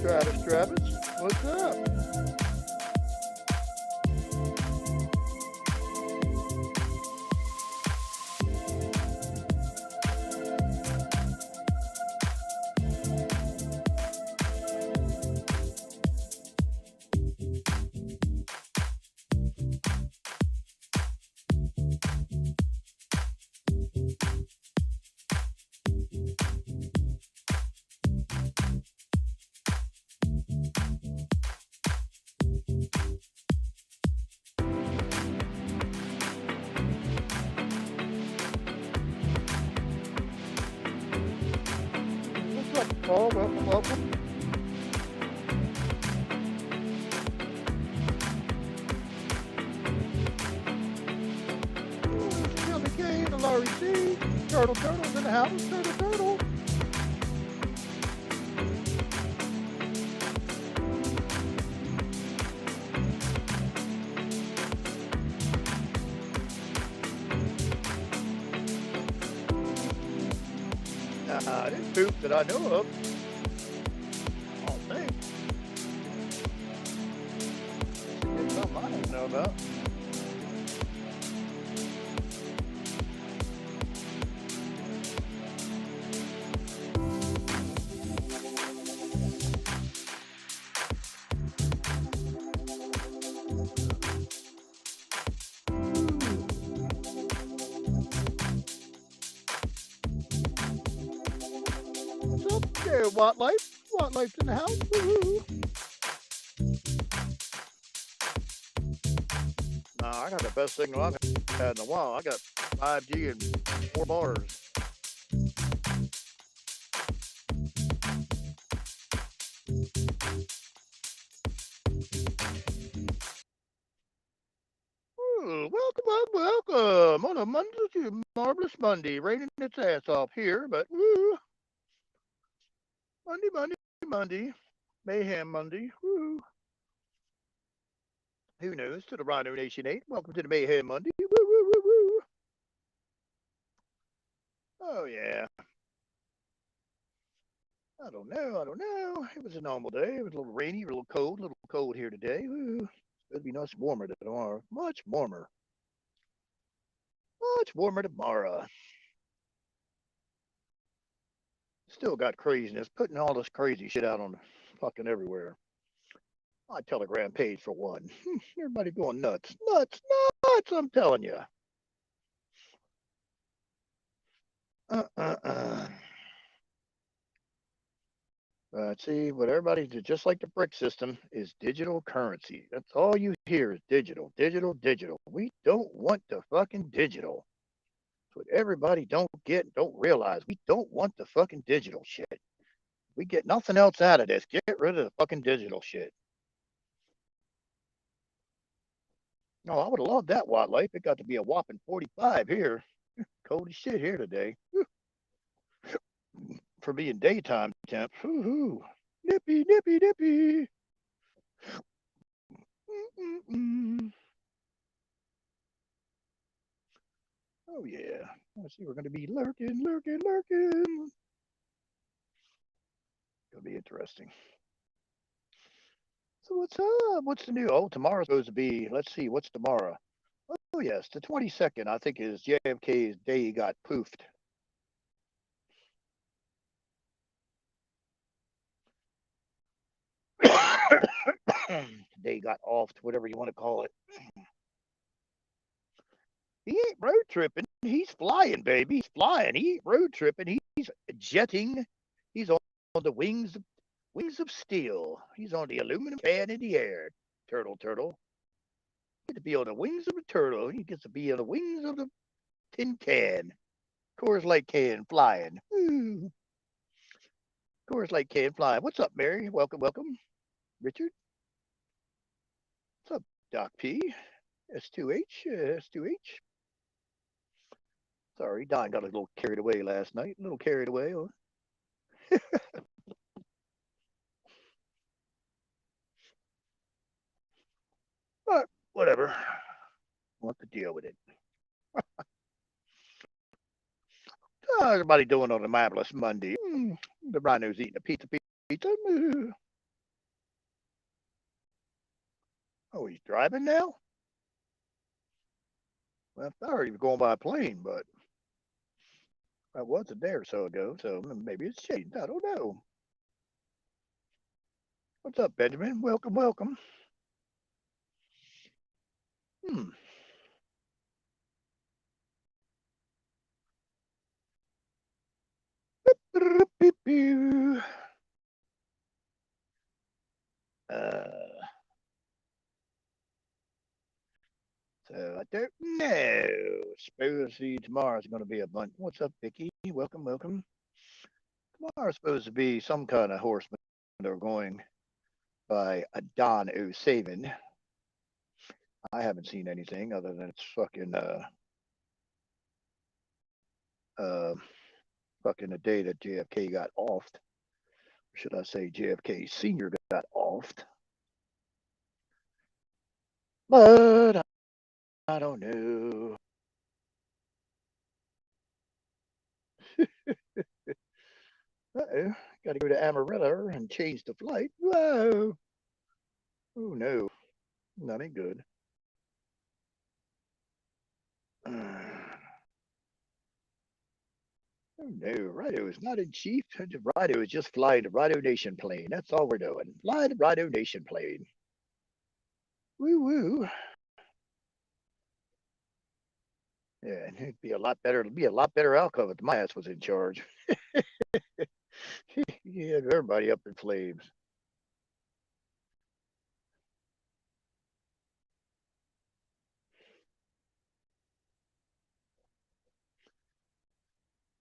Travis, what's up? What's up, Paul? Welcome. Billy Kane, the Laurie C. Turtle's in the house. Turtle. I didn't poop that I know of. I don't think. It's something I don't know about. What's up there, Watt Life? Watt Life's in the house. Woo-hoo. Nah, I got the best signal I've had in a while. I got 5G and 4 bars. Ooh, welcome on a marvelous Monday. Raining its ass off here, but woo. Monday. Mayhem Monday. Woo. Who knows? To the Rhino Nation 8. Welcome to the Mayhem Monday. Woo. Oh, yeah. I don't know. It was a normal day. It was a little rainy, a little cold here today. Woo. It'll be much warmer tomorrow. Much warmer tomorrow. Still got craziness. Putting all this crazy shit out on fucking everywhere. My Telegram page for one. Everybody going nuts. I'm telling you. See, what everybody did, just like the brick system, is digital currency. That's all you hear is digital. We don't want the fucking digital. That's what everybody don't realize. We don't want the fucking digital shit. We get nothing else out of this. Get rid of the fucking digital shit. No, I would have loved that Watt Life. It got to be a whopping 45 here. Cold as shit here today. For being daytime temp. Woo-hoo. Nippy. Oh, yeah. Let's see, we're going to be lurking. Going to be interesting. So what's up? What's the new? Oh, tomorrow's supposed to be, let's see, what's tomorrow? Oh, yes, the 22nd, I think, is JFK's day he got poofed. Day got offed, whatever you want to call it. He ain't road tripping. He's flying, baby. He's flying. He ain't road tripping. He's jetting. He's on the wings of steel. He's on the aluminum can in the air. Turtle. He gets to be on the wings of the turtle. He gets to be on the wings of the tin can. Coors Light can flying. Ooh. Coors Light can flying. What's up, Mary? Welcome. Richard. What's up, Doc P? S2H. Sorry, Don got a little carried away last night. Huh? But whatever. Want to deal with it. Everybody doing on a marvelous Monday. The Rhino's eating a pizza. He's driving now? Well, I thought he was going by plane, but that was a day or so ago, so maybe it's changed. I don't know. What's up, Benjamin? Welcome, welcome. Hmm. Uh, so I don't know. Suppose tomorrow's going to be a bunch. What's up, Vicky? Welcome, welcome. Tomorrow's supposed to be some kind of horseman that are going by a Don 07. I haven't seen anything other than it's uh fucking the day that JFK got offed. Or should I say JFK Senior got offed? But I don't know. Uh-oh. Got to go to Amarillo and change the flight. Whoa. Oh no. That ain't good. Oh no, Rido is not in chief. Rido is just flying the Rido Nation plane. That's all we're doing. Fly the Rido Nation plane. Woo woo. Yeah, it'd be a lot better. It'd be a lot better outcome if my ass was in charge. Yeah, everybody up in flames.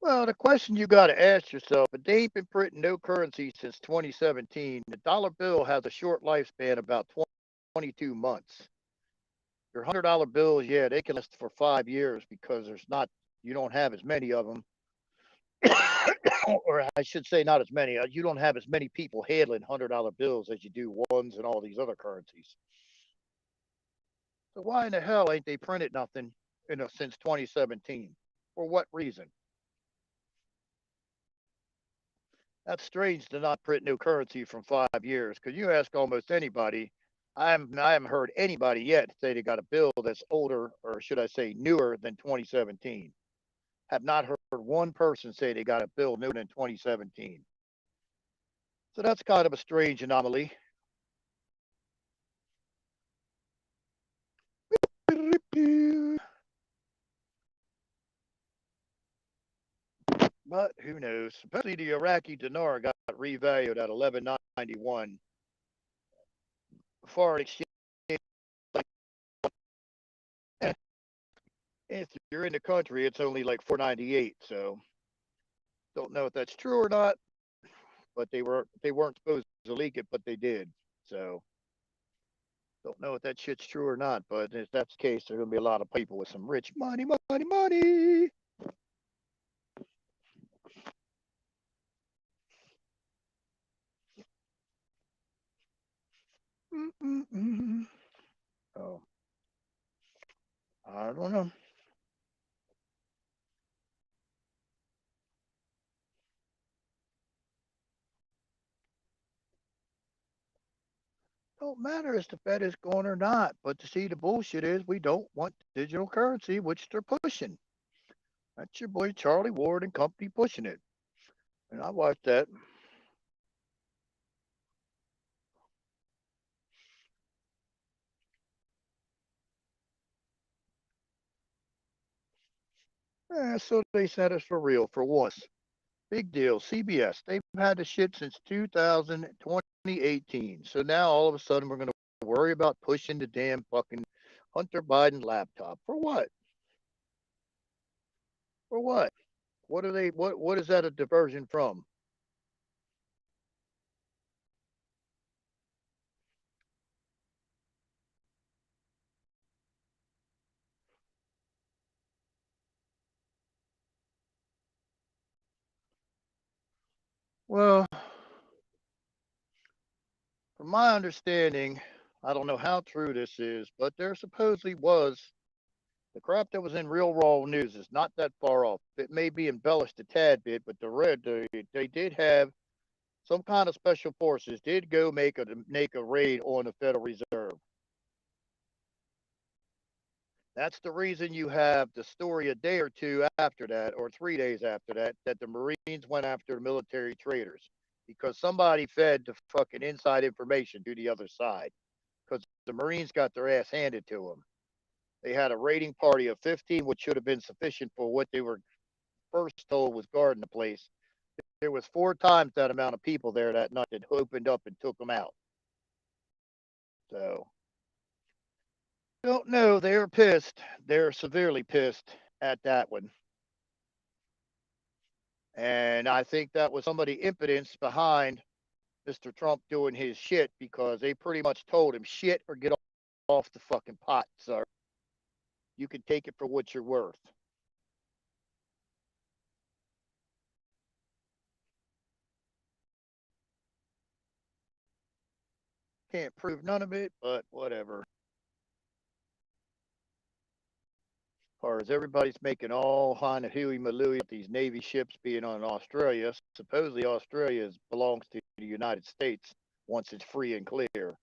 Well, the question you got to ask yourself: if they ain't been printing no currency since 2017, the dollar bill has a short lifespan, about 22 months. Your $100 bills, yeah, they can last for 5 years because you don't have as many of them, or I should say, not as many. You don't have as many people handling $100 bills as you do ones and all these other currencies. So why in the hell ain't they printed nothing, since 2017? For what reason? That's strange to not print new currency from 5 years. Because you ask almost anybody, I haven't heard anybody yet say they got a bill that's older, or should I say newer than 2017. Have not heard one person say they got a bill newer than 2017. So that's kind of a strange anomaly. But who knows? Supposedly the Iraqi dinar got revalued at 11.91. Foreign exchange. If you're in the country, it's only like 4.98. So don't know if that's true or not. But they weren't supposed to leak it, but they did. So don't know if that shit's true or not. But if that's the case, there's gonna be a lot of people with some rich money, money, money. Mm-mm-mm. Oh, I don't know. Don't matter if the Fed is going or not. But to see, the bullshit is we don't want digital currency, which they're pushing. That's your boy Charlie Ward and company pushing it. And I watched that. So they said it's for real for once. Big deal. CBS. They've had the shit since 2018. So now all of a sudden we're going to worry about pushing the damn fucking Hunter Biden laptop. For what? For what? What are they? What is that a diversion from? Well, from my understanding, I don't know how true this is, but there supposedly was the crap that was in Real Raw News is not that far off. It may be embellished a tad bit, but they did have some kind of special forces did go make a raid on the Federal Reserve. That's the reason you have the story a day or two after that, or 3 days after that, that the Marines went after the military traitors because somebody fed the fucking inside information to the other side. Because the Marines got their ass handed to them. They had a raiding party of 15, which should have been sufficient for what they were first told was guarding the place. There was 4 times that amount of people there that night that opened up and took them out. So don't know. They're pissed. They're severely pissed at that one. And I think that was some of the impotence behind Mr. Trump doing his shit because they pretty much told him shit or get off the fucking pot, sir. You can take it for what you're worth. Can't prove none of it, but whatever. As far as everybody's making all kind of hooey malooey with these Navy ships being on Australia, supposedly Australia belongs to the United States once it's free and clear.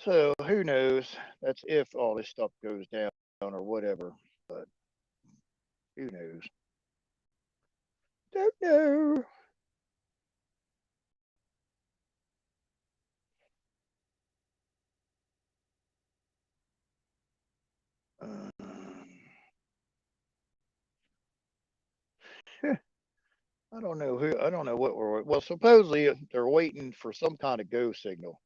So who knows? That's if all this stuff goes down or whatever. But who knows? Don't know. Uh, I don't know who. I don't know what we're. Well, supposedly they're waiting for some kind of go signal.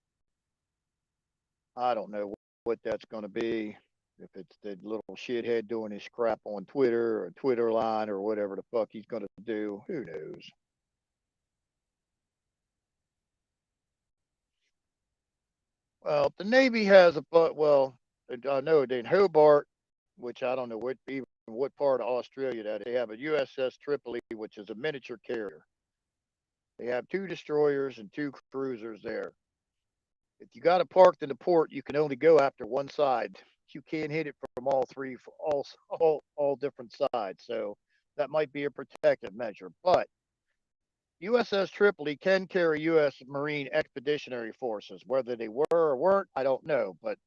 I don't know what that's going to be. If it's the little shithead doing his crap on Twitter or Twitter line or whatever the fuck he's going to do, who knows? Well, the Navy has a but. Well, I know in Hobart, which I don't know what even what part of Australia that they have a USS Tripoli, which is a miniature carrier. They have 2 destroyers and 2 cruisers there. If you got it parked in the port, you can only go after one side. You can't hit it from all three, all different sides. So that might be a protective measure. But USS Tripoli can carry U.S. Marine Expeditionary Forces. Whether they were or weren't, I don't know. But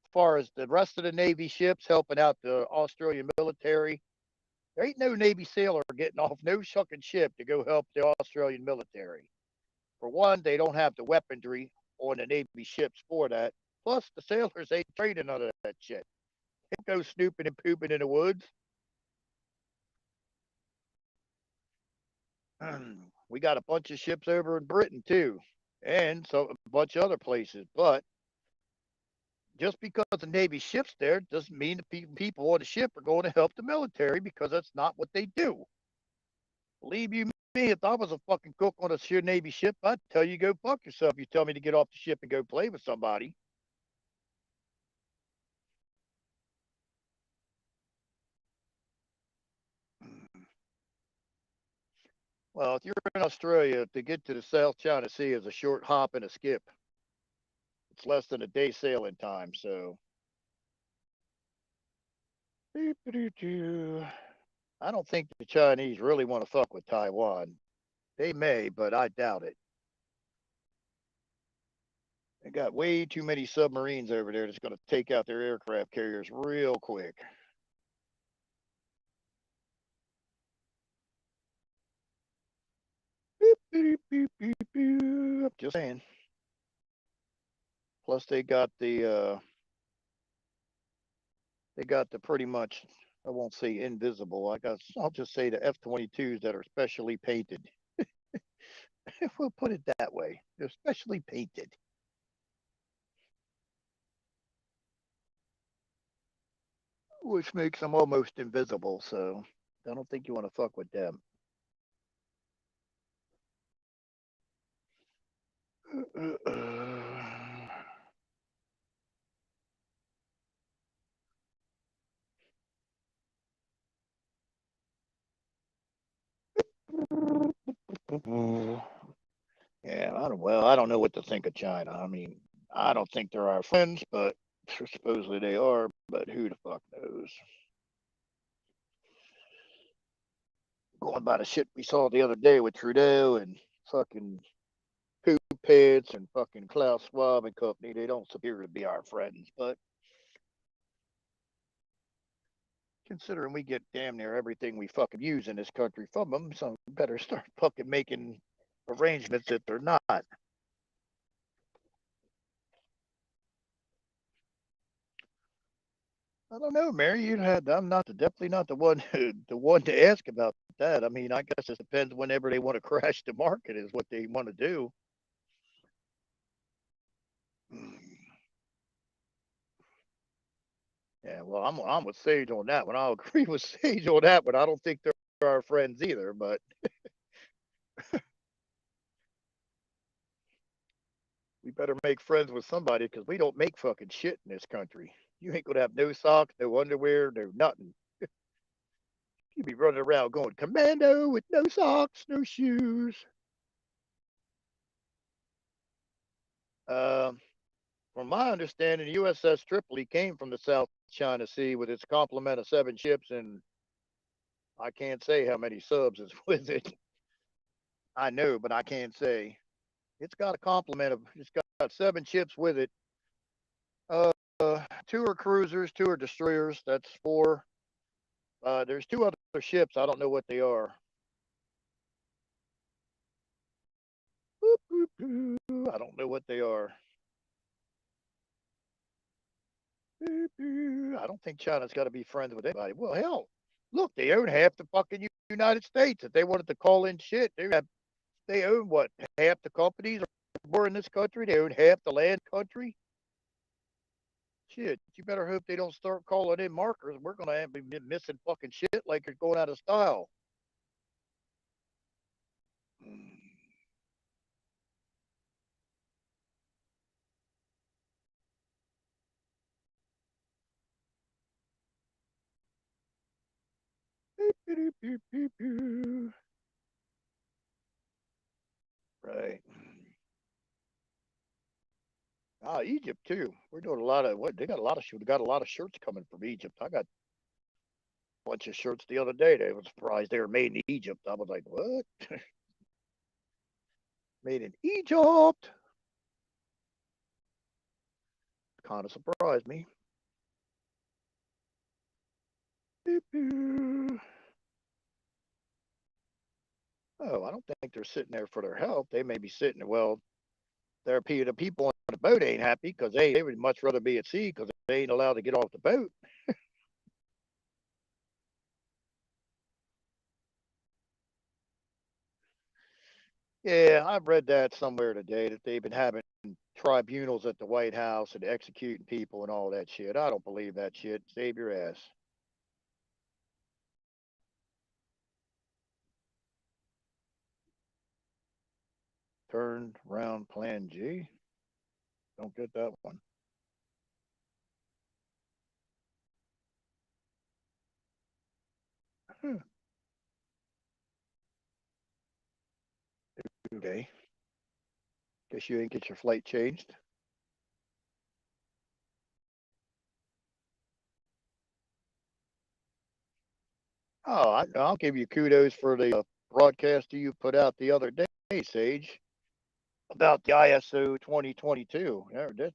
as far as the rest of the Navy ships helping out the Australian military, there ain't no Navy sailor getting off no shucking ship to go help the Australian military. For one, they don't have the weaponry on the Navy ships for that. Plus, the sailors ain't training none of that shit. They go snooping and pooping in the woods. We got a bunch of ships over in Britain too, and so a bunch of other places. But just because the Navy ship's there doesn't mean the people on the ship are going to help the military because that's not what they do. Believe you me, if I was a fucking cook on a sheer Navy ship, I'd tell you go fuck yourself. You tell me to get off the ship and go play with somebody. Well, if you're in Australia, to get to the South China Sea is a short hop and a skip. It's less than a day sailing time. So, I don't think the Chinese really want to fuck with Taiwan. They may, but I doubt it. They got way too many submarines over there that's going to take out their aircraft carriers real quick. I'm just saying. Plus, they got the pretty much. I won't say invisible. I'll just say the F-22s that are specially painted. We'll put it that way. They're specially painted, which makes them almost invisible. So I don't think you want to fuck with them. Yeah, I don't know what to think of China. I mean, I don't think they're our friends, but supposedly they are. But who the fuck knows? Going by the shit we saw the other day with Trudeau and fucking poop pits and fucking Klaus Schwab and company, they don't appear to be our friends. But considering we get damn near everything we fucking use in this country from them, so we better start fucking making arrangements that they're not. I don't know, Mary. You had. I'm not definitely not the one to ask about that. I mean, I guess it depends whenever they want to crash the market is what they want to do. Yeah, well, I'm with Sage on that one. I'll agree with Sage on that one. I don't think they're our friends either, but we better make friends with somebody because we don't make fucking shit in this country. You ain't gonna have no socks, no underwear, no nothing. You be running around going commando with no socks, no shoes. Um, from my understanding, USS Tripoli came from the South China Sea with its complement of 7 ships, and I can't say how many subs is with it. I know, but I can't say. It's got a complement of. It's got 7 ships with it. Uh, 2 are cruisers, 2 are destroyers. That's 4. There's 2 other ships. I don't know what they are. Boop, boop, boop. I don't know what they are. Boop, boop. I don't think China's got to be friends with anybody. Well, hell, look, they own half the fucking United States. If they wanted to call in shit, they own what, half the companies were in this country. They own half the land country. Shit, you better hope they don't start calling in markers. We're gonna be missing fucking shit like you're going out of style. Right. Egypt too. We're doing a lot of what they got a lot of we got a lot of shirts coming from Egypt. I got a bunch of shirts the other day. They were surprised they were made in Egypt. I was like, what? Made in Egypt? Kind of surprised me. Oh, I don't think they're sitting there for their health. They may be sitting. Well, the people on the boat ain't happy because they would much rather be at sea because they ain't allowed to get off the boat. Yeah, I've read that somewhere today that they've been having tribunals at the White House and executing people and all that shit. I don't believe that shit. Save your ass. Turn round plan G. Don't get that one. Okay. Guess you ain't get your flight changed. Oh, I'll give you kudos for the broadcast you put out the other day, Sage, about the ISO 2022.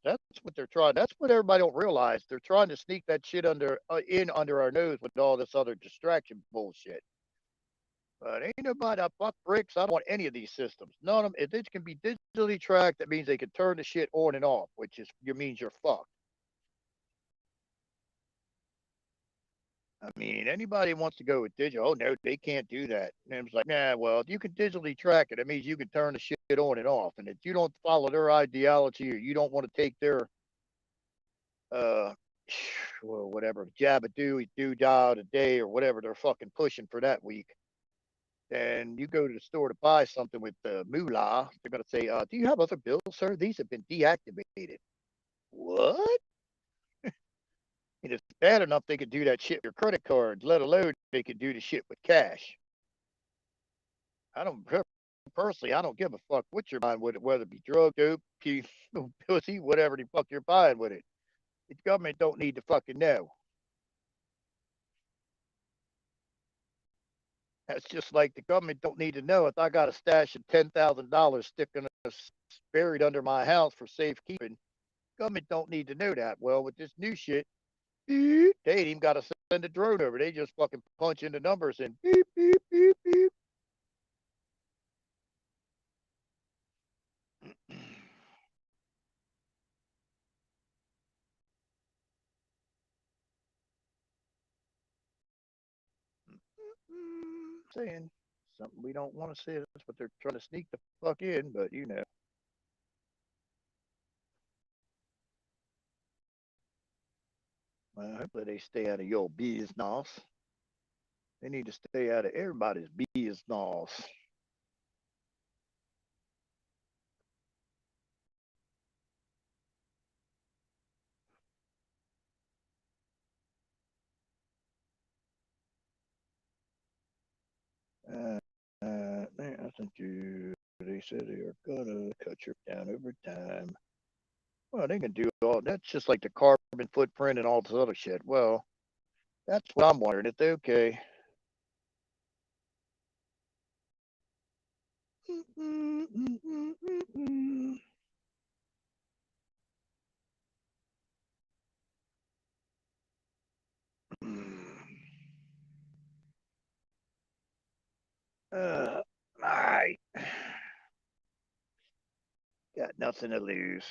That's what they're trying. That's what everybody don't realize. They're trying to sneak that shit under our nose with all this other distraction bullshit. But ain't nobody fuck bricks. I don't want any of these systems. None of them. If it can be digitally tracked, that means they can turn the shit on and off, which is you means you're fucked. I mean, anybody wants to go with digital. Oh no, they can't do that. And it's like, nah. Well, if you can digitally track it, it means you can turn the shit on and off. And if you don't follow their ideology or you don't want to take their uh, well, whatever jabba do da today or whatever they're fucking pushing for that week, then you go to the store to buy something with the moolah. They're gonna say, "Do you have other bills, sir? These have been deactivated." What? And it's bad enough they could do that shit with your credit cards, let alone they could do the shit with cash. I don't personally, I don't give a fuck what you're buying with it, whether it be drug, dope, pussy, whatever the fuck you're buying with it. The government don't need to fucking know. That's just like the government don't need to know if I got a stash of $10,000 sticking buried under my house for safekeeping. Government don't need to know that. Well, with this new shit, they ain't even got to send a drone over. They just fucking punch in the numbers and beep, beep, beep, beep. Saying something we don't want to say. That's what they're trying to sneak the fuck in, but you know. Well, hopefully they stay out of your business. They need to stay out of everybody's business. I think they said they are gonna cut your down over time. Well, they can do all that's just like the carbon footprint and all this other shit. Well, that's what I'm wondering. It's okay. I got nothing to lose.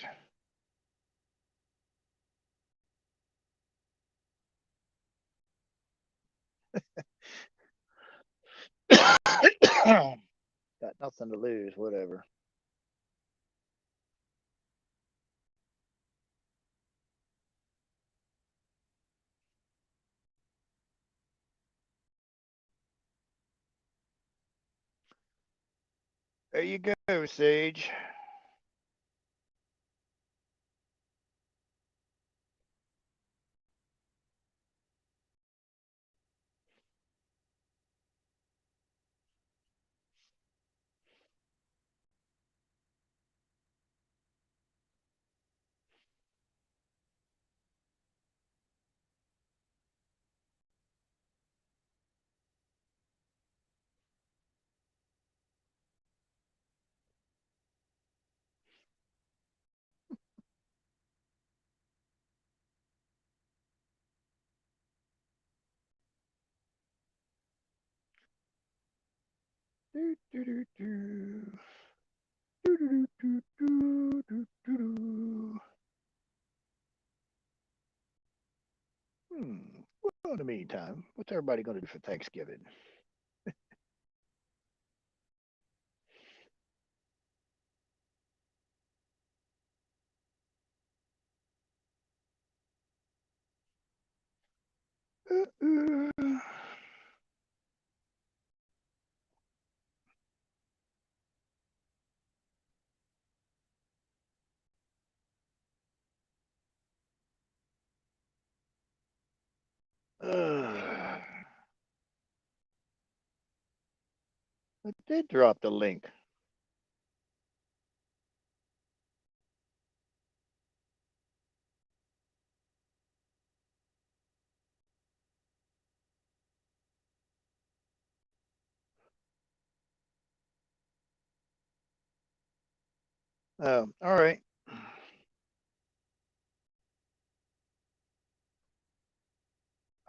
Got nothing to lose. Whatever. There you go, Sage. Do, do, do, do. Do, do, do, do, do, do, do. Well, in the meantime, what's everybody going to do for Thanksgiving? Uh, I did drop the link. Oh, all right.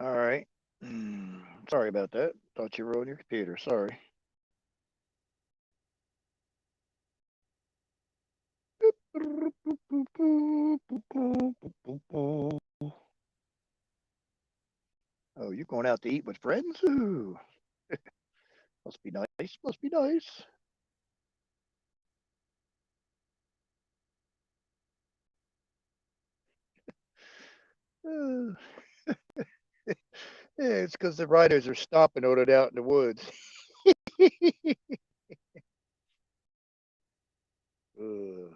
All right. Sorry about that. Thought you were on your computer. Sorry. Oh, you going out to eat with friends? Ooh, must be nice. Must be nice. Uh, yeah, it's because the riders are stopping on it out in the woods. uh,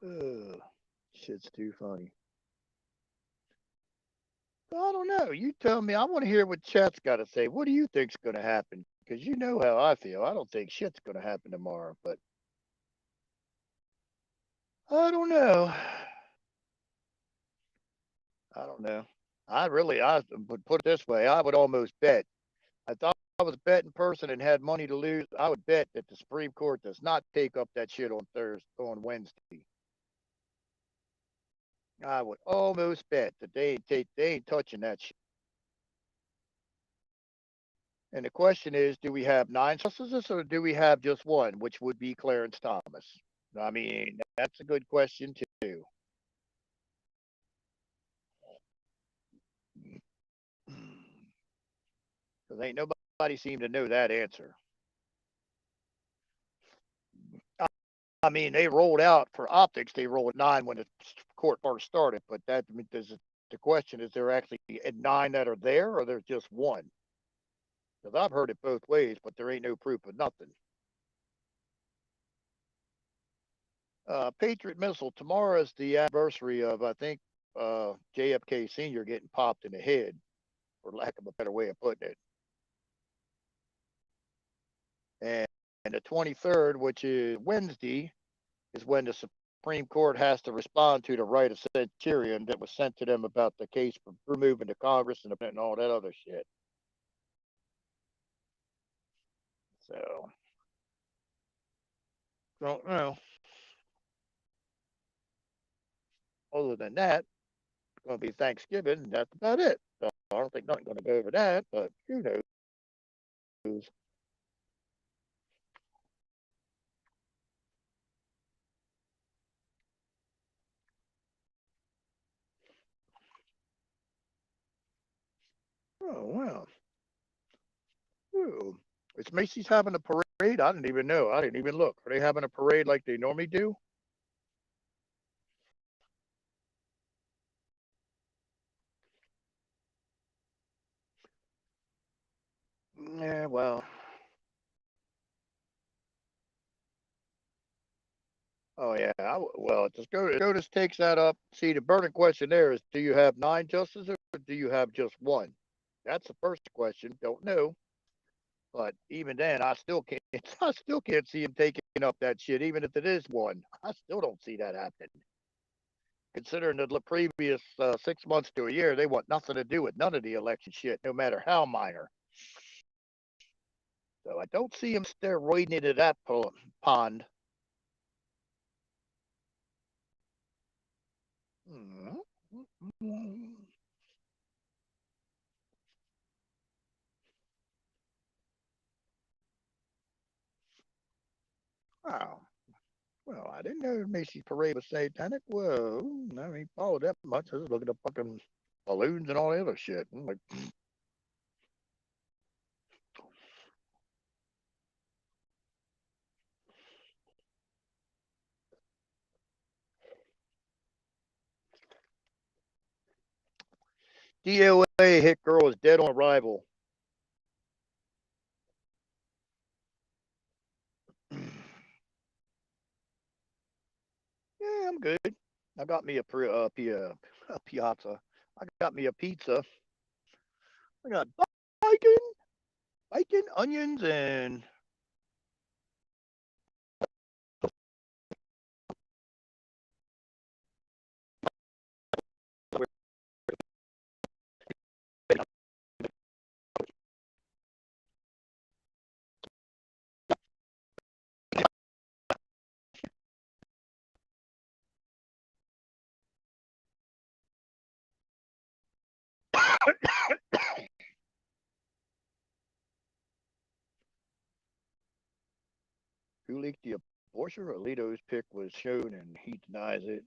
uh, shit's too funny. I don't know. You tell me. I want to hear what chat's got to say. What do you think's going to happen? Because you know how I feel. I don't think shit's going to happen tomorrow, but I don't know. I don't know. I would put it this way. I would almost bet. I thought was a betting person and had money to lose, I would bet that the Supreme Court does not take up that shit on Wednesday. I would almost bet that they ain't touching that shit. And the question is, do we have 9 justices or do we have just one, which would be Clarence Thomas? I mean, that's a good question too. Because ain't nobody seem to know that answer. I mean, they rolled out for optics. They rolled 9 when the court first started, but that the question is: there actually 9 that are there, or there's just one? Because I've heard it both ways, but there ain't no proof of nothing. Patriot missile. Tomorrow is the anniversary of, I think, JFK Sr. getting popped in the head, for lack of a better way of putting it. And the 23rd, which is Wednesday, is when the Supreme Court has to respond to the right of centurion that was sent to them about the case for removing the Congress and all that other shit. So, don't know. Other than that, it's going to be Thanksgiving, and that's about it. So I don't think nothing's going to go over that, but who knows? Oh, wow. Ooh. Is Macy's having a parade? I didn't even know. I didn't even look. Are they having a parade like they normally do? Yeah, well. Oh yeah. Well, just SCOTUS takes that up. See, the burning question there is: do you have 9 justices or do you have just one? That's the first question. Don't know. But even then, I still can't. I still can't see him taking up that shit, even if it is one. I still don't see that happening. Considering the previous 6 months to a year, they want nothing to do with none of the election shit, no matter how minor. So I don't see him steroiding into that pond. Wow. Well, I didn't know Macy's parade was satanic. Whoa. I mean, follow that much. I was looking at fucking balloons and all the other shit. I'm like, DOA hit girl is dead on arrival. Yeah, I'm good. I got me a piazza. I got me a pizza. I got bacon, onions, and who leaked the abortion? Alito's pick was shown, and he denies it.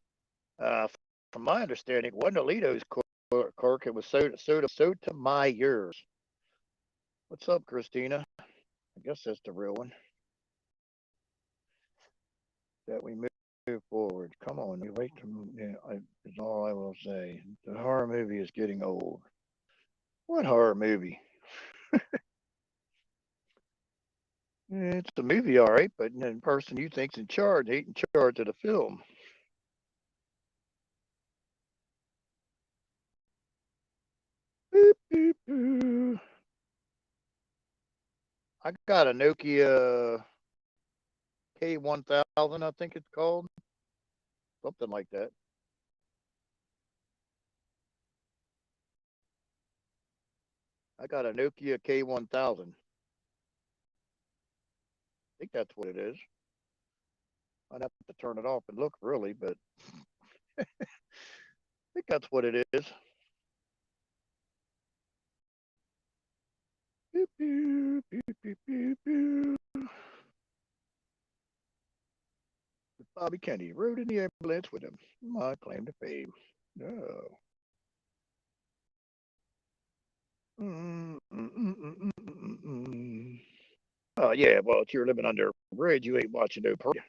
Uh, from my understanding, it wasn't Alito's clerk. It was Sotomayor's. What's up, Christina? I guess that's the real one. That we move forward. Come on, you wait. Is all I will say. The horror movie is getting old. What horror movie? It's a movie, all right, but the person you think's in charge ain't in charge of the film. Boop, boop, boop. I got a Nokia K1000, I think it's called, something like that. I got a Nokia K1000. think that's what it is. I'd have to turn it off and look really, but I think that's what it is. Pew, pew, pew, pew, pew, pew. Bobby Kennedy rode in the ambulance with him. My claim to fame. No. Oh yeah, well, if you're living under a bridge, you ain't watching no parade.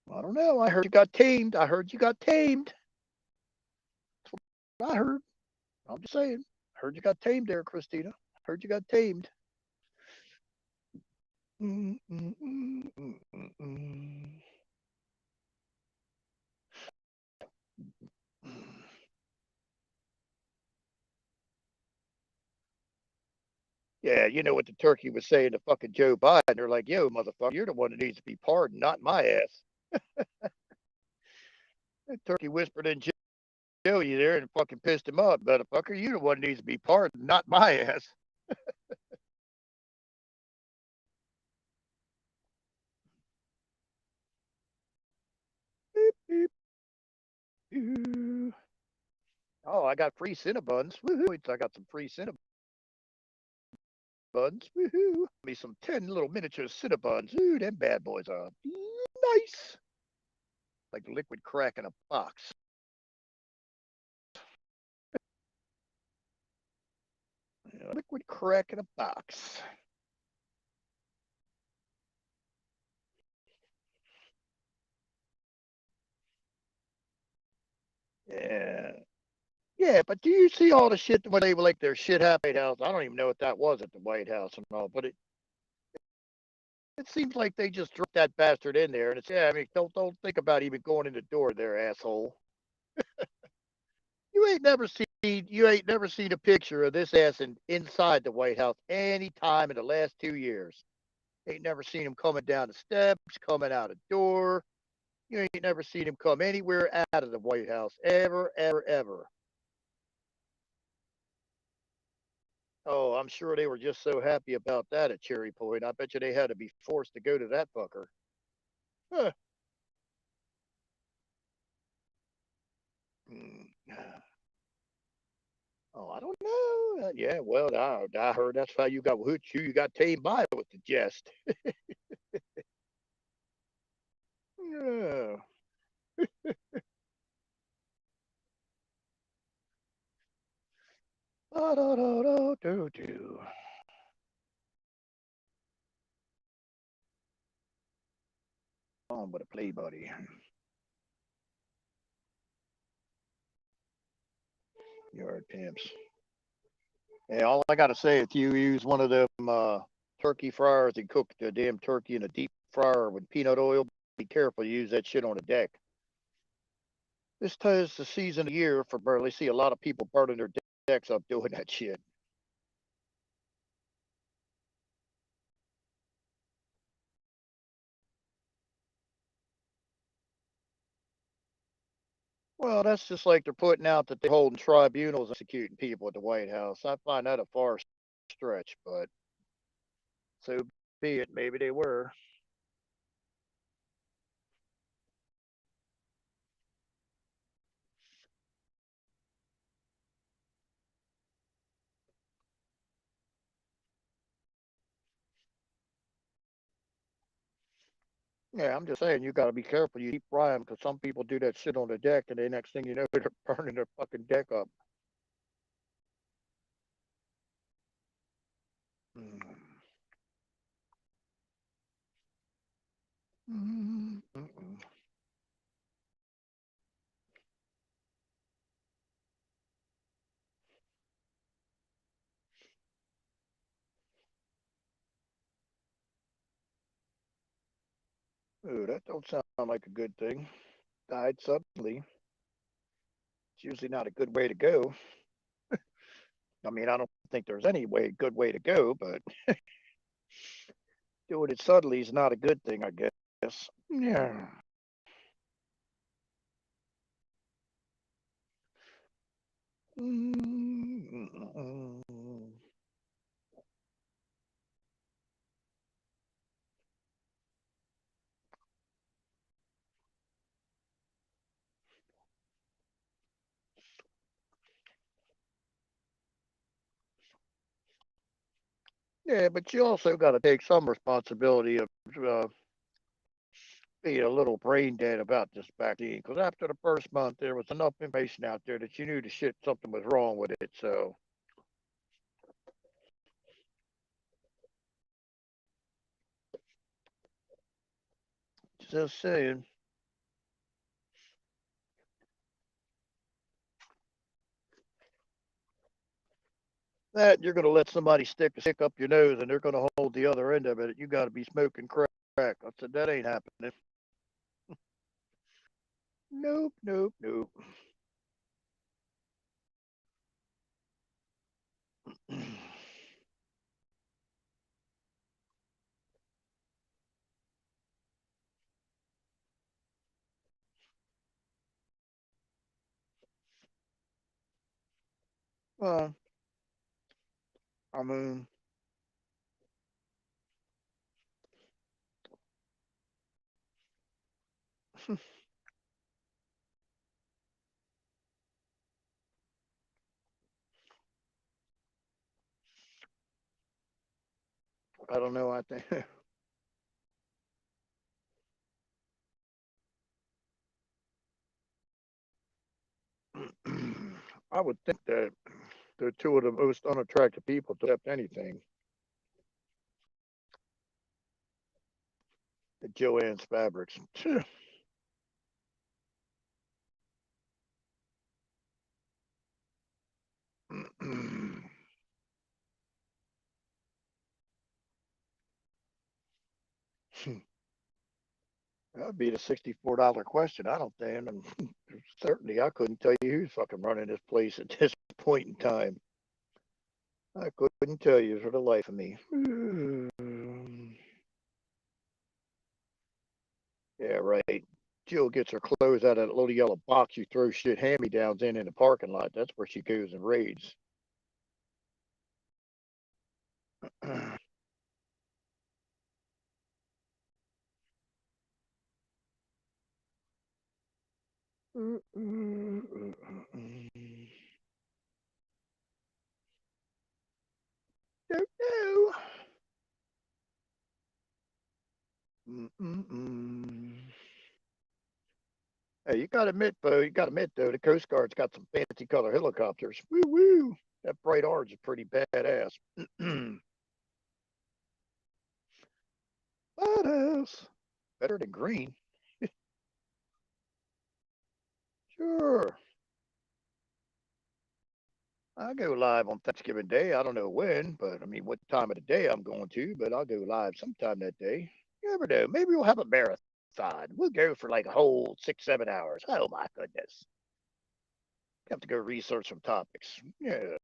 I don't know. I heard you got tamed. I heard you got tamed. That's what I heard. I'm just saying. I heard you got tamed there, Christina. I heard you got tamed. Yeah, you know what the turkey was saying to fucking Joe Biden. They're like, yo, motherfucker, you're the one that needs to be pardoned, not my ass. That turkey whispered in Joey there and fucking pissed him off. Motherfucker, you the one that needs to be pardoned, not my ass. Beep, beep, beep. Oh, I got free Cinnabons. Woohoo. I got some free Cinnabons. Woohoo. Me some 10 little miniature Cinnabons. Ooh, them bad boys are nice. Like liquid crack in a box. Liquid crack in a box. Yeah. Yeah, but do you see all the shit when they were like their shit happened at White House? I don't even know what that was at the White House and all, but it seems like they just dropped that bastard in there, and it's yeah. I mean, don't think about even going in the door there, asshole. You ain't never seen a picture of this ass inside the White House any time in the last 2 years. Ain't never seen him coming down the steps, coming out a door. You ain't never seen him come anywhere out of the White House ever, ever, ever. Oh, I'm sure they were just so happy about that at Cherry Point. I bet you they had to be forced to go to that fucker. Huh. Mm. Oh, I don't know. Yeah, well, I heard that's how you got hoot you. You got tamed by it with the jest. Yeah. Da-da-da-da-do-do. On with a play, buddy. Yard pimps. Yeah, all I gotta say, if you use one of them turkey fryers and cook the damn turkey in a deep fryer with peanut oil, be careful. You use that shit on the deck. This is the season of year for barely see a lot of people burning their decks up doing that shit. Well, that's just like they're putting out that they're holding tribunals executing people at the White House. I find that a far stretch, but so be it. Maybe they were. Yeah, I'm just saying you got to be careful. You keep frying because some people do that shit on the deck, and the next thing you know, they're burning their fucking deck up. Mm. Mm-mm. Ooh, that don't sound like a good thing. Died suddenly. It's usually not a good way to go. I mean, I don't think there's any good way to go, but doing it suddenly is not a good thing, I guess. Yeah. Yeah, but you also got to take some responsibility of being a little brain dead about this vaccine. Because after the first month, there was enough information out there that you knew the shit something was wrong with it. So just saying. That you're going to let somebody stick a stick up your nose and they're going to hold the other end of it. You got to be smoking crack. I said, that ain't happening. Nope, nope, nope. Well, I mean, I don't know. I think I would think that they're two of the most unattractive people to accept anything. The Joanne's fabrics. That'd be the $64 question. I don't think. And certainly, I couldn't tell you who's fucking running this place at this point in time. I couldn't tell you for the life of me. Yeah, right. Jill gets her clothes out of that little yellow box you throw shit hand-me-downs in the parking lot. That's where she goes and raids. Don't know. Hey, you got to admit, though. You got to admit, though, the Coast Guard's got some fancy color helicopters. Woo woo! That bright orange is pretty badass. Badass. Better than green. Sure. I go live on Thanksgiving Day. I don't know when, but I mean, what time of the day I'm going to, but I'll go live sometime that day. You never know. Maybe we'll have a marathon. We'll go for like a whole 6, 7 hours. Oh my goodness. Have to go research some topics. Yeah.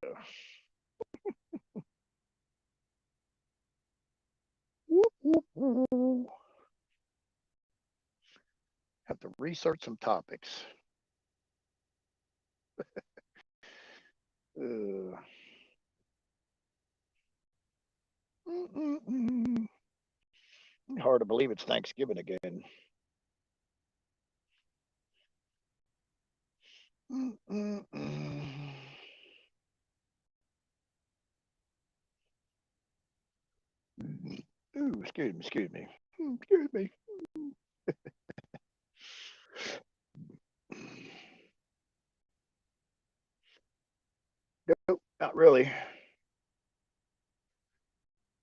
Whoop, whoop, whoop. Have to research some topics. Uh, hard to believe it's Thanksgiving again. Ooh, excuse me, excuse me. Excuse me. Nope, not really.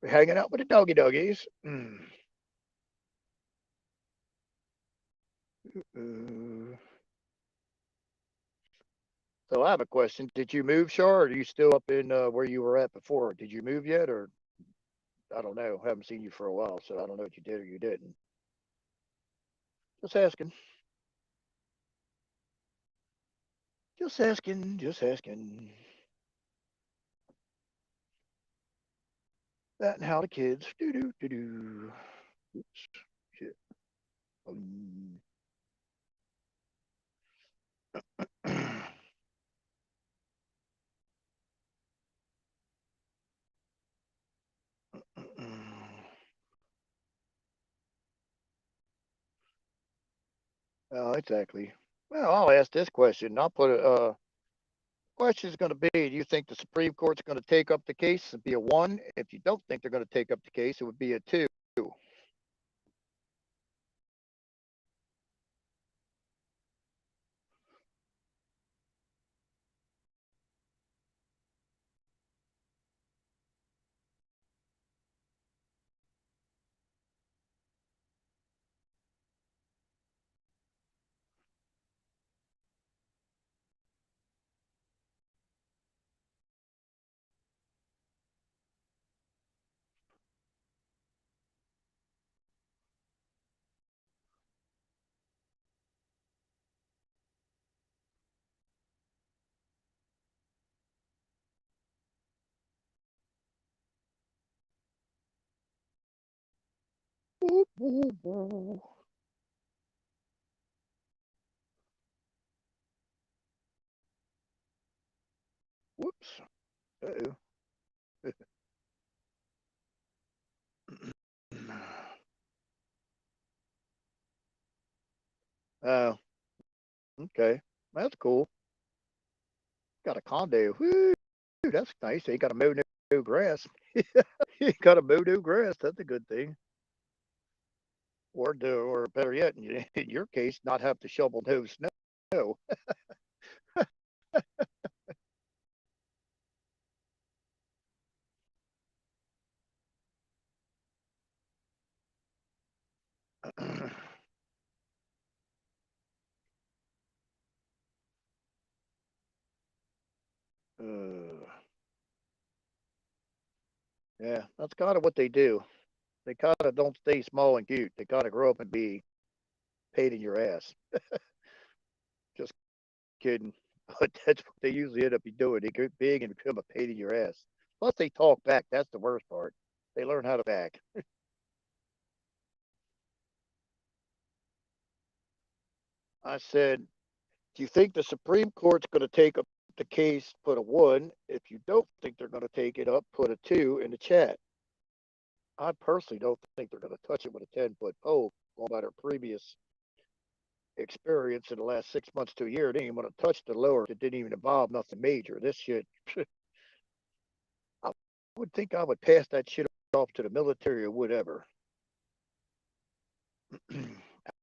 We're hanging out with the doggy doggies. So I have a question. Did you move, Shar? Or are you still up in where you were at before? Did you move yet, or I don't know. I haven't seen you for a while, so I don't know what you did or you didn't. Just asking. Just asking. Just asking. That and how the kids. Do do do do. Oops. Shit. Oh, exactly. Well, I'll ask this question. I'll put it. Question is going to be: do you think the Supreme Court's going to take up the case? It'd be a one. If you don't think they're going to take up the case, it would be a two. Whoops. Uh-oh. Oh, okay. That's cool. Got a condo. Woo, that's nice. They got to mow no grass. You got to mow no grass. That's a good thing. Or better yet, in your case, not have to shovel no snow. uh, yeah, that's kind of what they do. They kind of don't stay small and cute. They kind of grow up and be paid in your ass. Just kidding. But that's what they usually end up doing. They get big and become a pain in your ass. Plus, they talk back. That's the worst part. They learn how to back. I said, do you think the Supreme Court's going to take up the case? Put a one. If you don't think they're going to take it up, put a two in the chat. I personally don't think they're going to touch it with a 10-foot pole. Going by their previous experience in the last 6 months to a year, they didn't even want to touch the lower. It didn't even involve nothing major. This shit, I would think I would pass that shit off to the military or whatever.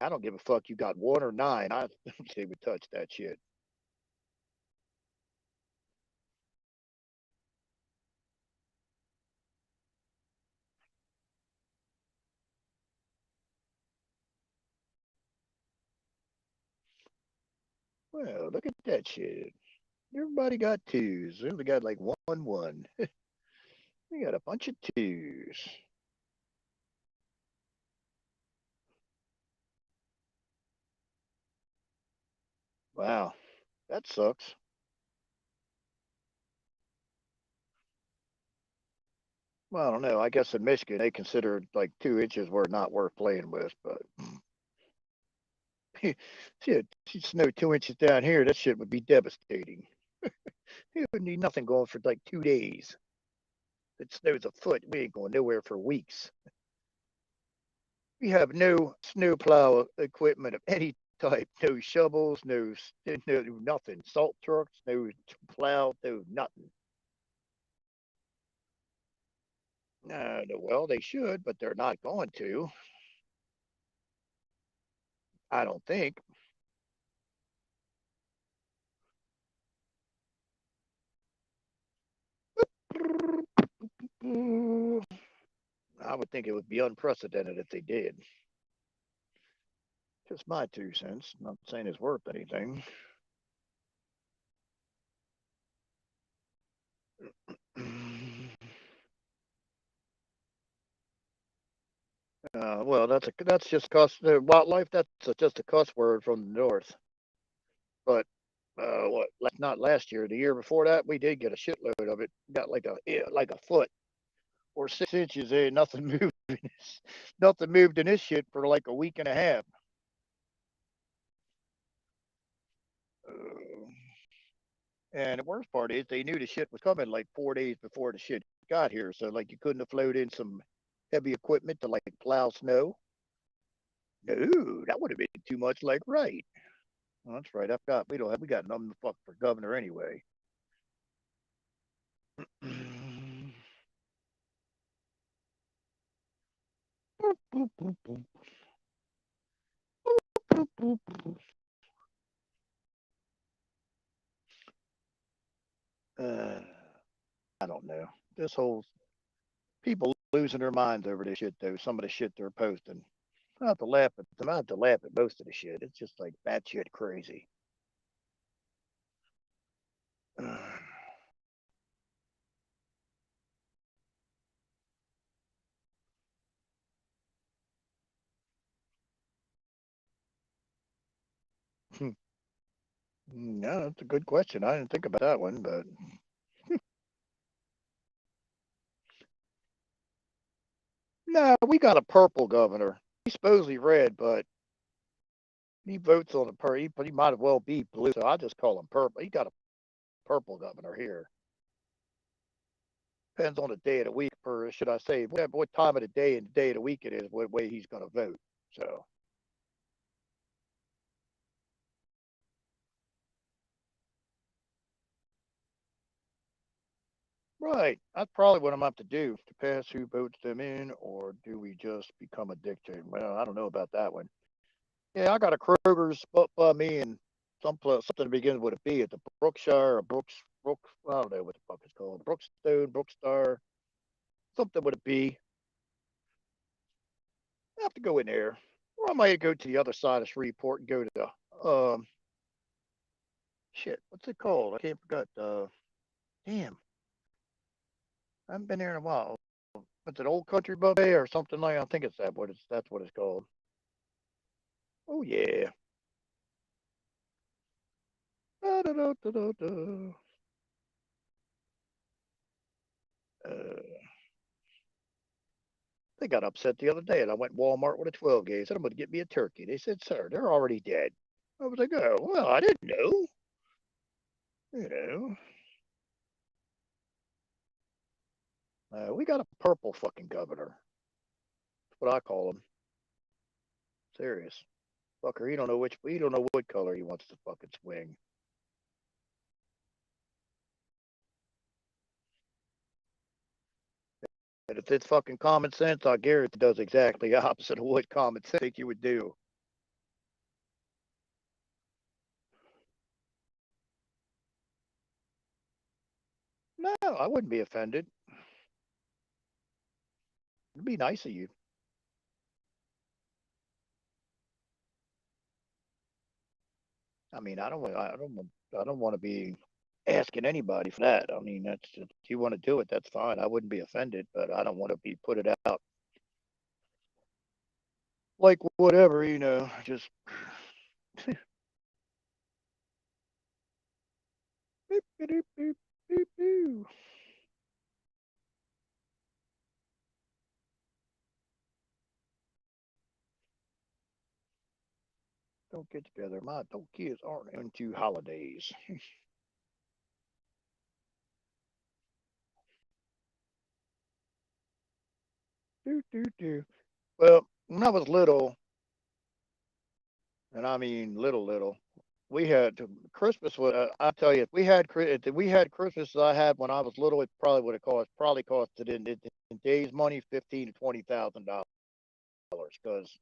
I don't give a fuck. You got one or nine. I they would touch that shit. Well, look at that shit. Everybody got twos. We only got like one. We got a bunch of twos. Wow, that sucks. Well, I don't know. I guess in Michigan they consider like 2 inches were not worth playing with, but shit, snow 2 inches down here, that shit would be devastating. You would need nothing going for like 2 days. If it snows a foot, we ain't going nowhere for weeks. We have no snowplow equipment of any type. No shovels, no nothing. Salt trucks, no plow, no nothing. Well, they should, but they're not going to. I don't think. I would think it would be unprecedented if they did. Just my 2 cents. Not saying it's worth anything. Well, that's just cuss wildlife. That's just a cuss word from the north. But what? Not last year. The year before that, we did get a shitload of it. Got like a foot or 6 inches. Ain't nothing moved. Nothing moved in this shit for like a week and a half. Uh, and the worst part is they knew the shit was coming like 4 days before the shit got here. So like you couldn't have floated in some heavy equipment to like plow snow. No, that would have been too much like right. Well, that's right. I've got we got nothing to fuck for governor anyway. uh, I don't know. This whole people losing their minds over this shit though. Some of the shit they're posting. I have to laugh at them. I have to laugh at most of the shit. It's just like batshit crazy. No, that's a good question. I didn't think about that one, but no, we got a purple governor. He's supposedly red, but he votes on the but he might as well be blue. So I just call him purple. He got a purple governor here. Depends on the day of the week, or should I say, what time of the day and the day of the week it is, what way he's going to vote. So right, that's probably what I'm up to do to pass who votes them in, or do we just become a dictator? Well, I don't know about that one. Yeah, I got a Kroger's up by me and something that begins with a B at the Brookshire or Brooks. I don't know what the fuck it's called. Brookstone, Brookstar, something with a B. I have to go in there, or I might go to the other side of Shreveport and go to the shit. What's it called? I can't forget. Damn, I haven't been there in a while. What's it, Old Country Buffet or something like? I think it's that. What it's that's what it's called. Oh yeah. Da, da, da, da, da, da. Uh, they got upset the other day, and I went Walmart with a 12 gauge. Said I'm going to get me a turkey. They said, "Sir, they're already dead." I was like, "Oh, well, I didn't know." You know, we got a purple fucking governor. That's what I call him. Serious fucker. He don't know what color he wants to fucking swing. And if it's fucking common sense, I guarantee it does exactly the opposite of what common sense think you would do. No, I wouldn't be offended. It'd be nice of you. I mean, I don't want to be asking anybody for that. I mean, that's if you want to do it, that's fine. I wouldn't be offended, but I don't want to be put it out like whatever, just beep, beep, beep, beep, beep. Don't get together. My adult kids aren't into holidays. Do, do, do. Well, when I was little, and I mean little, we had Christmas. I tell you, if we had Christmas I had when I was little, it probably would have probably costed in days money $15,000 to $20,000 because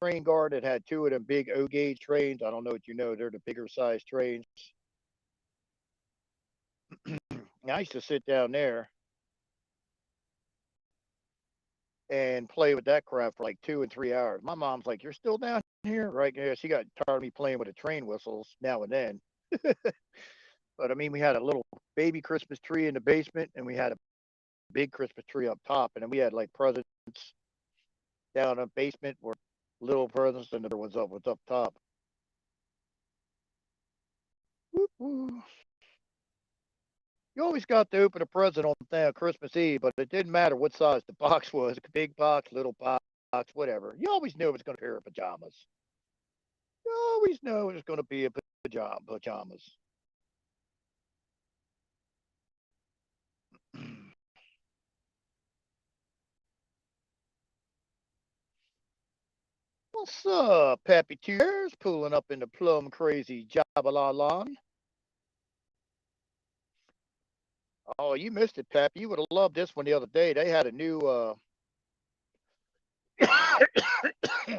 train guard had two of them big O gauge trains. I don't know what you know, they're the bigger size trains. I used to sit down there and play with that crap for like 2 and 3 hours. My mom's like, "You're still down here, right?" Yeah, she got tired of me playing with the train whistles now and then. But I mean, we had a little baby Christmas tree in the basement, and we had a big Christmas tree up top, and then we had like presents down in the basement where little presents, and the other ones up was up top. Woo-woo. You always got to open a present on Christmas Eve, but it didn't matter what size the box was, big box, little box, whatever. You always knew it was going to be a pair of pajamas. You always know it was going to be a pajamas. What's up, Pappy Tears? Pulling up in the plum crazy Jabalalon. Oh, you missed it, Pappy. You would have loved this one the other day. They had a new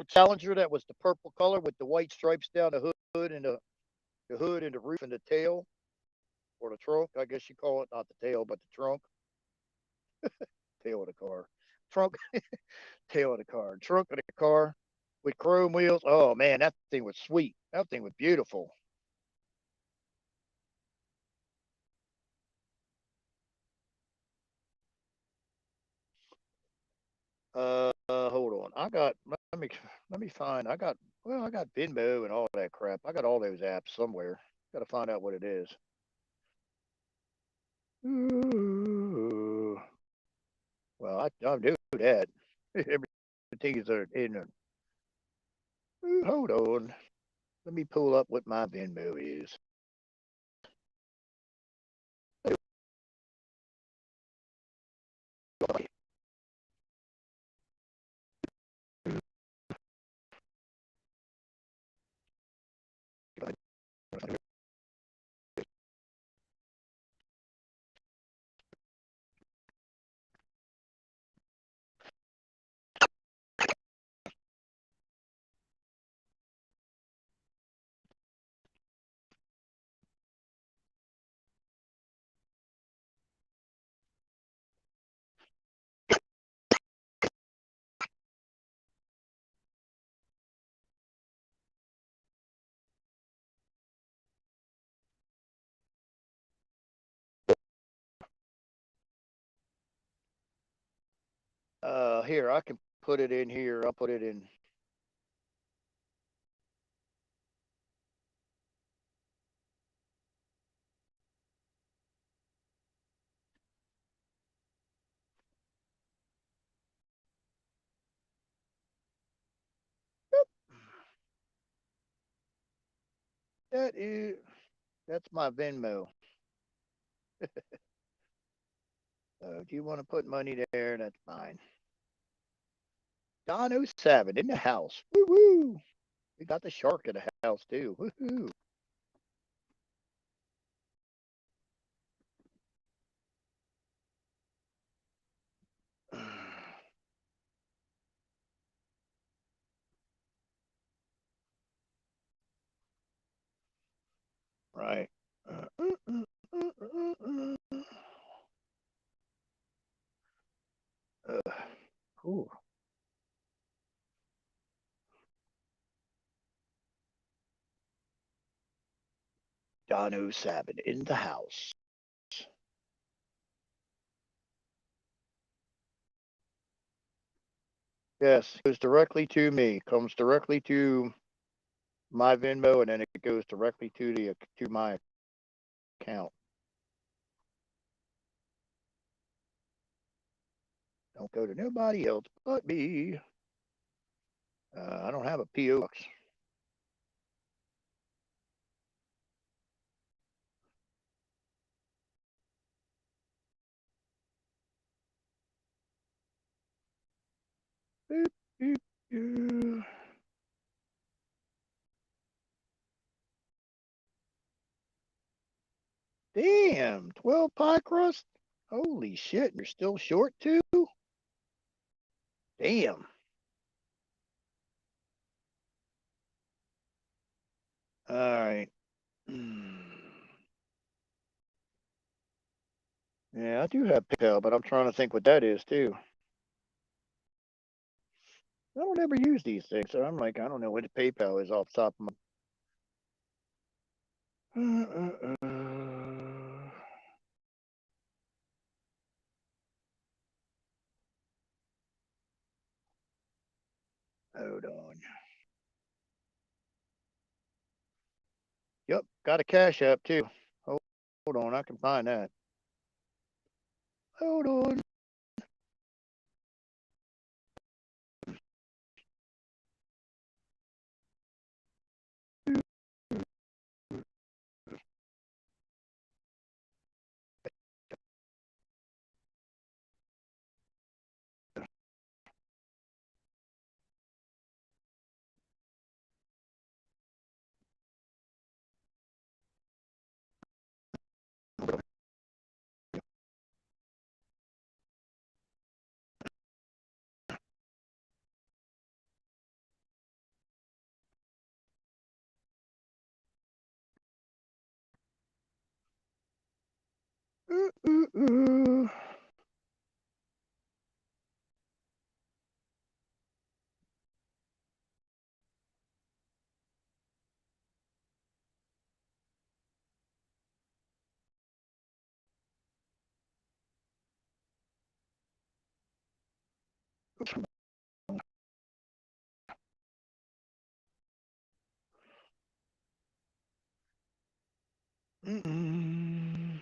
Challenger that was the purple color with the white stripes down the hood and the hood and the roof and the tail or the trunk, I guess you call it. Not the tail, but the trunk. Tail of the car. Trunk, tail of the car. Trunk of the car with chrome wheels. Oh man, that thing was sweet. That thing was beautiful. Hold on. Let me find. I got Venmo and all that crap. I got all those apps somewhere. Got to find out what it is. Ooh. Well, I do that. Everything is in. Hold on. Let me pull up what my Venmo is. Here I can put it in here. I'll put it in. That is. That's my Venmo. If you want to put money there, that's fine. Don 07 in the house. Woo woo. We got the shark in the house too. Woohoo. Right. Ooh. Don 07 in the house. Yes, goes directly to me. Comes directly to my Venmo, and then it goes directly to my account. Don't go to nobody else but me. I don't have a PO box. Boop, boop, boop. Damn, 12 pie crust? Holy shit, you're still short too? Damn. All right. Yeah, I do have PayPal, but I'm trying to think what that is too. I don't ever use these things, so I'm like, I don't know what PayPal is off the top of my. Hold on. Yep, got a Cash App too. Hold on, I can find that. Hold on. Ooh, ooh, ooh. Mm-mm.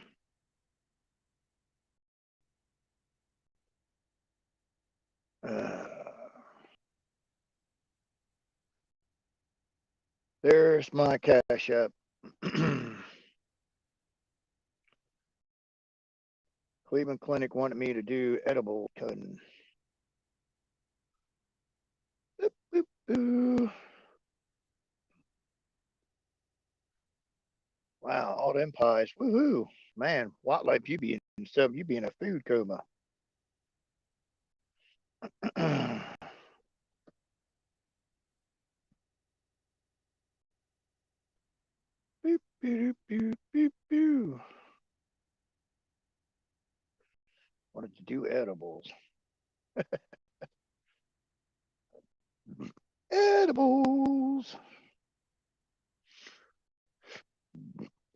There's my cash app. Cleveland Clinic wanted me to do edible cutting. Boop, boop, boo. Wow, all them pies. Woohoo. Man, wildlife, you be in some, you be in a food coma. Boop, boop, boop, boop, boop. Wanted to do edibles. Edibles.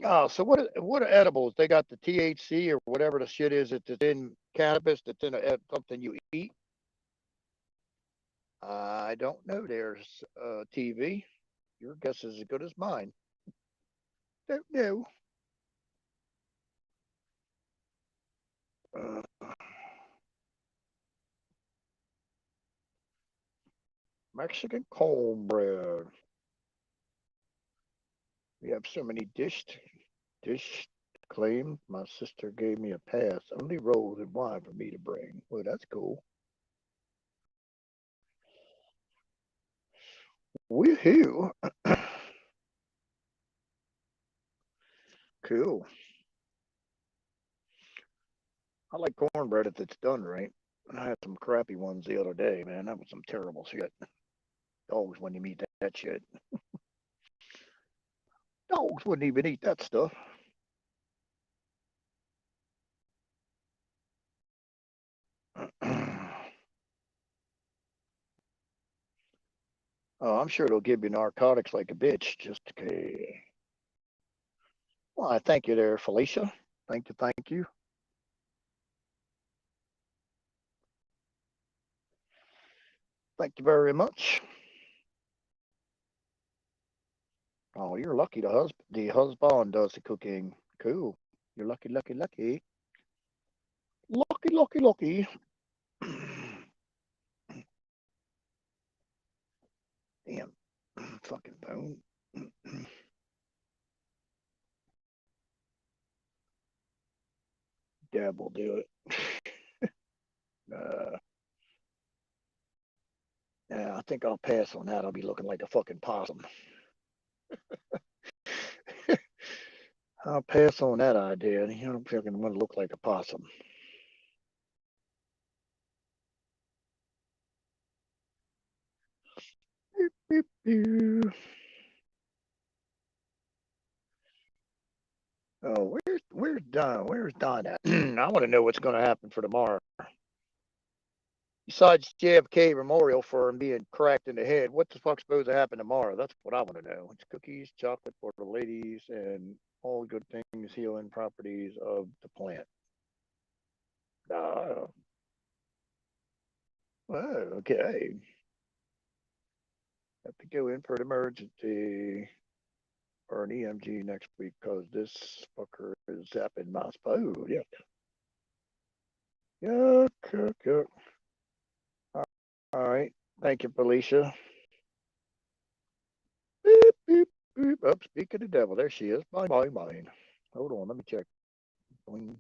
Oh, so what are edibles? They got the THC or whatever the shit is that's in cannabis that's in something you eat. I don't know. There's TV. Your guess is as good as mine. Don't know. Uh, Mexican cornbread. We have so many dish claimed. My sister gave me a pass. Only rolls and wine for me to bring. Well, that's cool. Woohoo! Cool. I like cornbread if it's done right. I had some crappy ones the other day, man. That was some terrible shit. Dogs wouldn't even eat that shit. Dogs wouldn't even eat that stuff. Oh, I'm sure it'll give you narcotics like a bitch. Just okay. Well, I thank you there, Felicia. Thank you, thank you. Thank you very much. Oh, you're lucky the husband does the cooking. Cool. You're lucky, lucky, lucky. Lucky, lucky, lucky. Damn. Fucking phone. Dad will do it. Uh, yeah, I think I'll pass on that. I'll be looking like a fucking possum. I'll pass on that idea. You don't fucking want to look like a possum. Beep, beep, beep. Oh, where's Don? Where's Don at? I want to know what's going to happen for tomorrow. Besides JFK Memorial for him being cracked in the head, what the fuck's supposed to happen tomorrow? That's what I want to know. It's cookies, chocolate for the ladies, and all good things, healing properties of the plant. Uh, well, okay. Have to go in for an emergency or an EMG next week because this fucker is zapping my food. Yeah. Yuck, yuck, yuck. All right. Thank you, Felicia. Beep, beep, beep. Up, speak of the devil. There she is. Bye, bye, bye. Hold on. Let me check. Boing.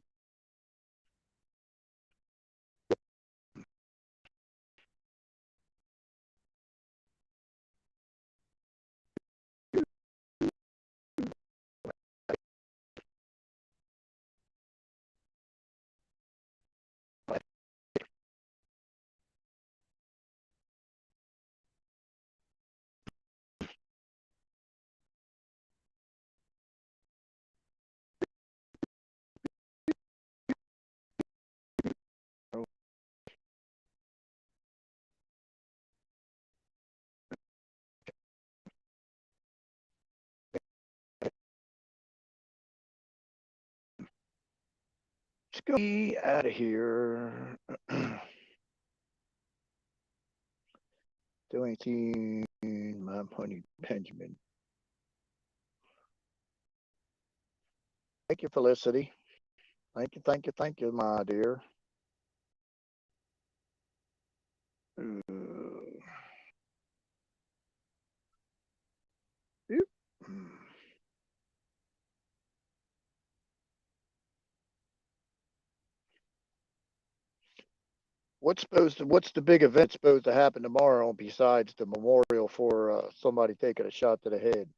going to be out of here. Doing my honey Benjamin. Thank you, Felicity. Thank you, my dear. What's the big event supposed to happen tomorrow besides the memorial for somebody taking a shot to the head?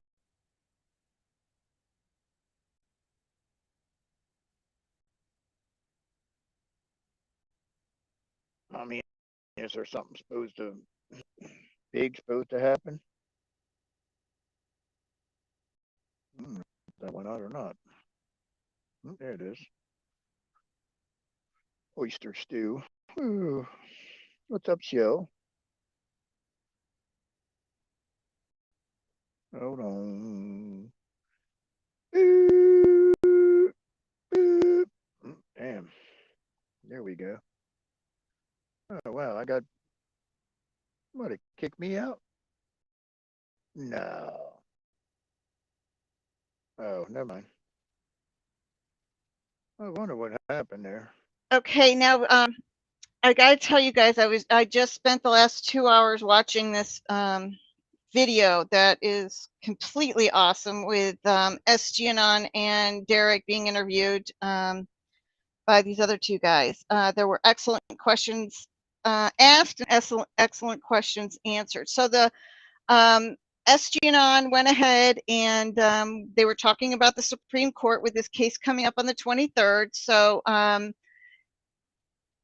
I mean, is there something big supposed to happen? That went out or not? There it is. Oyster stew. Ooh. What's up, show? Hold on. Damn. There we go. Oh, wow. What, it kicked me out? No. Oh, never mind. I wonder what happened there. Okay, now I gotta tell you guys, I just spent the last 2 hours watching this video that is completely awesome with SGanon and Derek being interviewed by these other two guys. There were excellent questions asked and excellent questions answered. So the SGanon went ahead and they were talking about the Supreme Court with this case coming up on the 23rd. So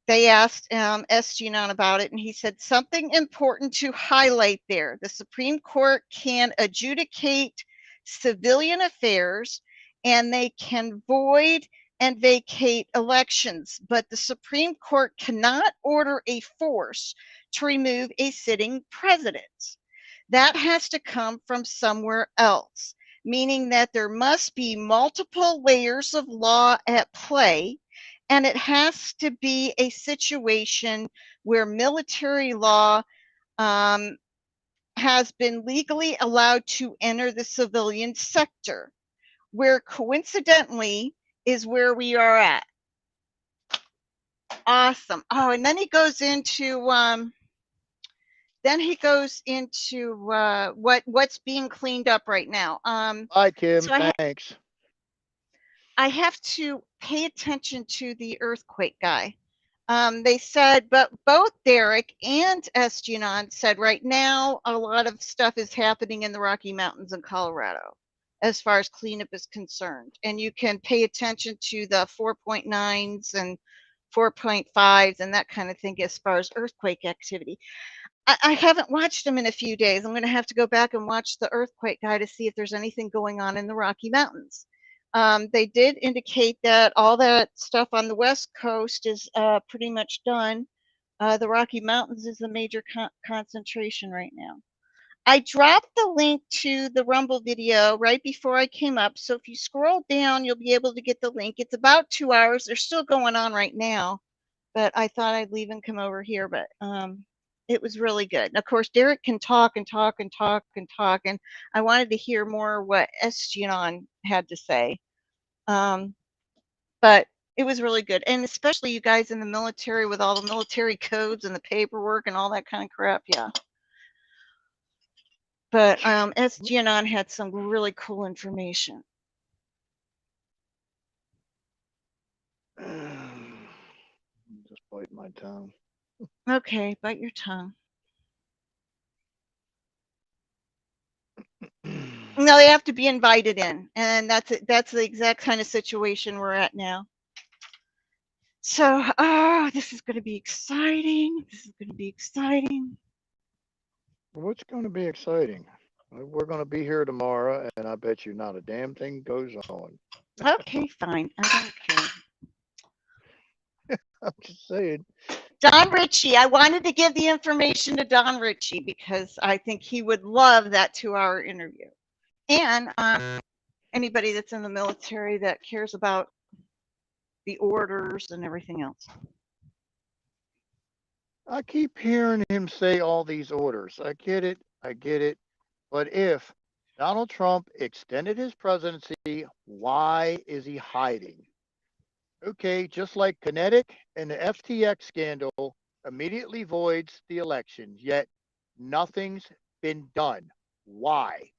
they asked SGanon about it, and he said something important to highlight there. The Supreme Court can adjudicate civilian affairs, and they can void and vacate elections, but the Supreme Court cannot order a force to remove a sitting president. That has to come from somewhere else, meaning that there must be multiple layers of law at play. And it has to be a situation where military law has been legally allowed to enter the civilian sector, where coincidentally is where we are at. Awesome. Oh, and then he goes into what's being cleaned up right now. Hi, Kim. So thanks. I have to pay attention to the earthquake guy. They said, but both Derek and SGanon said right now a lot of stuff is happening in the Rocky Mountains in Colorado as far as cleanup is concerned. And you can pay attention to the 4.9s and 4.5s and that kind of thing as far as earthquake activity. I haven't watched them in a few days. I'm going to have to go back and watch the earthquake guy to see if there's anything going on in the Rocky Mountains. They did indicate that all that stuff on the West Coast is pretty much done. The Rocky Mountains is a major concentration right now. I dropped the link to the Rumble video right before I came up. So if you scroll down, you'll be able to get the link. It's about 2 hours. They're still going on right now, but I thought I'd leave and come over here. But it was really good. And of course, Derek can talk and talk and talk and talk. And I wanted to hear more what SGanon had to say. But it was really good. And especially you guys in the military with all the military codes and the paperwork and all that kind of crap. Yeah. But SGanon had some really cool information. Just bite my tongue. Okay, bite your tongue. No, they have to be invited in, and that's the exact kind of situation we're at now. So, this is going to be exciting. This is going to be exciting. What's going to be exciting? We're going to be here tomorrow, and I bet you not a damn thing goes on. Okay, fine. I don't care. I'm just saying. Don Ritchie. I wanted to give the information to Don Ritchie because I think he would love that 2-hour interview. And anybody that's in the military that cares about the orders and everything else. I keep hearing him say all these orders. I get it. I get it. But if Donald Trump extended his presidency, why is he hiding? Okay, just like Kinetic and the FTX scandal immediately voids the election, yet nothing's been done. Why?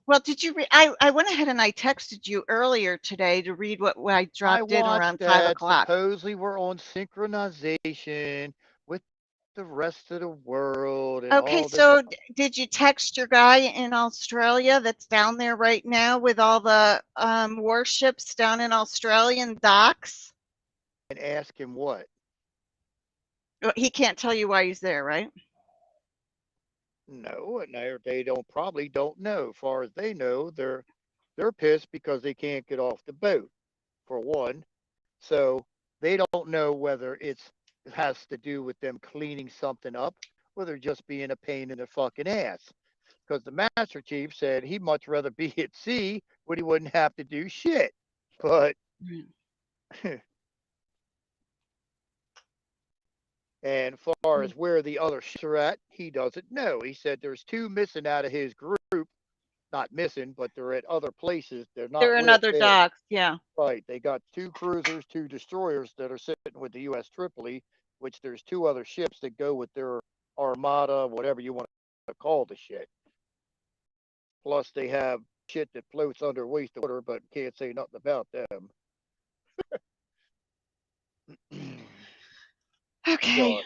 Well, did you read? I went ahead and I texted you earlier today to read what I I dropped in watched around 5 that. o'clock. Supposedly we're on synchronization with the rest of the world and Okay, all this. so did you text your guy in Australia that's down there right now with all the warships down in Australian docks? And ask him what? He can't tell you why he's there, right? No, and they probably don't know. As far as they know, they're pissed because they can't get off the boat, for one. So they don't know whether it has to do with them cleaning something up or they're just being a pain in the fucking ass. Because the Master Chief said he'd much rather be at sea when he wouldn't have to do shit. But and as far as where the other ships are at, he doesn't know. He said there's two missing out of his group. Not missing, but they're at other places. They're not They're in with other him. docks, yeah. Right. They got two cruisers, two destroyers that are sitting with the U.S. Tripoli, which there's two other ships that go with their armada, whatever you want to call the shit. Plus, they have shit that floats under water, but can't say nothing about them. Okay.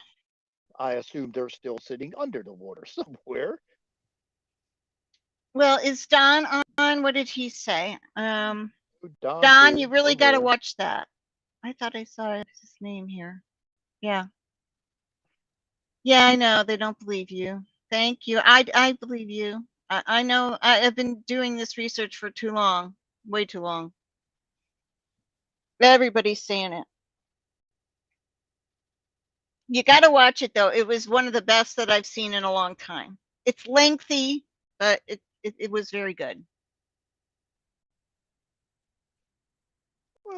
But I assume they're still sitting under the water somewhere. Well, is Don on? What did he say? Don's Don, you here really got to somewhere. watch that. I thought I saw his name here. Yeah. Yeah, I know. They don't believe you. Thank you. I believe you. I know. I've been doing this research for too long. Way too long. Everybody's saying it. You got to watch it, though. It was one of the best that I've seen in a long time. It's lengthy, but it was very good.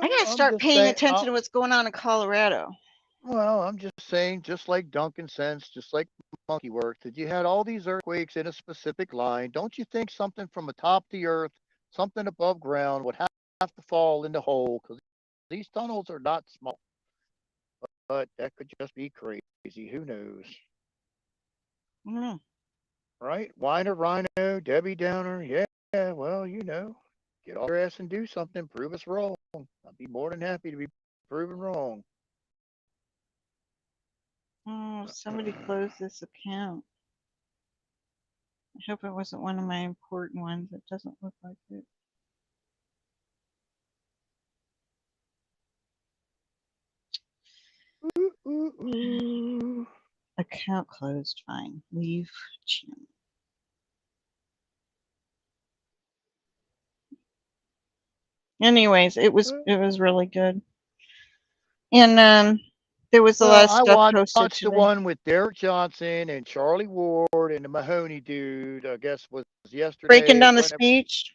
I got to I'm start just paying saying. attention to what's going on in Colorado. Well, I'm just saying, just like Duncan Sense, just like Monkey Work, that you had all these earthquakes in a specific line. Don't you think something from atop the earth, something above ground, would have to fall in the hole? Because these tunnels are not small. But that could just be crazy. Who knows? Mm. Right? Whiner Rhino, Debbie Downer. Yeah, well, get off your ass and do something. Prove us wrong. I'd be more than happy to be proven wrong. Oh, somebody closed this account. I hope it wasn't one of my important ones. It doesn't look like it. Account closed. Fine. Leave channel. Anyways, it was really good. And there was a lot of I stuff posted watched the today. one with Derek Johnson and Charlie Ward and the Mahoney dude. I guess was Breaking yesterday. down the Whenever, speech.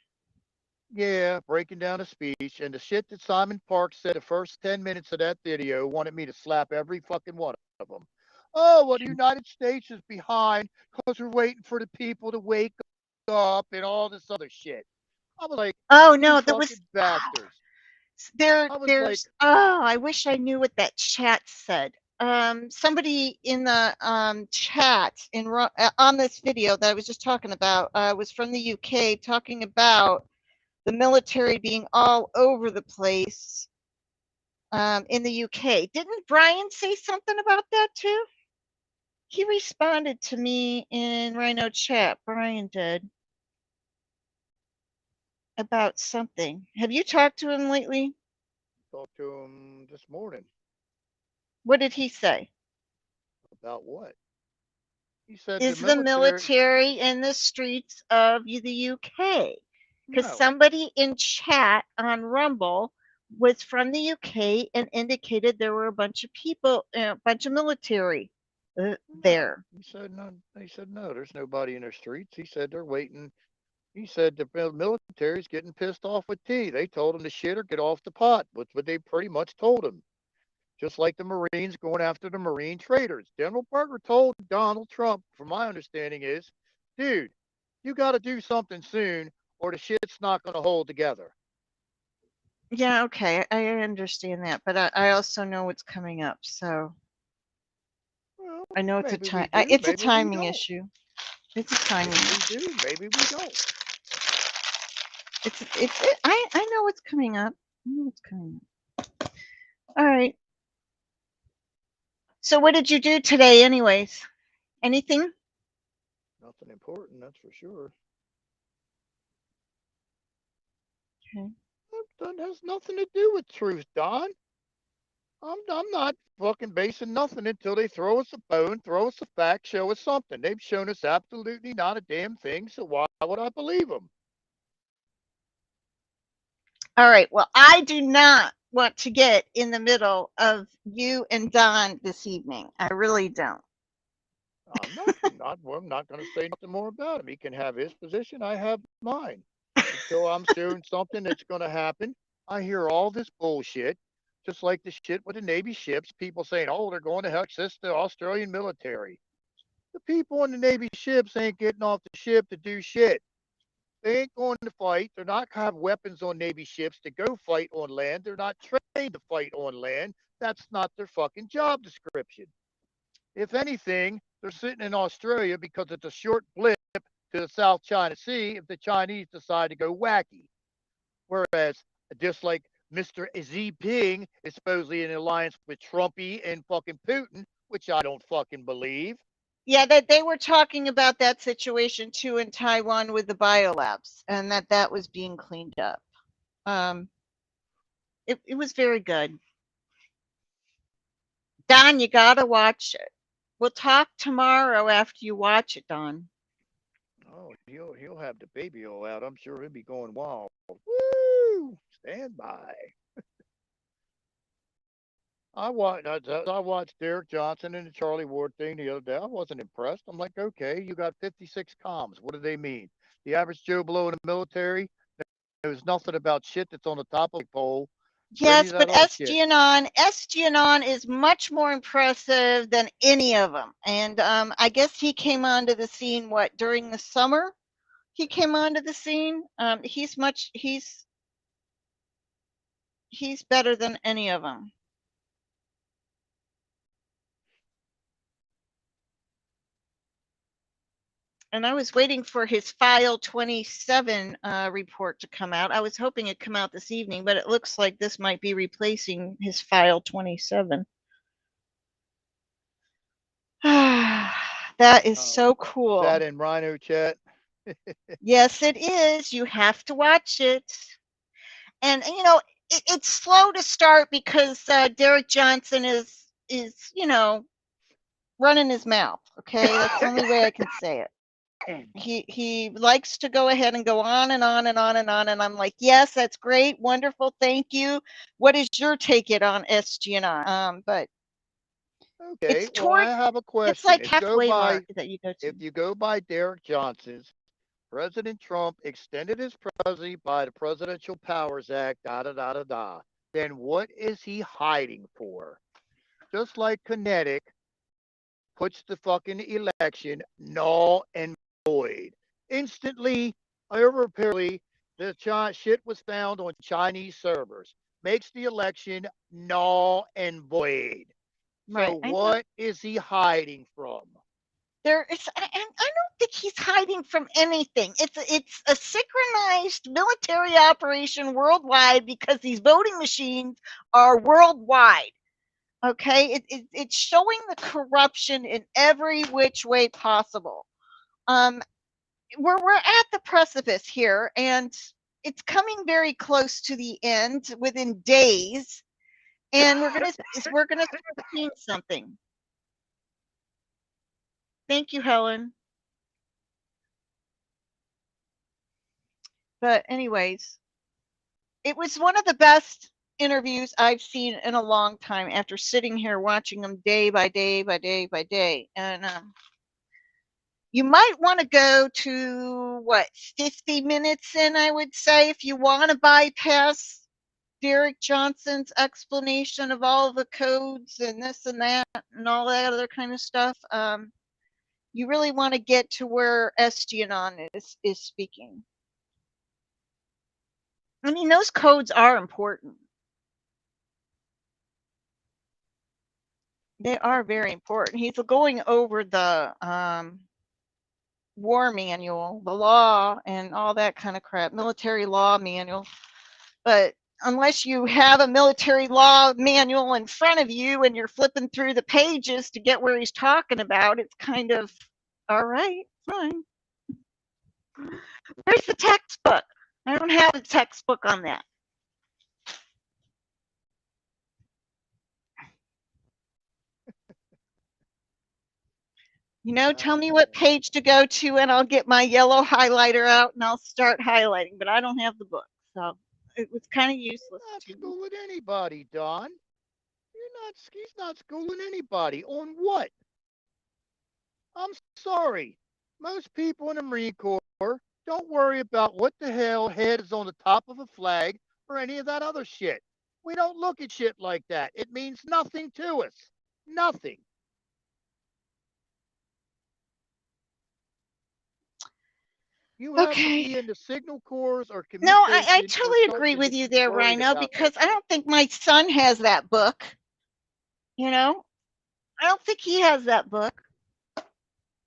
yeah, breaking down a speech and the shit that Simon Park said the first 10 minutes of that video wanted me to slap every fucking one of them. Oh, well, the United States is behind because we're waiting for the people to wake up and all this other shit. I was like, Oh you no, there was fucking bastards. there I was like, there's oh, I wish I knew what that chat said. Somebody in the chat on this video that I was just talking about was from the UK talking about the military being all over the place in the UK. Didn't Brian say something about that too? He responded to me in Rhino chat. Brian did about something. Have you talked to him lately? talked to him this morning. What did he say? About what? He said the Is the military. military in the streets of the UK? Because No. somebody in chat on Rumble was from the UK and indicated there were a bunch of people, a bunch of military there. He said no. He said no. There's nobody in the streets. He said they're waiting. He said the military's getting pissed off with tea. They told him to shit or get off the pot. That's what they pretty much told him. Just like the Marines going after the Marine traitors. General Parker told Donald Trump, from my understanding, is, dude, you got to do something soon, or the shit's not going to hold together. Yeah, okay, I understand that, but I also know what's coming up, so Well, I know it's a maybe we time. do, It's a maybe we timing don't. issue. It's a timing. Maybe we do, maybe we don't. I know what's coming up. I know what's coming up. All right. So what did you do today, anyways? Anything? Nothing important, that's for sure. Okay. That has nothing to do with truth, Don. I'm not fucking basing nothing until they throw us a bone, throw us a fact, show us something. They've shown us absolutely not a damn thing, so why would I believe them? All right. Well, I do not want to get in the middle of you and Don this evening. I really don't. I'm not going to say nothing more about him. He can have his position. I have mine. Until I'm shown something that's going to happen, I hear all this bullshit. Just like the shit with the Navy ships, people saying, "Oh, they're going to access the Australian military." The people in the Navy ships ain't getting off the ship to do shit. They ain't going to fight. They're not going to have weapons on Navy ships to go fight on land. They're not trained to fight on land. That's not their fucking job description. If anything, they're sitting in Australia because it's a short blip to the South China Sea if the Chinese decide to go wacky. Whereas, just like Mr. Xi Jinping is supposedly in alliance with Trumpy and fucking Putin, which I don't fucking believe. Yeah, that they were talking about that situation too in Taiwan with the biolabs, and that was being cleaned up. Um, it was very good. Don, you gotta watch it. We'll talk tomorrow after you watch it, Don. Oh, he'll have the baby all out. I'm sure he'll be going wild. Woo! Stand by. I watched Derek Johnson and the Charlie Ward thing the other day. I wasn't impressed. I'm like, okay, you got 56 comms. What do they mean? The average Joe Blow in the military knows nothing about shit that's on the top of the pole or any Yes, of but that other shit. SGanon is much more impressive than any of them. And I guess he came onto the scene during the summer. He came onto the scene. He's better than any of them. And I was waiting for his File 27 report to come out. I was hoping it'd come out this evening, but it looks like this might be replacing his File 27. That is so Is cool. that in Rhino chat? Yes, it is. You have to watch it. And it's slow to start because Derek Johnson is running his mouth. Okay, that's the only way I can say it. He likes to go ahead and go on and on and on and on, and I'm like, yes, that's great, wonderful, thank you. What is your take it on SGNR? But Okay, well, I have a it's question. like halfway mark that you go to. If you go by Derek Johnson's, President Trump extended his presidency by the Presidential Powers Act, da da da da da. Then what is he hiding for? Just like Kinetic puts the fucking election null and void. Instantly, irreparably, the shit was found on Chinese servers. Makes the election null and void. Right, So I know. what is he hiding from? There is, and I don't think he's hiding from anything. It's a synchronized military operation worldwide because these voting machines are worldwide. Okay, it's showing the corruption in every which way possible. Um, we're at the precipice here, and it's coming very close to the end within days, and we're gonna start seeing something. Thank you, Helen. But anyways, it was one of the best interviews I've seen in a long time after sitting here watching them day by day by day by day. And You might want to go to, what, 50 minutes in, I would say, if you want to bypass Derek Johnson's explanation of all the codes and this and that and all that other kind of stuff. You really want to get to where Estionon is speaking. I mean, those codes are important. They are very important. He's going over the war manual, the law, and all that kind of crap, military law manual. But unless you have a military law manual in front of you and you're flipping through the pages to get where he's talking about, it's kind of, all right, fine. Where's the textbook? I don't have a textbook on that. You know, tell me what page to go to and I'll get my yellow highlighter out and I'll start highlighting, but I don't have the book, so it was kind of useless. You're not schooling anybody, Don. He's not schooling anybody. On what? I'm sorry. Most people in the Marine Corps don't worry about what the hell head is on the top of a flag or any of that other shit. We don't look at shit like that. It means nothing to us. Nothing. You have to be in the signal corps or No, communication. I totally agree with you there, Rhino, because I don't think my son has that book. You know, I don't think he has that book.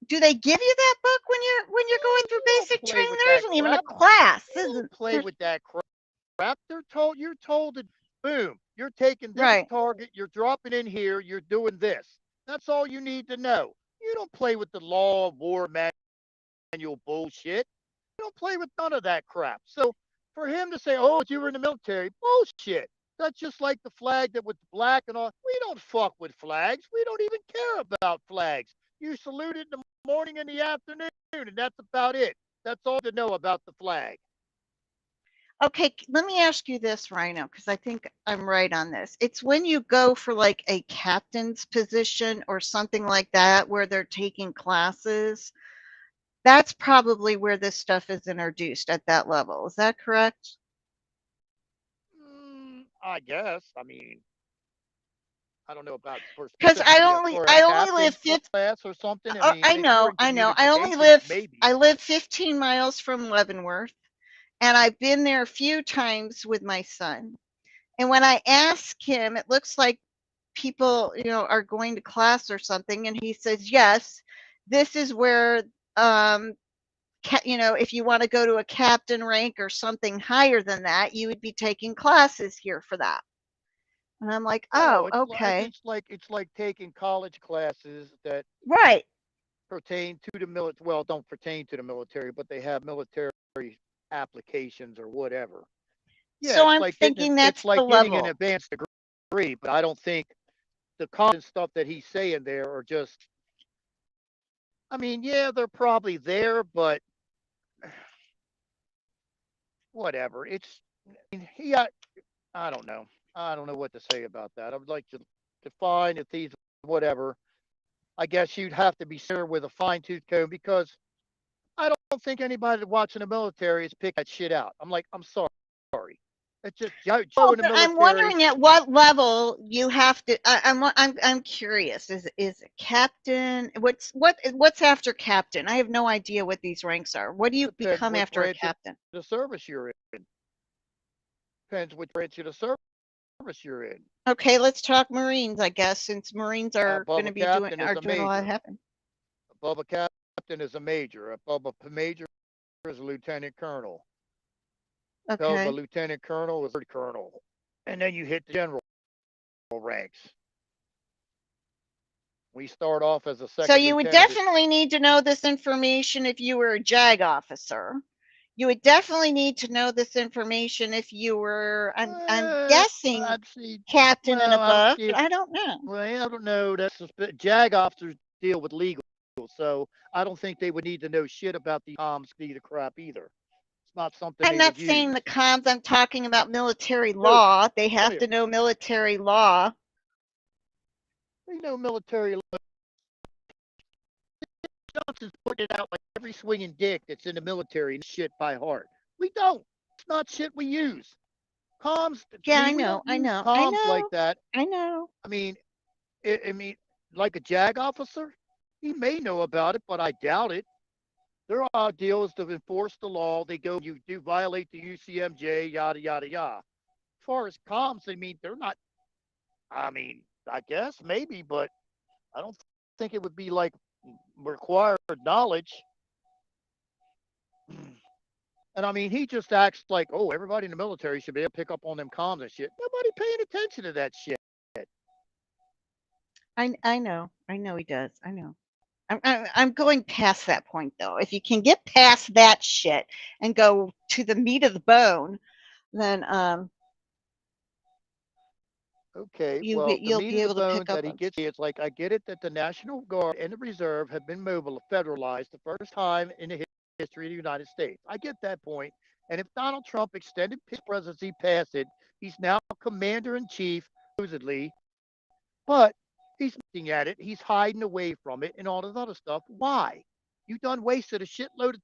Do they give you that book when you're going through basic training? There isn't even a class. Play with that crap. You're told that, boom, you're taking this target, you're dropping in here, you're doing this. That's all you need to know. You don't play with the law of war manual bullshit. You don't play with none of that crap. So for him to say, oh, you were in the military, bullshit. That's just like the flag that with black and all. We don't fuck with flags. We don't even care about flags. You salute it in the morning and the afternoon, and that's about it. That's all to know about the flag. Okay, let me ask you this, Rhino, because I think I'm right on this. It's when you go for like a captain's position or something like that where they're taking classes. That's probably where this stuff is introduced at that level. Is that correct? I guess. I mean, I don't know about because I only live 15 class or something. I know. I live 15 miles from Leavenworth, and I've been there a few times with my son. And when I ask him, it looks like people, are going to class or something, and he says, yes, this is where, if you want to go to a captain rank or something higher than that, you would be taking classes here for that. And I'm like, oh, okay. It's like taking college classes that pertain to the military. Well, don't pertain to the military, but they have military applications or whatever. Yeah, so I'm thinking that's it's like the getting level. an advanced degree, but I don't think the college stuff that he's saying there are just. I mean, yeah, they're probably there, but whatever. I don't know. I don't know what to say about that. I would like to define if these whatever. I guess you'd have to be sure with a fine tooth comb because I don't think anybody watching the military has picked that shit out. I'm sorry. It's just Joe in the military. I'm wondering at what level you have to. I'm curious. Is a captain? What's after captain? I have no idea what these ranks are. What do you become after a captain? The service you're in. Depends which branch of the service you're in. Okay, let's talk Marines, I guess, since Marines are going to be doing a lot of happening. Above a captain is a major. Above a major is a lieutenant colonel. Okay. Above a lieutenant colonel is a colonel, and then you hit the general ranks. We start off as a second. So you would definitely need to know this information if you were a JAG officer. You would definitely need to know this information if you were, I'm guessing, captain and above, but I don't know. Well, I don't know. JAG officers deal with legal, so I don't think they would need to know shit about the speed of crap either. It's not something I'm not saying the comms. I'm talking about military law. They have to know military law. They know military law. Johnson's putting it out like every swinging dick that's in the military and shit by heart. We don't. It's not shit we use. Comms. Yeah, I mean, I we know, don't I use know, I comms like know, that. I know. I mean, like a JAG officer, he may know about it, but I doubt it. Their deal is to enforce the law. They go, you do violate the UCMJ, yada yada yada. As far as comms, I mean, they're not. I mean, I guess maybe, but I don't think it would be like required knowledge. And I mean, he just acts like, oh, everybody in the military should be able to pick up on them comms and shit. Nobody paying attention to that shit. I know he does. I know. I'm going past that point though. If you can get past that shit and go to the meat of the bone, then Okay, you well, the you'll meat be of the able to bone pick up that he on. gets, it's like I get it that the National Guard and the Reserve have been federalized the first time in the history of the United States. I get that point. And if Donald Trump extended his presidency past it, he's now commander in chief, supposedly, but he's looking at it, he's hiding away from it and all this other stuff. Why? You done wasted a shitload of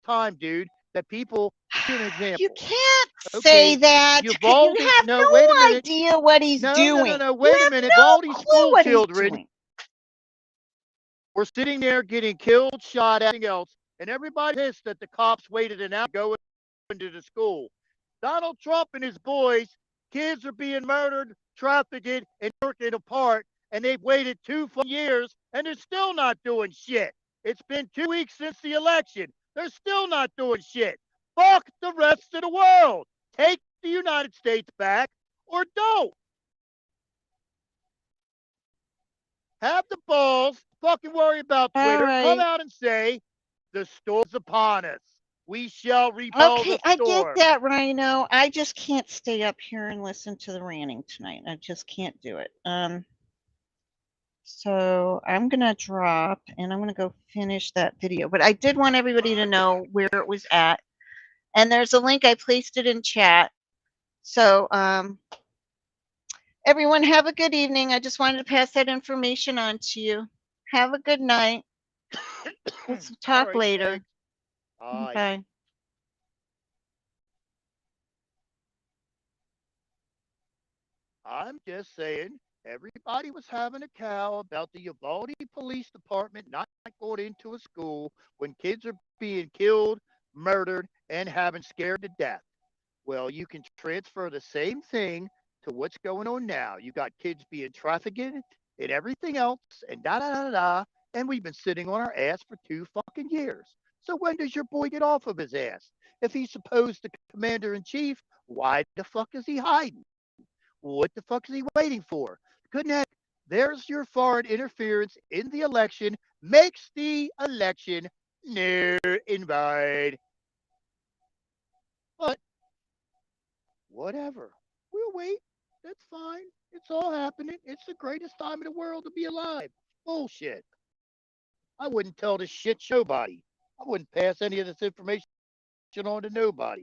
time, dude, that people, give you an You example. can't say Okay, that. You Uvalde, have no, wait a no minute. idea what he's doing. No, You wait a have minute. no Uvalde clue school what he's children doing. were sitting there getting killed, shot, everything else, and everybody pissed that the cops waited an hour to go into the school. Donald Trump and his boys, kids are being murdered, trafficked, and working apart, and they've waited 2 years, and they're still not doing shit. It's been 2 weeks since the election. They're still not doing shit. Fuck the rest of the world. Take the United States back or don't. Have the balls, fucking worry about All Twitter. Come right. out and say, the storm's upon us. We shall repel Okay, the I get storm. that, Rhino. I just can't stay up here and listen to the ranting tonight. I just can't do it. So I'm gonna drop and I'm gonna go finish that video. But I did want everybody to know where it was at. And there's a link. I placed it in chat. So everyone have a good evening. I just wanted to pass that information on to you. Have a good night. We'll All talk right, later. thanks. Bye. Bye. I'm just saying, everybody was having a cow about the Uvalde Police Department not going into a school when kids are being killed, murdered, and having scared to death. Well, you can transfer the same thing to what's going on now. You got kids being trafficked and everything else, and da da da da. And we've been sitting on our ass for 2 fucking years. So when does your boy get off of his ass? If he's supposed to commander in chief, why the fuck is he hiding? What the fuck is he waiting for? Good night. There's your foreign interference in the election, makes the election null and void. But whatever. We'll wait. That's fine. It's all happening. It's the greatest time in the world to be alive. Bullshit. I wouldn't tell this shit to nobody. I wouldn't pass any of this information on to nobody.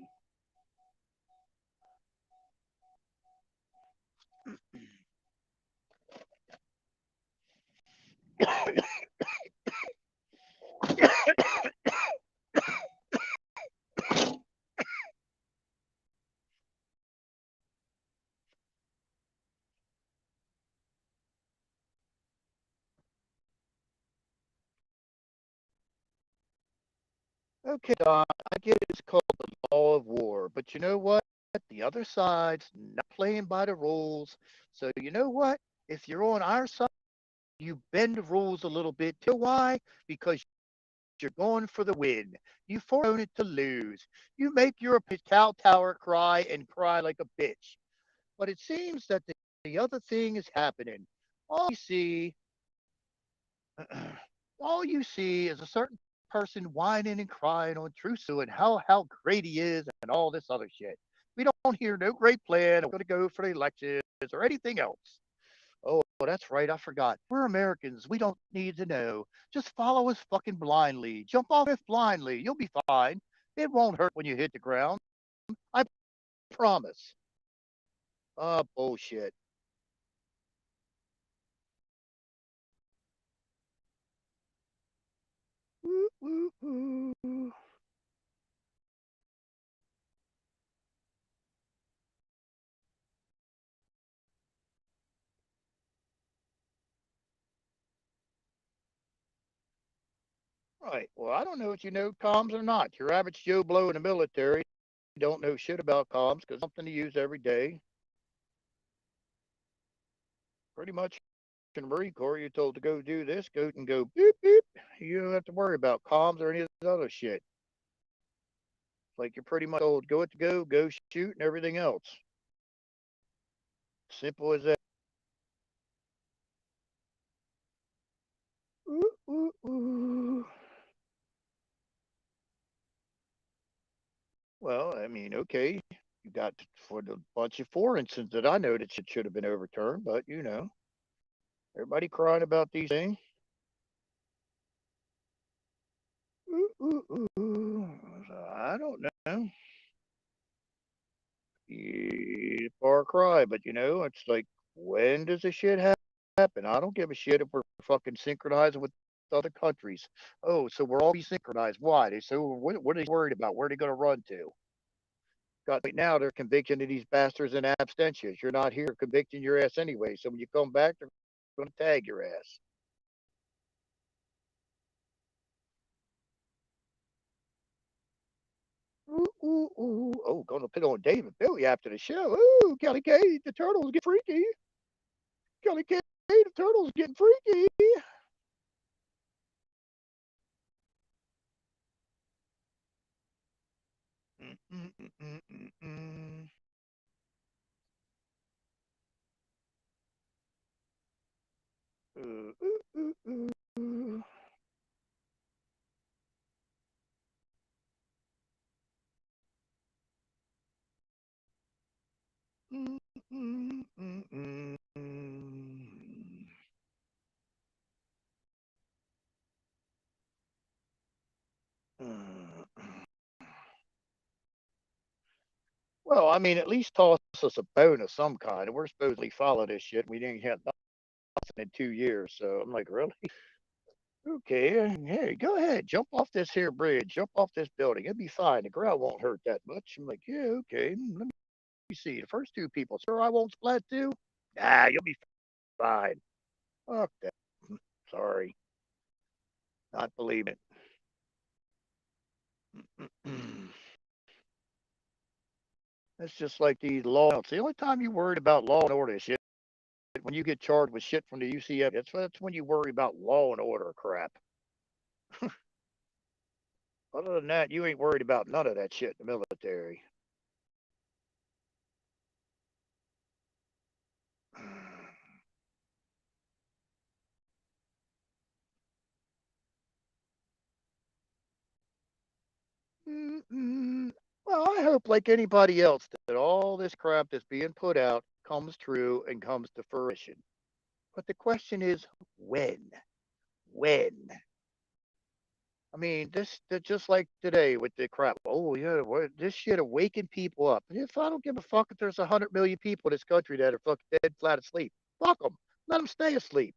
Okay, Don, I get it's called the law of war, but you know what? The other side's not playing by the rules. So you know what? If you're on our side, you bend the rules a little bit. Tell why? Because you're going for the win. You force your opponent to lose. You make your cow tower cry and cry like a bitch. But it seems that the other thing is happening. All you see, all you see is a certain person whining and crying on Trusu and how great he is and all this other shit. We don't hear no great plan. I'm going to go for the elections or anything else. Oh, that's right. I forgot. We're Americans. We don't need to know. Just follow us fucking blindly. Jump off it blindly. You'll be fine. It won't hurt when you hit the ground. I promise. Bullshit. Right. Well, I don't know if you know comms or not. Your average Joe Blow in the military don't know shit about comms because something to use every day. Pretty much in the Marine Corps, you're told to go do this, go and go beep beep. You don't have to worry about comms or any of this other shit. It's like you're pretty much told go at the go shoot, and everything else. Simple as that. Ooh, ooh, ooh. Well, I mean, okay, you got for the bunch of four instances that I know that should have been overturned, but everybody crying about these things. Ooh, ooh, ooh. So I don't know. Far cry, but it's like, when does this shit happen? I don't give a shit if we're fucking synchronizing with other countries. Oh, so we're all be synchronized. Why? They say, well, what are they worried about? Where are they going to run to? Got right now, they're convicting of these bastards in absentia. You're not here convicting your ass anyway. So when you come back, they're going to tag your ass. Ooh, ooh, ooh. Oh, going to put on David Billy after the show. Ooh, Kelly K, the turtles get freaky. Kelly K, the turtles getting freaky. Mm, mm, mm, mm, mm, mm. Ooh, ooh, ooh, ooh. Mm, mm, mm, mm, mm. Well, I mean, at least toss us a bone of some kind. We're supposedly follow this shit. We didn't have nothing in 2 years. So I'm like, really? Okay, hey, go ahead, jump off this here bridge, jump off this building. It'll be fine. The ground won't hurt that much. I'm like, yeah, okay. Let me see. The first two people, sir, I won't splat too. Nah, you'll be fine. Fuck that. Sorry, not believing it. It's just like these law. It's the only time you worried about law and order shit when you get charged with shit from the UCF. That's when you worry about law and order crap. Other than that, you ain't worried about none of that shit in the military. Mm-mm. Well, I hope, like anybody else, that all this crap that's being put out comes true and comes to fruition. But the question is, when? When? I mean, just like today with the crap. Oh yeah, this shit awakened people up. If I don't give a fuck if there's 100 million people in this country that are fucking dead flat asleep, fuck them. Let them stay asleep.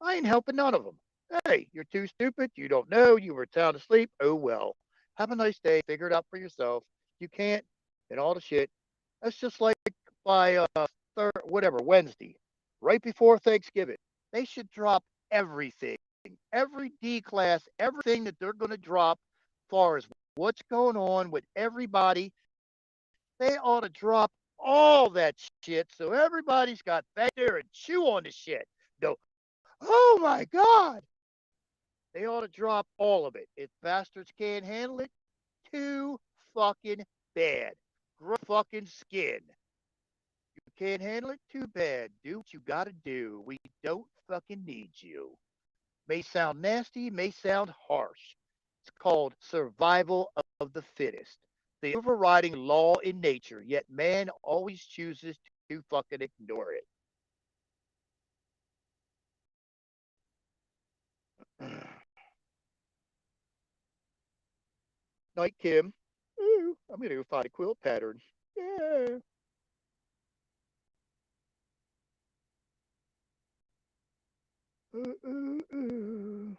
I ain't helping none of them. Hey, you're too stupid. You don't know. You were sound asleep. Oh well. Have a nice day. Figure it out for yourself. You can't, and all the shit. That's just like by whatever Wednesday, right before Thanksgiving. They should drop everything, every D class, everything that they're going to drop, as far as what's going on with everybody. They ought to drop all that shit so everybody's got back there and chew on the shit. Go, oh my God. They ought to drop all of it. If bastards can't handle it, too fucking bad. Grow fucking skin. You can't handle it, too bad. Do what you gotta do. We don't fucking need you. May sound nasty, may sound harsh. It's called survival of the fittest. The overriding law in nature, yet man always chooses to fucking ignore it. Night, Kim. Ooh, I'm gonna go find a quilt pattern. Yeah. Ooh, ooh, ooh.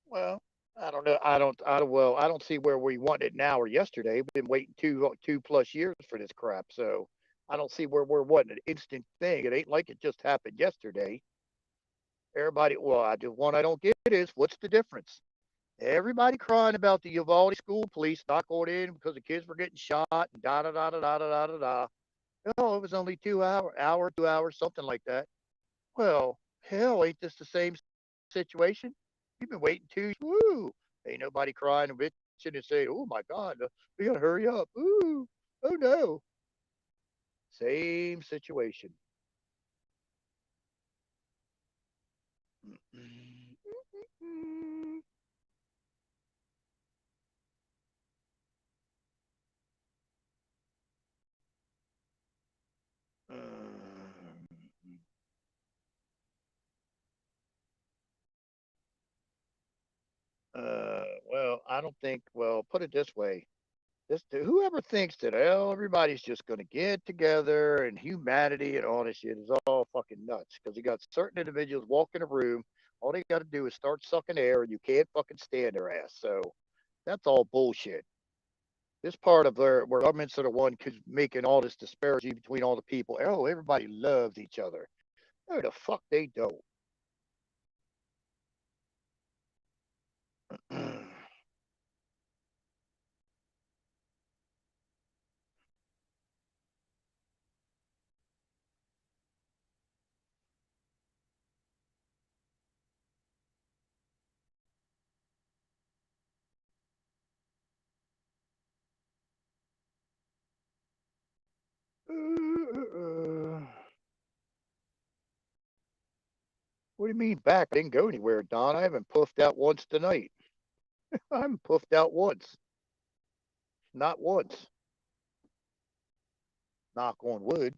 Well, I don't know. I don't see where we want it now or yesterday. We've been waiting two plus years for this crap. So I don't see where we're wanting an instant thing. It ain't like it just happened yesterday. Everybody, well, the one I don't get is what's the difference? Everybody crying about the Uvalde school police not going in because the kids were getting shot and da da da da da da da da. Oh, it was only 2 hour, 2 hours, something like that. Well, hell, ain't this the same situation? You've been waiting woo. Ain't nobody crying and bitching and saying, oh my God, we gotta hurry up. Ooh, oh no. Same situation. Well, I don't think. Well, put it this way: this whoever thinks that everybody's just going to get together and humanity and all this shit is all fucking nuts. Because you got certain individuals walk in a room, all they got to do is start sucking air, and you can't fucking stand their ass. So that's all bullshit. This part of where governments are the one making all this disparity between all the people. Oh, everybody loves each other. No, the fuck they don't. What do you mean back? I didn't go anywhere, Don. I haven't puffed out once tonight. I haven't puffed out once. Not once. Knock on wood.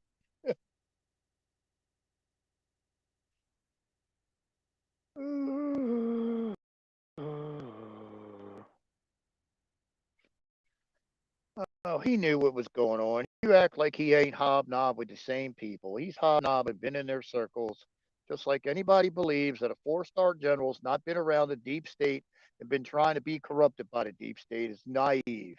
Oh, he knew what was going on. You act like he ain't hobnob with the same people. He's hobnobbing, been in their circles, just like anybody believes that a four-star general's not been around the deep state and been trying to be corrupted by the deep state is naive.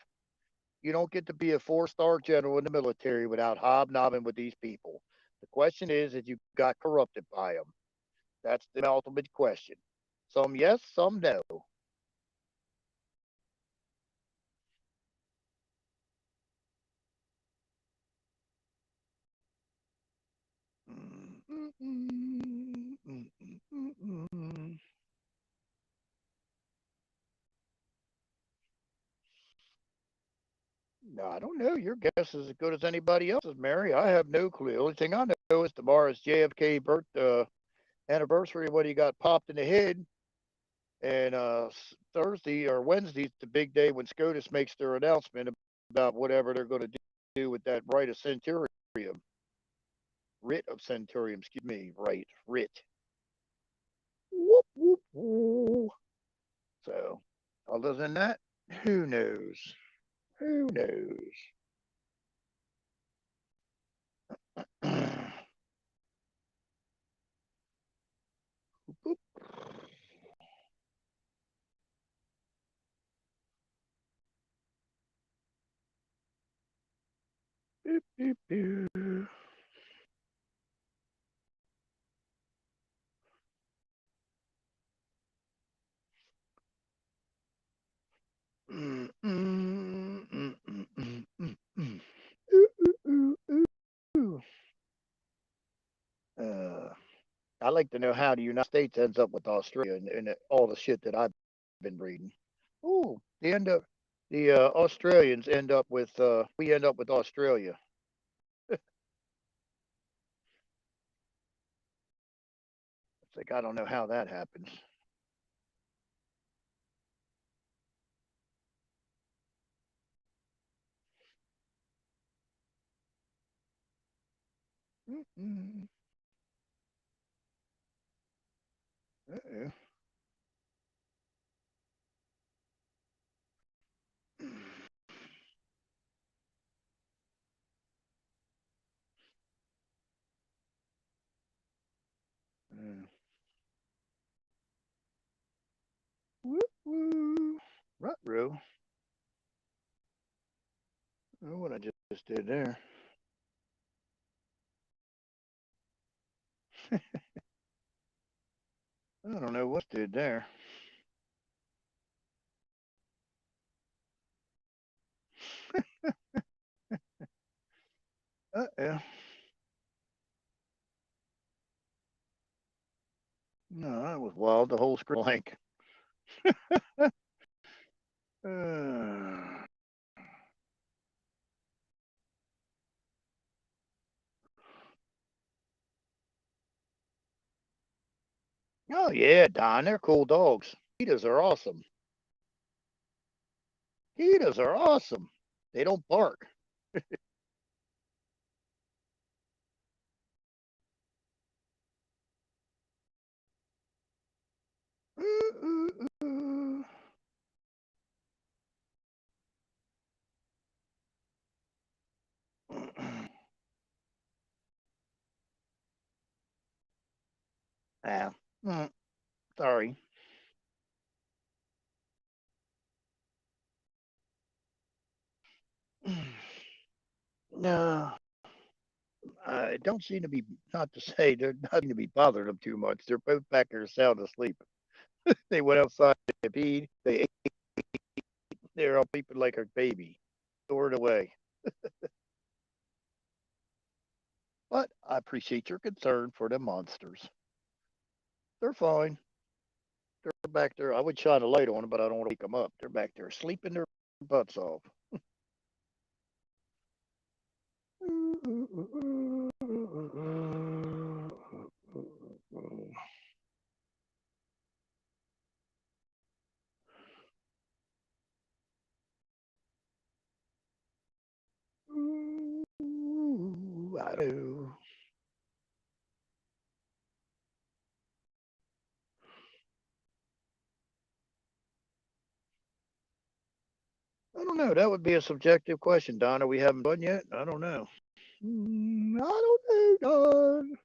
You don't get to be a four-star general in the military without hobnobbing with these people. The question is you got corrupted by them? That's the ultimate question. Some yes, some no. No, I don't know. Your guess is as good as anybody else's, Mary. I have no clue. The only thing I know is tomorrow's JFK birth anniversary when he got popped in the head, and Thursday or Wednesday's the big day when SCOTUS makes their announcement about whatever they're going to do with that right of centurium, writ of centurium. Excuse me, right writ. Whoop whoop whoop. So, other than that, who knows? Who knows? Beep, beep, beep. Uh, I'd like to know how the United States ends up with Australia and all the shit that I've been reading. Oh, the Australians end up with we end up with Australia. It's like I don't know how that happens. Uh-oh. Uh, woo woo. Rut-row. Oh, what I just did there. I don't know what did there. Yeah. No, that was wild. The whole screen blank. uh, oh yeah, Don, they're cool dogs. Cheetahs are awesome. Cheetahs are awesome. They don't bark. Ah, sorry. No, I don't seem to be, not to say they're not to be bothering them too much. They're both back there sound asleep. They went outside to feed. They ate. They're all sleeping like a baby, stored away. But I appreciate your concern for the monsters. They're fine. They're back there. I would shine a light on them, but I don't want to wake them up. They're back there sleeping their butts off. I do. I don't know. That would be a subjective question, Donna. We haven't done yet. I don't know. I don't know, Don.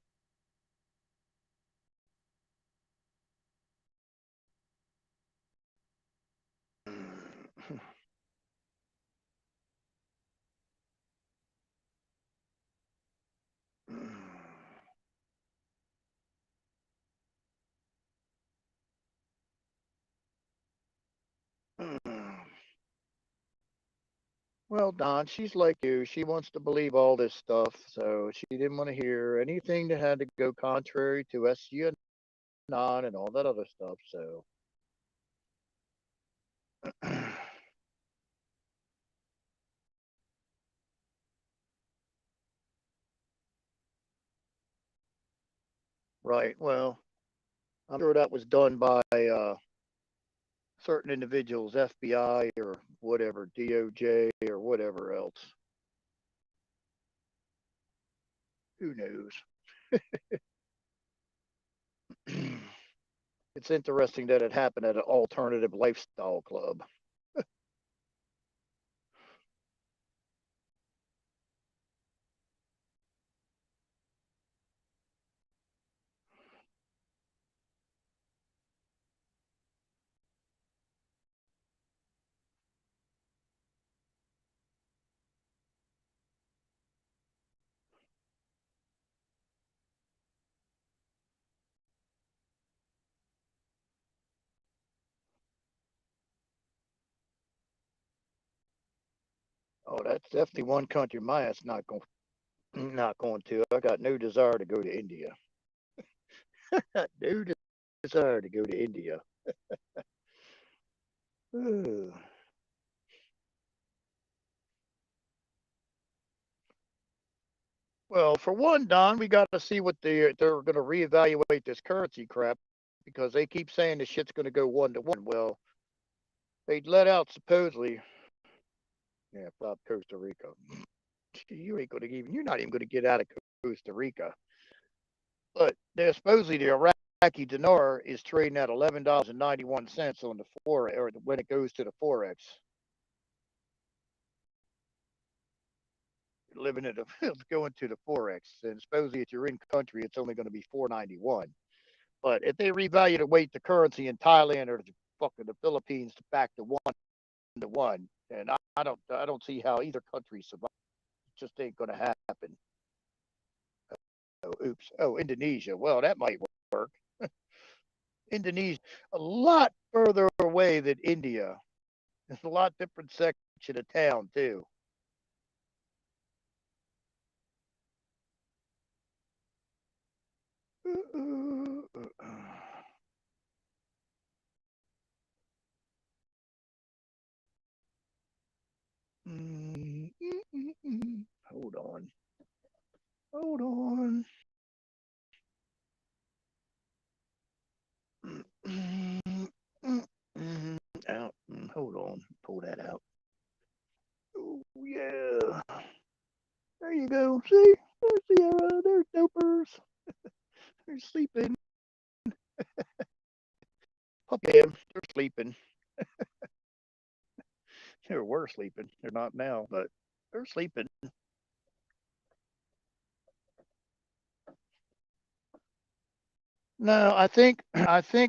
Well, Don, she's like you. She wants to believe all this stuff, so she didn't want to hear anything that had to go contrary to SGN and all that other stuff. So, right. Well, I'm sure that was done by certain individuals, FBI or whatever, DOJ or whatever else. Who knows? It's interesting that it happened at an alternative lifestyle club. Oh, that's definitely one country my ass not going to. I got no desire to go to India. No desire to go to India. Well, for one, Don, we got to see what they're going to reevaluate this currency crap because they keep saying the shit's going to go 1 to 1. Well, they let out supposedly, yeah, stop Costa Rica. You ain't going to even. You're not even going to get out of Costa Rica. But they're supposedly the Iraqi dinar is trading at $11.91 on the forex, or when it goes to the forex. Living at a going to the forex, and supposedly if you're in country, it's only going to be 491. But if they reevaluate the currency in Thailand or the Philippines back to 1 to 1, and I don't see how either country survives. It just ain't going to happen. Oh, oops. Oh, Indonesia. Well, that might work. Indonesia, a lot further away than India. It's a lot different section of town too. Hold on. Hold on. Out. Hold on. Pull that out. Oh, yeah. There you go. See? There's the arrow. There's dopers. They're sleeping. Pup them. They're sleeping. They were sleeping. They're not now, but they're sleeping. No, I think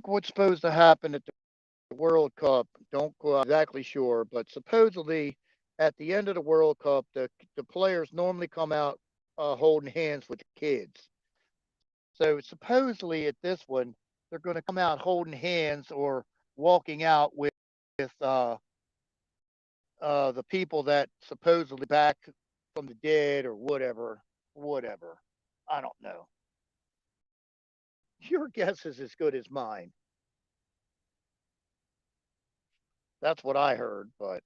what's supposed to happen at the World Cup, don't go exactly sure, but supposedly at the end of the World Cup, the players normally come out holding hands with kids. So supposedly at this one, they're going to come out holding hands or walking out with the people that supposedly back from the dead or whatever, whatever. I don't know. Your guess is as good as mine. That's what I heard, but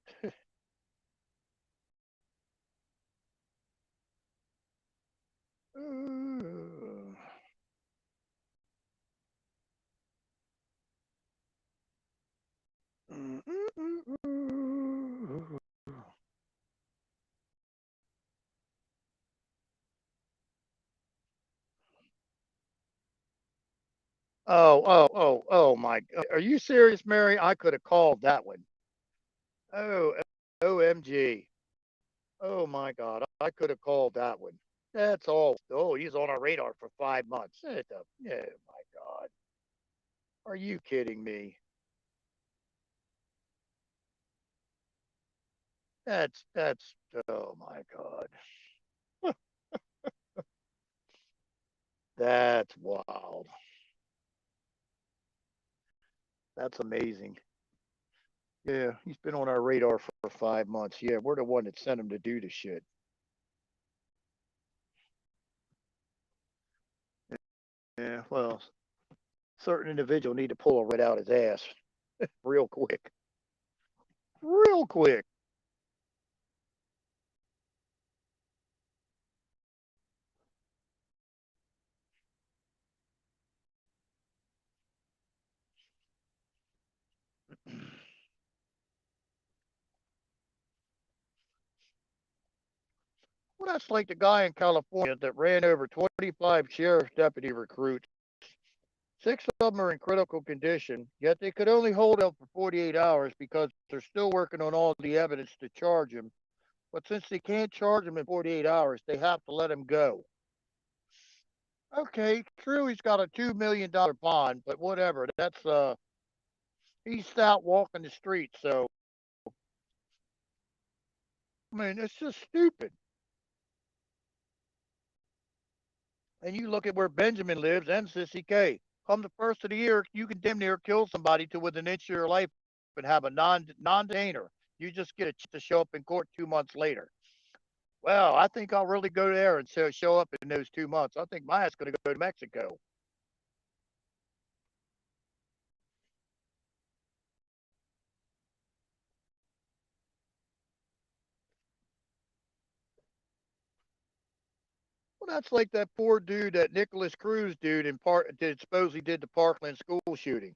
oh my! Are you serious, Mary? I could have called that one. Oh, OMG! Oh my God! I could have called that one. That's all. Oh, he's on our radar for 5 months. Oh my God! Are you kidding me? That's. Oh my God! That's wild. That's amazing. Yeah, he's been on our radar for 5 months. Yeah, we're the one that sent him to do the shit. Yeah, well, certain individual need to pull a right out his ass real quick, real quick. Well, that's like the guy in California that ran over 25 sheriff's deputy recruits. 6 of them are in critical condition, yet they could only hold him for 48 hours because they're still working on all the evidence to charge him. But since they can't charge him in 48 hours, they have to let him go. Okay, true, he's got a $2 million bond, but whatever. He's out walking the streets, so I mean, it's just stupid. And you look at where Benjamin lives and Sissy K. Come the first of the year, you can damn near kill somebody to within an inch of your life and have a non detainer. You just get a chance to show up in court 2 months later. Well, I think I'll really go there and show up in those 2 months. I think my ass going to go to Mexico. Well, that's like that poor dude, that Nicholas Cruz dude, in part did supposedly did the Parkland school shooting.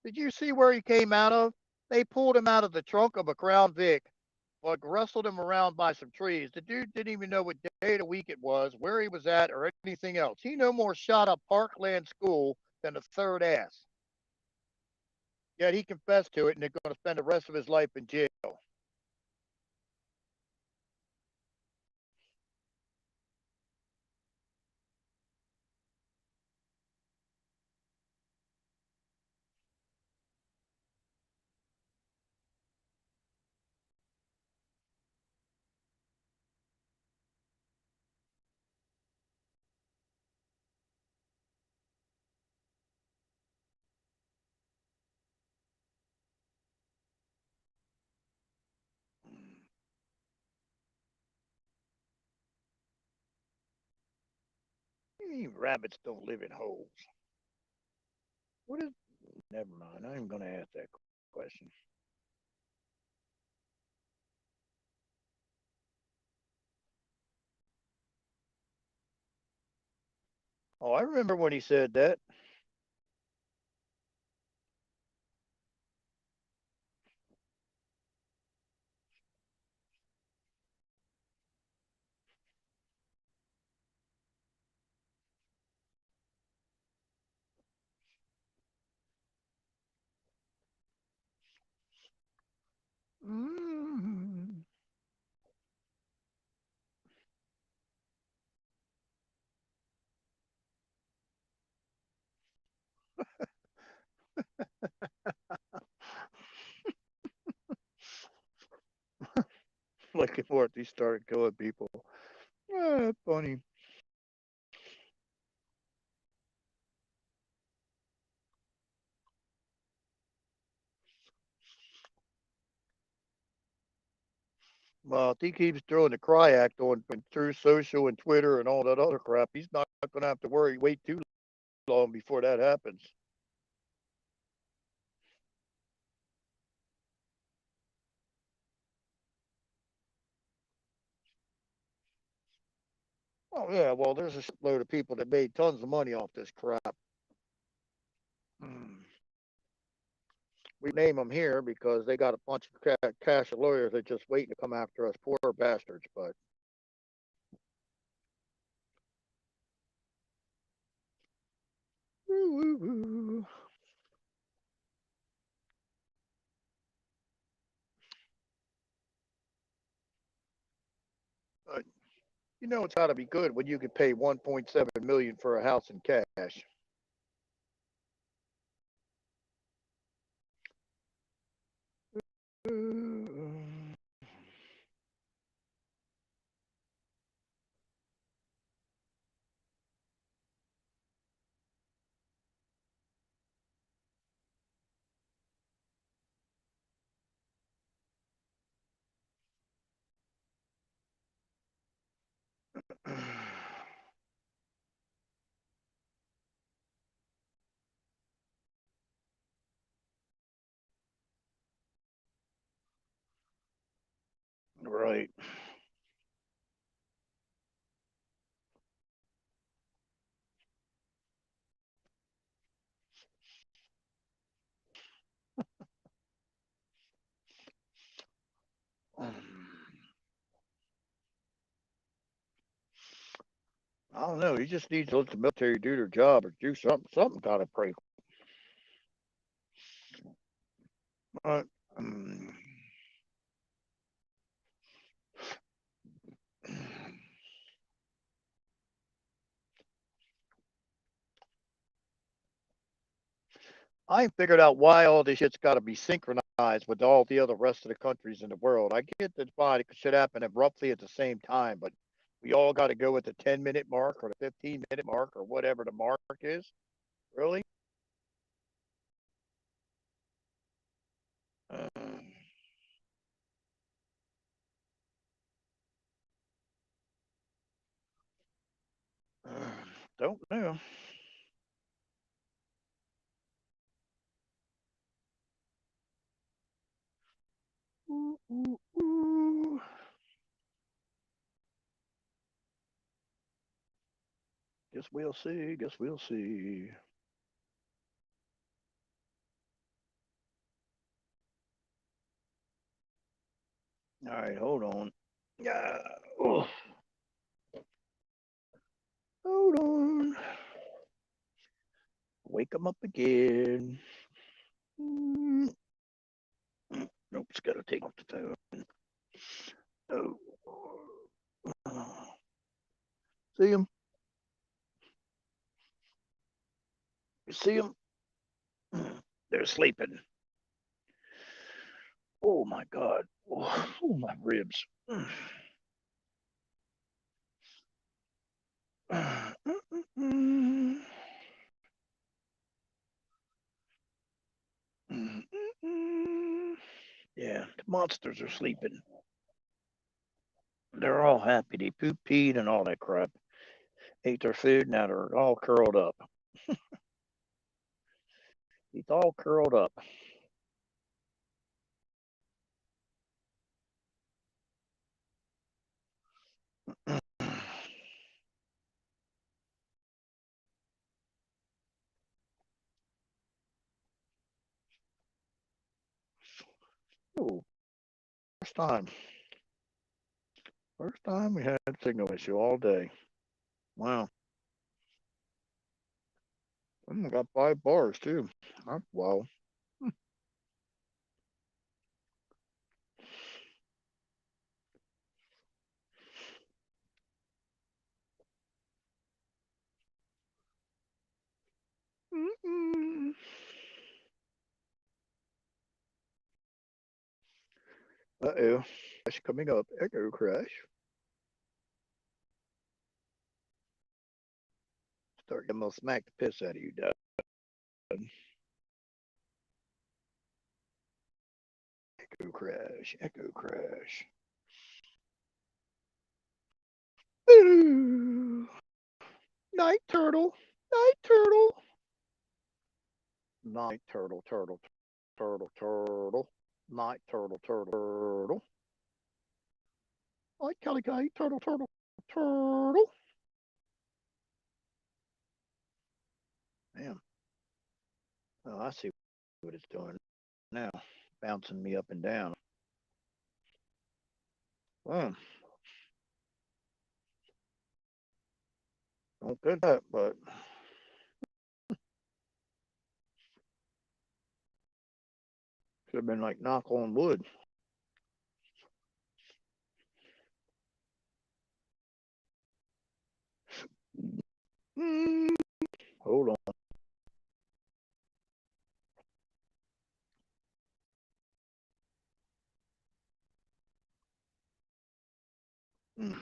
Did you see where he came out of? They pulled him out of the trunk of a Crown Vic, like wrestled him around by some trees. The dude didn't even know what day of the week it was, where he was at, or anything else. He no more shot up Parkland School than a third ass. Yet he confessed to it, and they're going to spend the rest of his life in jail. Rabbits don't live in holes. What is? Never mind. I'm going to ask that question. Oh, I remember when he said that. Mm. Like before he started killing people. Ah, funny. Well, if he keeps throwing the cry act on through social and Twitter and all that other crap, he's not going to have to worry. Wait too long before that happens. Oh yeah, well, there's a load of people that made tons of money off this crap. Mm. We name them here because they got a bunch of cash lawyers that just waiting to come after us poor bastards. But you know it's got to be good when you can pay 1.7 million for a house in cash. Right. I don't know. He just needs to let the military do their job or do something. Something got to break. Uh, um, I ain't figured out why all this shit's got to be synchronized with all the other rest of the countries in the world. I get that why it should happen at roughly at the same time, but we all got to go at the 10-minute mark or the 15-minute mark or whatever the mark is. Really? Uh, don't know. Ooh, ooh, ooh. Guess we'll see. Guess we'll see. All right, hold on. Yeah. Oh, hold on. Wake them up again. Mm, nope, it's got to take off the phone. Oh. See them? You see them? They're sleeping. Oh my God. Oh, my ribs. Yeah, the monsters are sleeping. They're all happy. They poop, peed, and all that crap. ate their food, now they're all curled up. He's all curled up. Oh, first time. First time we had signal issue all day. Wow. I got 5 bars too. Wow. Uh-oh. Crash coming up. Echo crash. Start to smack the piss out of you, Dad. Echo crash. Echo crash. Ooh. Night turtle. Night turtle. Night turtle, turtle, turtle, turtle. Night turtle, turtle, turtle. Night Kelly guy, turtle, turtle, turtle. Man. Oh, I see what it's doing now. Bouncing me up and down. Well, don't get that, but should have been like knock on wood. Mm, hold on. Mm.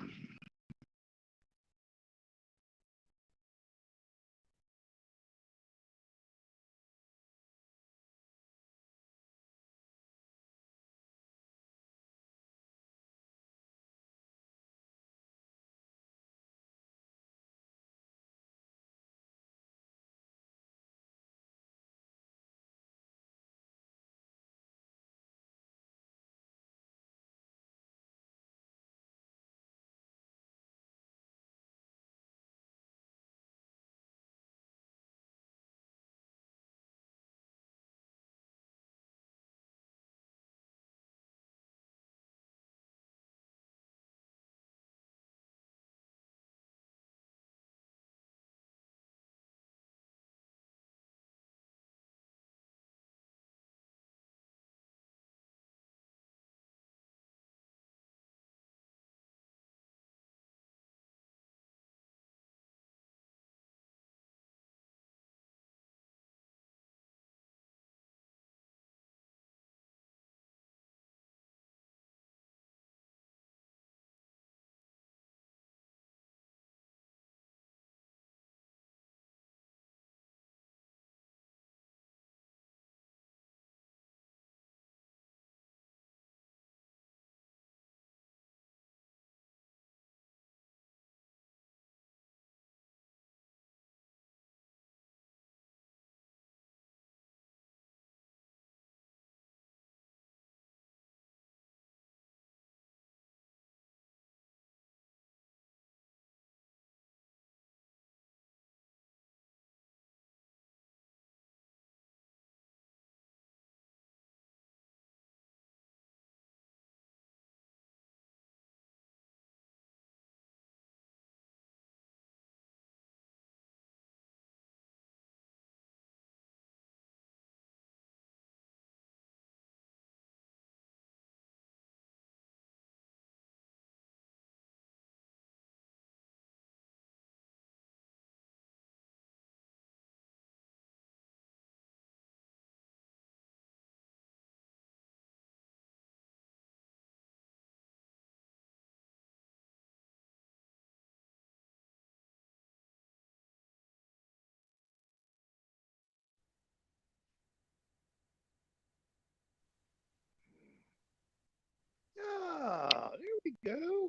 Ah, there we go.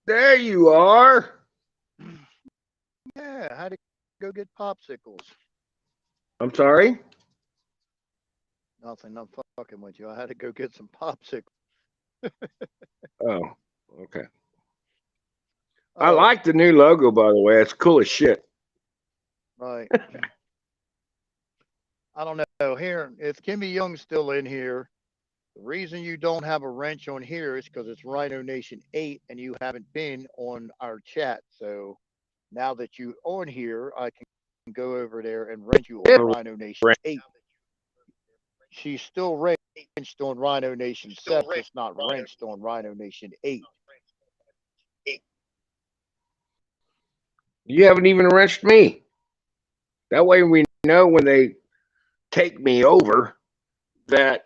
There you are. I had to go get popsicles. I'm sorry? Nothing. I'm fucking with you. I had to go get some popsicles. Oh, okay. I Oh, like the new logo, by the way. It's cool as shit. right. I don't know. Here, if Kimmy Young's still in here, the reason you don't have a wrench on here is because it's Rhino Nation 8 and you haven't been on our chat. So now that you on here, I can go over there and wrench you on Rhino Nation 8. She's still wrenched on Rhino Nation 7, just not wrenched on Rhino Nation 8. You haven't even wrenched me. That way we know when they take me over that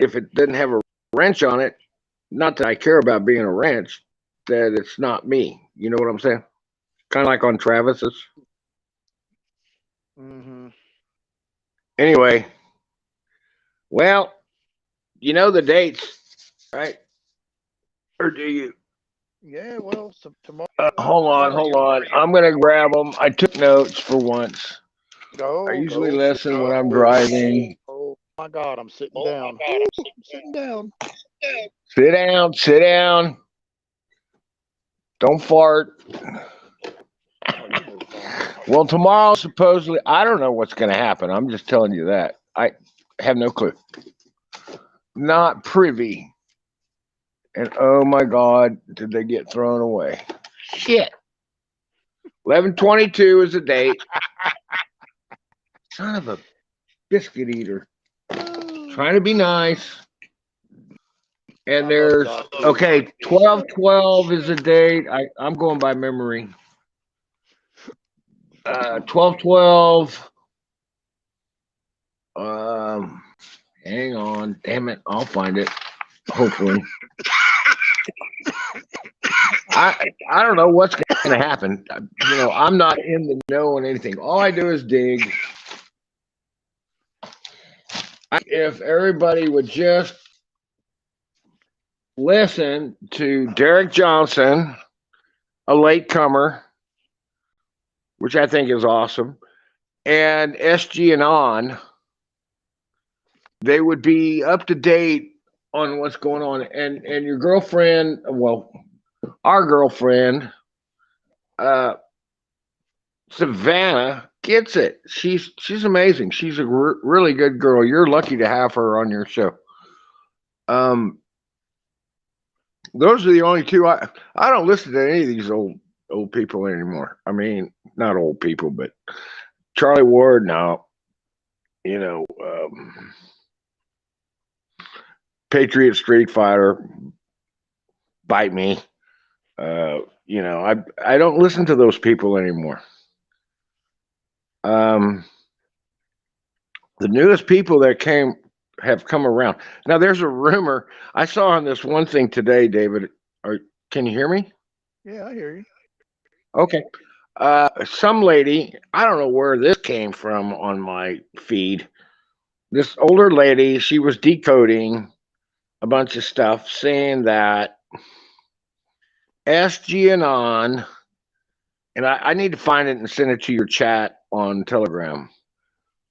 if it doesn't have a wrench on it, not that I care about being a wrench, that it's not me. You know what I'm saying? Kind of like on Travis's. Mm-hmm. Anyway, well, you know the dates, right? Or do you? Yeah, well, so tomorrow. Hold on. I'm gonna grab them. I took notes for once. I Go, usually go, sit. listen when I'm Oh, driving. oh my God, I'm sitting down. Woo, I'm sitting down. Sit down, sit down. Don't fart. Oh, you know fine. Well, tomorrow supposedly, I don't know what's going to happen. I'm just telling you that. I have no clue. Not privy. And oh my God, did they get thrown away? Shit. 11/22 is the date. Son of a biscuit eater. Trying to be nice. And I love there's, dog food. okay, 12/12 is the date. I'm going by memory. 12/12. Um, hang on. Damn it. I'll find it. Hopefully. I don't know what's going to happen. I'm not in the know on anything. All I do is dig. If everybody would just listen to Derek Johnson, a latecomer, which I think is awesome, and SG and on, they would be up to date on what's going on. And your girlfriend, well, our girlfriend, uh, Savannah gets it. She's amazing. She's a really good girl. You're lucky to have her on your show. Um, those are the only two. I don't listen to any of these old people anymore. I mean, not old people, but Charlie Ward now. You know, Patriot Street Fighter, bite me. I don't listen to those people anymore. Um, the newest people that have come around. Now there's a rumor I saw on this one thing today, David. Can you hear me? Yeah, I hear you. Okay. Some lady, I don't know where this came from on my feed. This older lady, she was decoding a bunch of stuff saying that SG and I need to find it and send it to your chat on Telegram.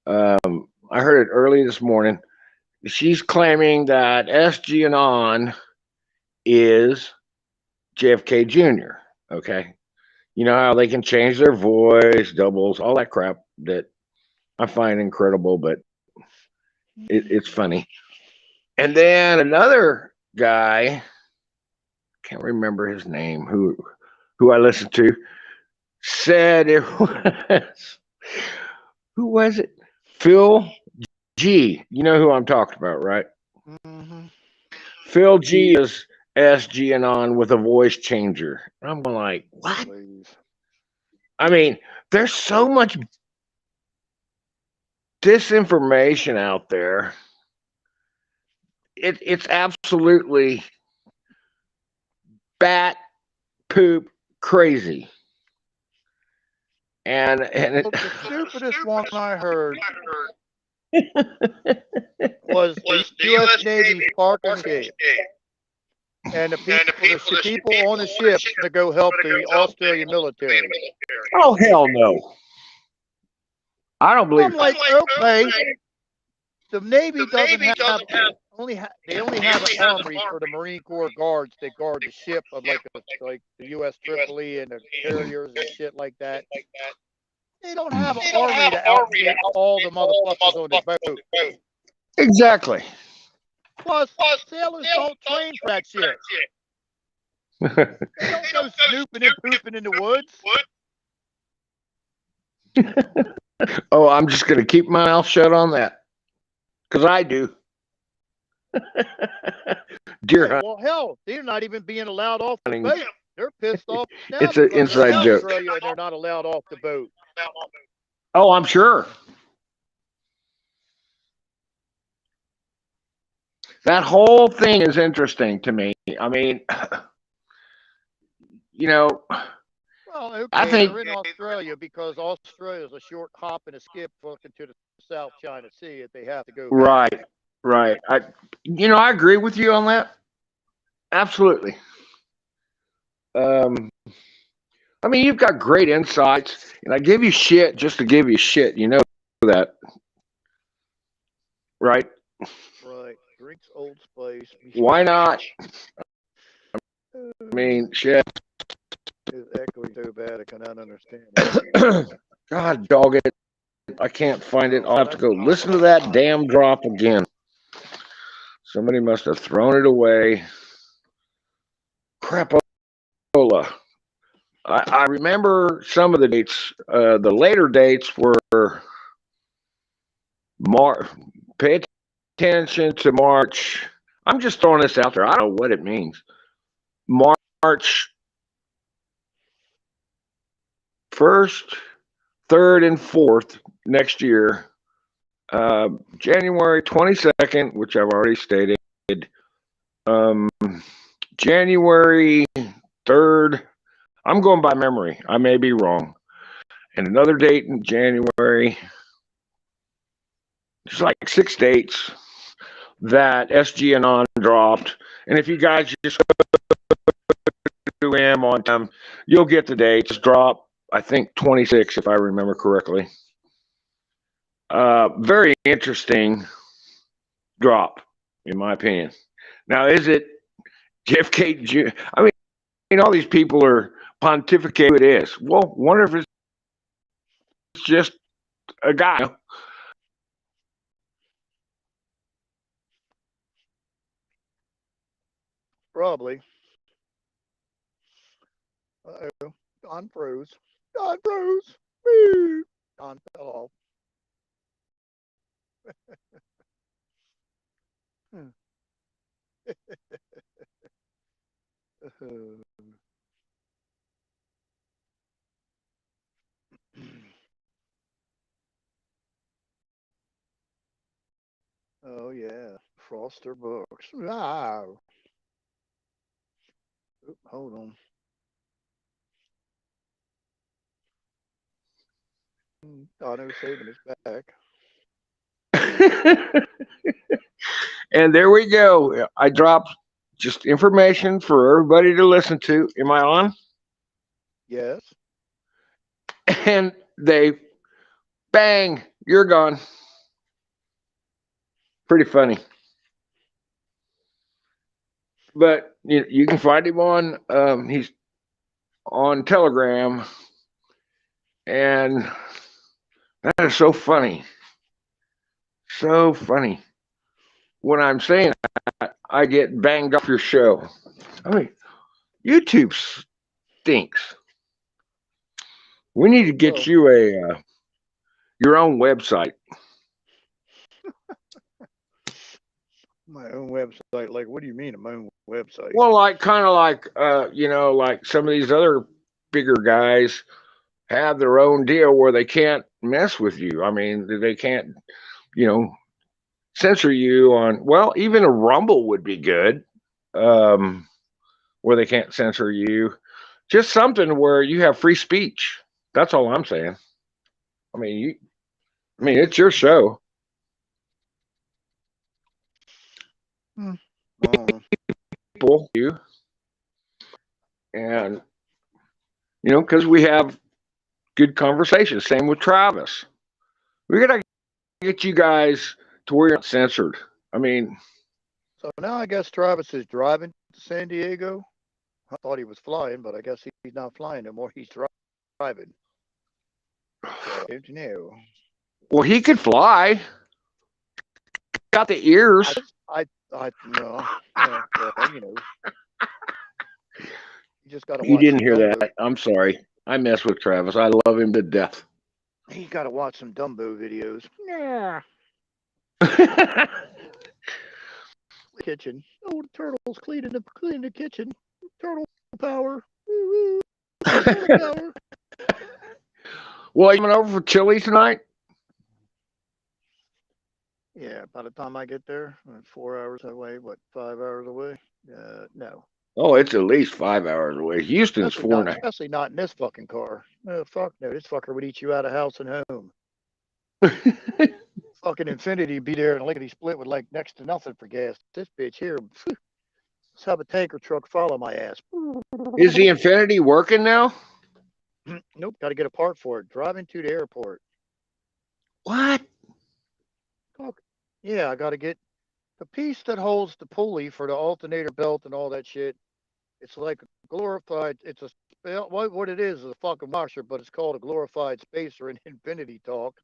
I heard it early this morning. She's claiming that SG and on is JFK Jr. Okay. You know how they can change their voice, doubles, all that crap that I find incredible, but it's funny. And then another guy, can't remember his name, who I listened to, said it was who was it? Phil G. You know who I'm talking about, right? Mm-hmm. Phil G is SG and on with a voice changer. I'm like, what? Please. I mean, there's so much disinformation out there. It's absolutely bat poop crazy. And it, Well, the stupidest one I heard was the U.S. Navy's Park and Escape. and the people on the ship to go help the Australian military. Oh hell no! I don't believe. I'm like, okay, the Navy doesn't have they only have an armory for the Marine Corps guards that guard the ship of like the U.S. Tripoli and the carriers and shit like that. They don't have an armory to outfit all the motherfuckers on the boat. Exactly. Plus, sailors don't train for that shit. They don't go snooping and pooping in the woods. Oh, I'm just gonna keep my mouth shut on that, because I do. Deer Hey, hunt. well, hell, they're not even being allowed off the boat. They're pissed off now It's an because they're in inside joke. Australia and they're not allowed off the boat. Oh, I'm sure. That whole thing is interesting to me. I mean, you know, Well, okay, I think they're in Australia because Australia is a short hop and a skip fucking to the South China Sea if they have to go back. right. I agree with you on that. Absolutely. Um, I mean, you've got great insights, and I give you shit just to give you shit. You know that, right? Right. Drinks Old Spice. Why not? I mean, shit. It's echoing so bad I cannot understand it. God dog it. I can't find it. Oh, I'll have to go listen to that damn drop again. Somebody must have thrown it away. Crapola. I remember some of the dates. The later dates were March. Pay attention to March. I'm just throwing this out there. I don't know what it means. March 1st, 3rd, and 4th next year. January 22nd, which I've already stated. Um, January 3rd. I'm going by memory. I may be wrong. And another date in January. There's like 6 dates that SG and on dropped. And if you guys just do M on time, you'll get the dates. Drop, I think 26, if I remember correctly. Very interesting drop, in my opinion. Now, is it JFK Jr.? I mean, all these people are pontificating who it is. Well, wonder if it's just a guy. Probably. Uh-oh. Don froze. Don froze. Woo. Don fell off. Oh, yeah. Froster books. Wow. Oop, hold on. Dono's saving his back. And there we go. I dropped just information for everybody to listen to. Am I on? Yes. And they bang, you're gone. Pretty funny. But you can find him on he's on Telegram, and that is so funny. So funny. When I'm saying that, I get banged off your show. I mean, YouTube stinks. We need to get you your own website. My own website. Like, what do you mean, my own website? Well, like kind of like like some of these other bigger guys have their own deal where they can't mess with you. I mean, they can't, you know, censor you on. Well, even a Rumble would be good, where they can't censor you. Just something where you have free speech. That's all I'm saying. I mean, it's your show. Hmm. Oh. people, and because we have good conversations. Same with Travis. We gotta get you guys to where you're not censored. I mean, So now I guess Travis is driving to San Diego. I thought he was flying, but I guess he's not flying no more. He's driving. So, I don't know. well, he could fly. Got the ears. I no. Yeah, well, you just got to You watch didn't some hear Dumbo. that. I'm sorry. I mess with Travis. I love him to death. He got to watch some Dumbo videos. Yeah. Kitchen. Oh, the turtles cleaning the kitchen. Turtle power. Woo woo. Turtle power. Well, you coming over for chili tonight? Yeah, by the time I get there, 4 hours away, what, 5 hours away? No. Oh, it's at least 5 hours away. Houston's Especially 4 not, and a especially not in this fucking car. Fuck no, this fucker would eat you out of house and home. half. Fucking Infinity be there and lickety split with like next to nothing for gas. This bitch here, let's have a tanker truck follow my ass. Is the Infinity working now? Nope, got to get a part for it. Driving to the airport. What? Fuck. Yeah, I got to get the piece that holds the pulley for the alternator belt and all that shit. It's like a glorified. It's what it is a fucking washer, but it's called a glorified spacer in Infinity talk.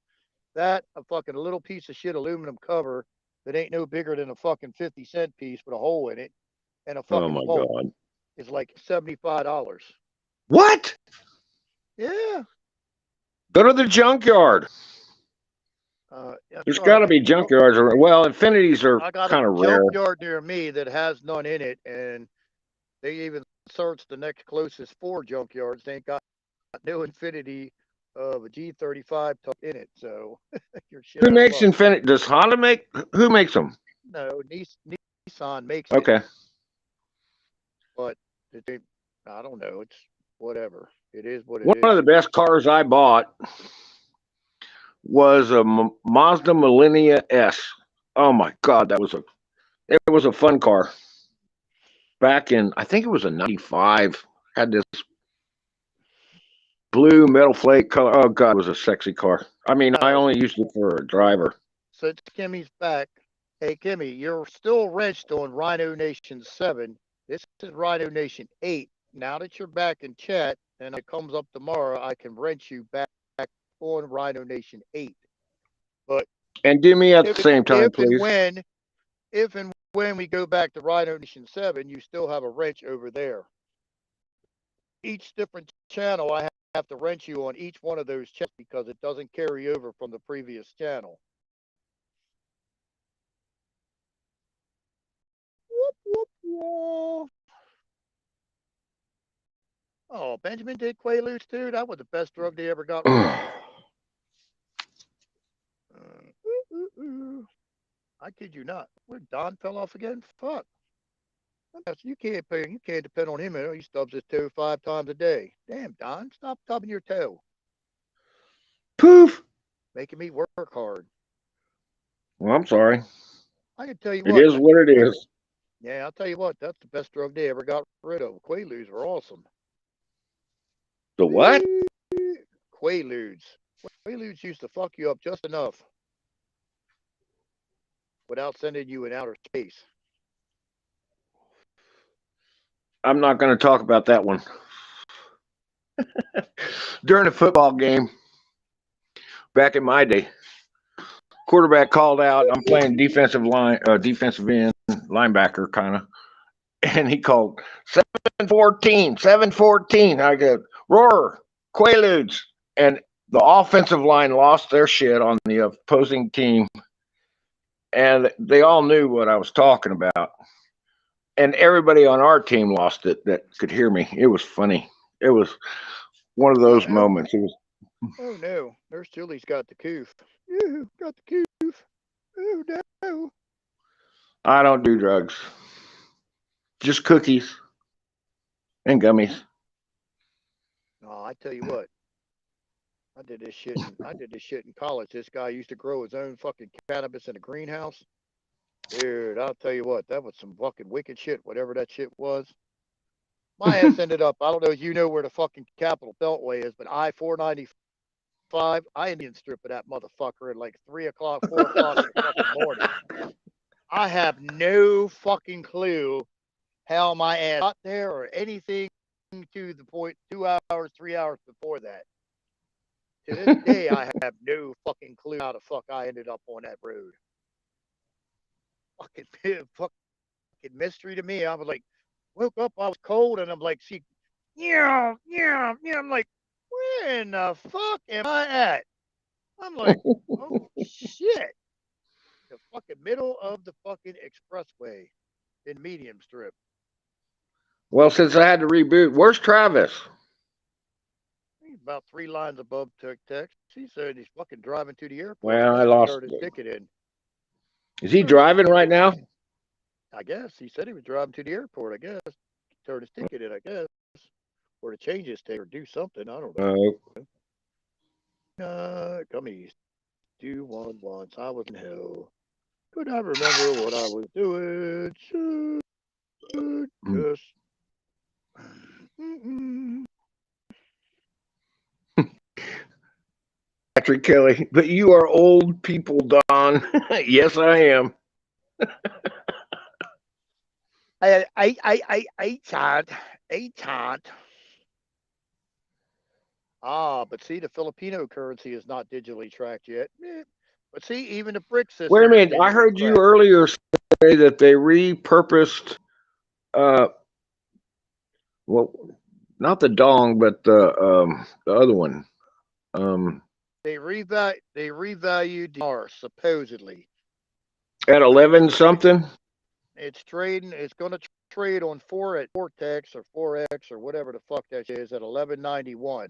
That a fucking little piece of shit aluminum cover that ain't no bigger than a fucking 50-cent piece with a hole in it, and a Oh fucking my bolt God. is like $75. What? Yeah. Go to the junkyard. There's got to be junkyards around. Well, Infinities are I got a kind of rare. junkyard near me that has none in it, and they even searched the next closest 4 junkyards. They ain't got no Infinity of a G35 in it. So you're shit Who out of makes luck. Infinity? Does Honda make? Who makes them? No, Nissan makes it. Okay. But I don't know. It's whatever. It is what it One is. of the best cars I bought was a Mazda Millennia S. Oh my God, it was a fun car. Back in, I think it was a '95. Had this blue metal flake color. Oh God, it was a sexy car. I mean, I only used it for a driver. Since Kimmy's back, hey Kimmy, you're still wrenched on Rhino Nation 7. This is Rhino Nation 8. Now that you're back in chat and it comes up tomorrow, I can wrench you back on Rhino Nation 8. But And do me at the same time, please. If and when we go back to Rhino Nation 7, you still have a wrench over there. Each different channel, I have to wrench you on each one of those channels because it doesn't carry over from the previous channel. Whoop, whoop, whoop. Oh, Benjamin did Quaaludes too? That was the best drug they ever got rid of. I kid you not. Where Don fell off again? Fuck. You can't depend on him. He stubs his toe 5 times a day. Damn, Don, stop stubbing your toe. Poof. Making me work hard. Well, I'm sorry. I can tell you It is what it is. Yeah, I'll tell you what. That's the best drug they ever got rid of. Quaaludes were awesome. The what? Quaaludes. Quaaludes used to fuck you up just enough without sending you in outer space. I'm not going to talk about that one. During a football game, back in my day, quarterback called out. I'm playing defensive end, linebacker kind of, and he called 7-14, 7-14. I go, roar, Quaaludes, and the offensive line lost their shit on the opposing team, and they all knew what I was talking about. And everybody on our team lost it that could hear me. It was funny. It was one of those moments. It was. Oh no, Nurse Julie's got the coof. You got the coof. Oh no. I don't do drugs. Just cookies and gummies. Oh, I tell you what. I did this shit in college. This guy used to grow his own fucking cannabis in a greenhouse. Dude, I'll tell you what, that was some fucking wicked shit, whatever that shit was. My ass ended up, I don't know if you know where the fucking Capitol Beltway is, but I-495, I Indian strip of that motherfucker at like 3 o'clock, 4 o'clock in the fucking morning. I have no fucking clue how my ass got there or anything to the point 2 hours, 3 hours before that. To this day, I have no fucking clue how the fuck I ended up on that road. Fucking mystery to me. I was like, woke up, I was cold, and I'm like, see, yeah. I'm like, where in the fuck am I at? I'm like, oh shit. The fucking middle of the fucking expressway in medium strip. Well, since I had to reboot, where's Travis? He's about 3 lines above text. He said he's fucking driving to the airport. Well, I lost. Turned his ticket in. Is he driving right now? I guess he said he was driving to the airport. I guess turned his ticket in. I guess or to change his ticket or do something. I don't know. Come east. Do one once. I was in hell. Could I remember what I was doing? Should just. Patrick Kelly, but you are old people, Don. Yes, I am. I can't. But see, the Filipino currency is not digitally tracked yet. But see, even the BRIC system. Wait a minute. I heard you earlier say that they repurposed, well, not the dong, but the other one. They revalued the R supposedly At 11 something. It's trading. It's going to trade on Forex or Forex or whatever the fuck that is at 11.91.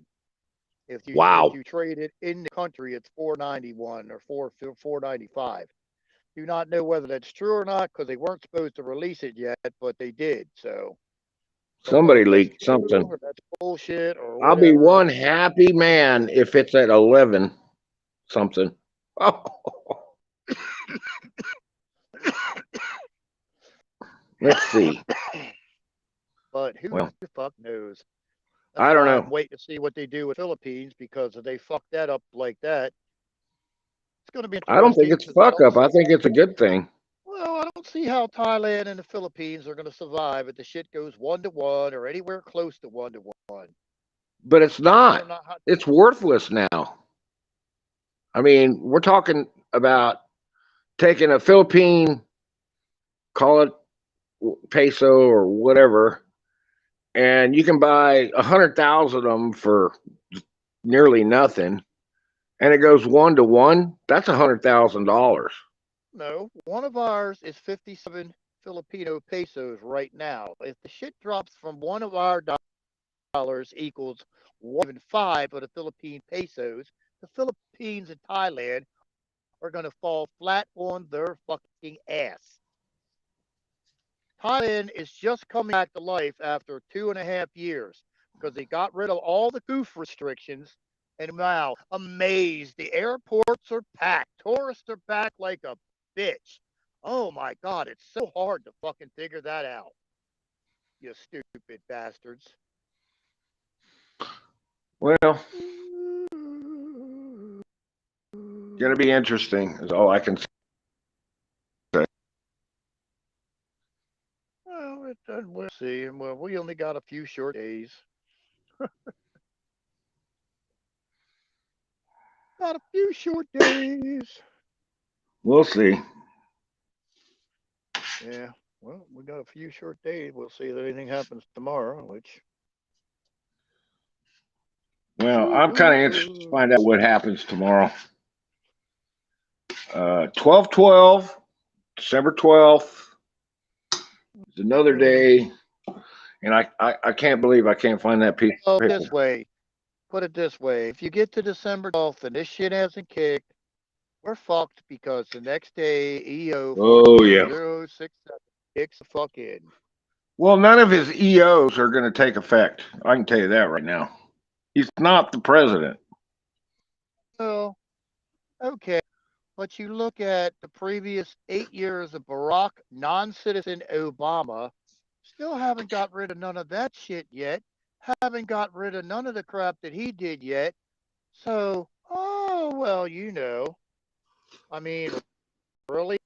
If you trade it in the country, it's 4.91 or 4.95. Do not know whether that's true or not because they weren't supposed to release it yet, but they did. So somebody leaked something. That's bullshit. Or I'll be one happy man if it's at 11 something. Oh. Let's see. But who the fuck knows? I don't know. I'm waiting to see what they do with Philippines because if they fuck that up like that, it's going to be. I don't think it's fuck up. I think it's a good thing. Well, I don't see how Thailand and the Philippines are going to survive if the shit goes 1-to-1 or anywhere close to 1-to-1. But it's not. It's worthless now. I mean, we're talking about taking a Philippine, call it peso or whatever, and you can buy 100,000 of them for nearly nothing, and it goes 1-to-1. That's $100,000. No, one of ours is 57 Filipino pesos right now. If the shit drops from one of our dollars equals 1.5 of the Philippine pesos, the Philippines and Thailand are going to fall flat on their fucking ass. Thailand is just coming back to life after 2.5 years because they got rid of all the goof restrictions. And now, amazed, the airports are packed. Tourists are back like a bitch. Oh my God, it's so hard to fucking figure that out. You stupid bastards. Well, gonna be interesting is all I can say. Well, we'll see. Well, we only got a few short days. Got a few short days. We'll see. Yeah. Well, we got a few short days. We'll see if anything happens tomorrow, which. Well, I'm kind of interested to find out what happens tomorrow. 12/12, December 12th. It's another day, and I can't believe I can't find that piece. Well, this way. Put it this way. If you get to December 12th and this shit hasn't kicked, we're fucked because the next day EO 067 kicks the fuck in. Well, none of his EOs are going to take effect. I can tell you that right now. He's not the president. Well, okay. But you look at the previous 8 years of Barack non-citizen Obama, still haven't got rid of none of that shit yet. Haven't got rid of none of the crap that he did yet. So, oh well, I mean, really?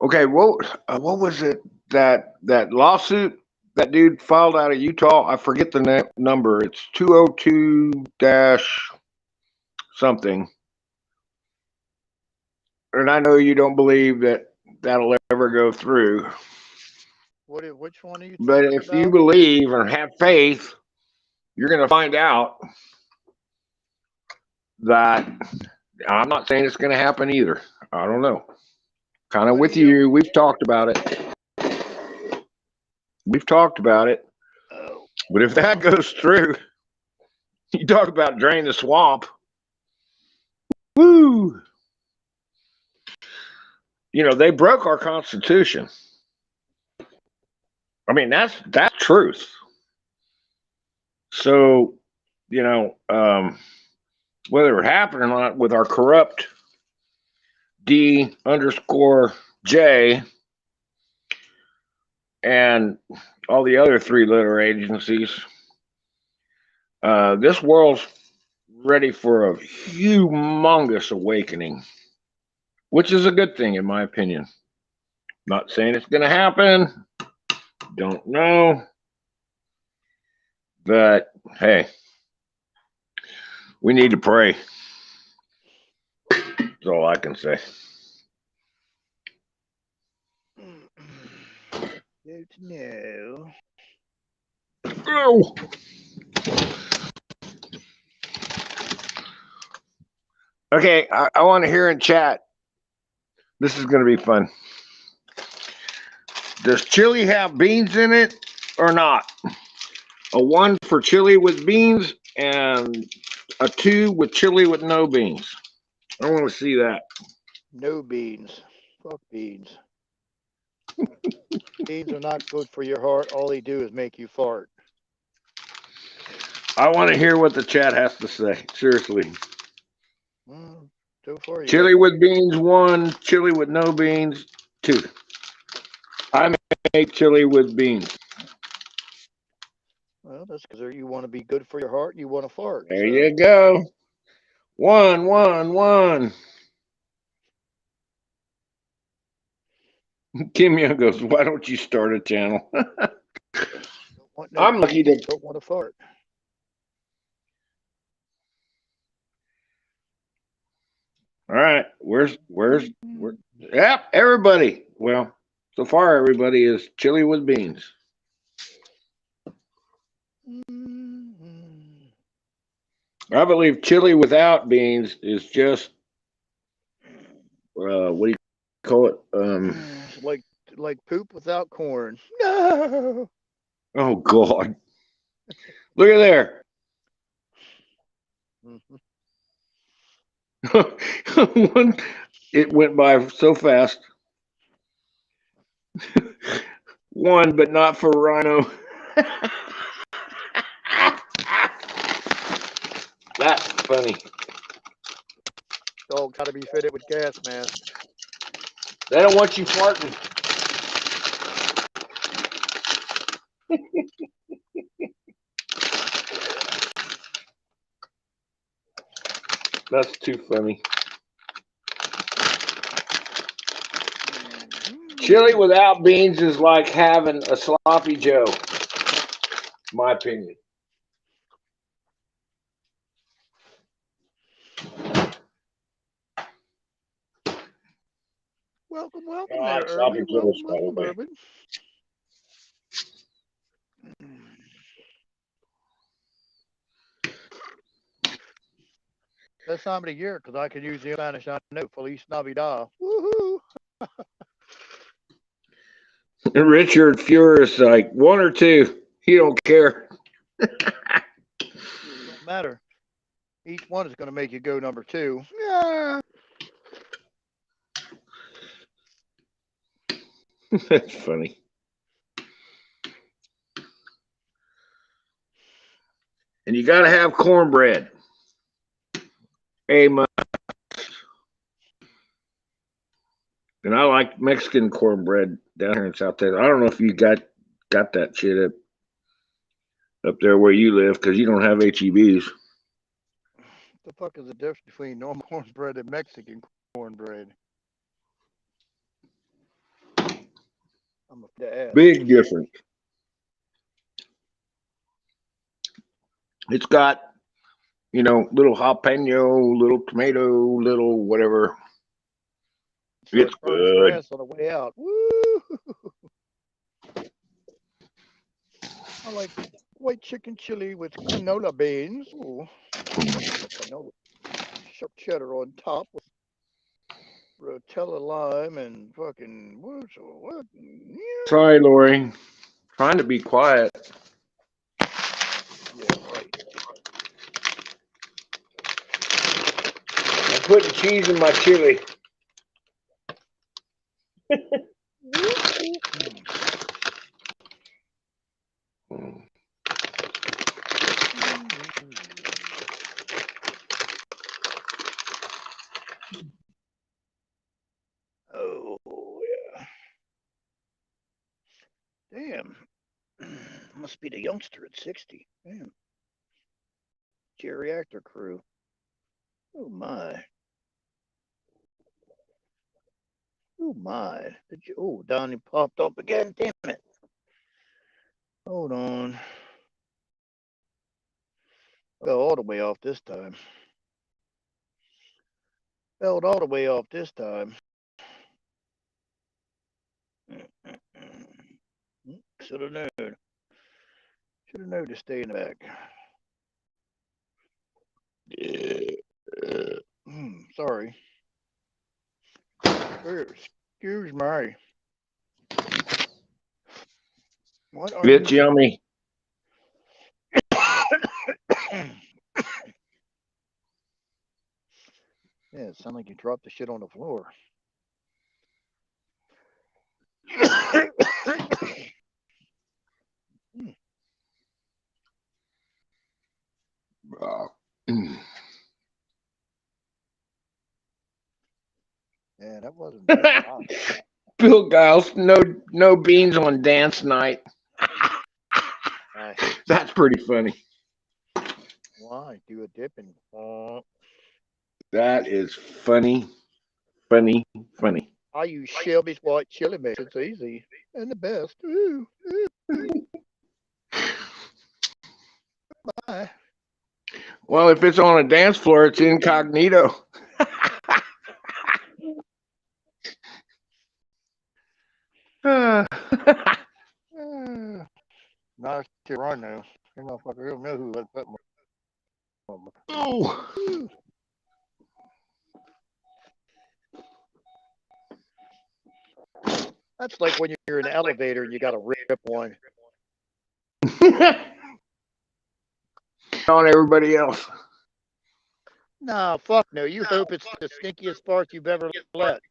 Okay, what was it that lawsuit that dude filed out of Utah? I forget the number. It's 202 dash something. And I know you don't believe that that'll ever go through. Which one are you But talking if you about? believe or have faith, you're going to find out that I'm not saying it's going to happen either. I don't know. Kind of What do with you? you. We've talked about it. We've talked about it. Oh, But if that goes through, you talk about drain the swamp. Woo! You know, they broke our Constitution. I mean, that's truth. So, whether it happened or not with our corrupt D_J and all the other three-letter agencies, this world's ready for a humongous awakening, which is a good thing, in my opinion. Not saying it's going to happen. Don't know. But hey, we need to pray. That's all I can say. good to know. Oh. Okay, I want to hear in chat. This is going to be fun. Does chili have beans in it or not? A 1 for chili with beans and a 2 with chili with no beans. I want to see that. No beans. Fuck beans. Beans are not good for your heart. All they do is make you fart. I want to hear what the chat has to say. Seriously. So far, you Chili got with beans 1, chili with no beans 2. I make chili with beans. well, that's because you want to be good for your heart. You want to fart. There you go. 1, 1, 1. Kim Young goes, why don't you start a channel? I'm lucky to. Don't want to fart. All right, where's yep, everybody. Well, so far everybody is chili with beans. I believe chili without beans is just what do you call it? Like poop without corn. No. Oh God! Look at there. One, it went by so fast. 1, but not for Rhino. That's funny. Dog got to be fitted with gas mask. They don't want you farting. That's too funny. Chili without beans is like having a sloppy Joe. My opinion. Welcome God, there, Urban. Welcome, Urban. Best time of the year because I can use the Spanish I know. Feliz Navidad. Woohoo! Richard Furious, like 1 or 2. He don't care. Don't matter. Each one is going to make you go number 2. Yeah. That's funny. And you got to have cornbread. A must. And I like Mexican cornbread down here in South Texas. I don't know if you got that shit up there where you live, because you don't have HEBs. The fuck is the difference between normal cornbread and Mexican cornbread? I'm to ask. Big difference. It's got, little jalapeno, little tomato, little whatever. It's good. Grass on the way out. Woo! I like white chicken chili with canola beans. Ooh. Canola. Sharp cheddar on top with rotella lime and fucking what? Sorry, Lori. Trying to be quiet. Yeah, right. I'm putting cheese in my chili. Oh yeah. Damn. Must be the youngster at 60. Damn. Geriatric crew. Oh my. Oh my. Oh, Donnie popped up again. Damn it. Hold on. Fell all the way off this time. Fell all the way off this time. Should have known. Should have known to stay in the back. Sorry. Excuse me. What are It's you? yummy. Yeah, it sounded like you dropped the shit on the floor. Yeah, that wasn't hot. Bill Giles, no beans on dance night. That's pretty funny. Why? Do a dip and That is funny, funny, funny. I use Shelby's white chili mix. It's easy and the best. Ooh, ooh. Bye. Well, if it's on a dance floor, it's incognito. Nice to run now. You motherfucker don't know who let that. Oh. That's like when you're in an elevator and you got to rip one on everybody else. No, fuck no. You hope it's the stinkiest fart you've ever let.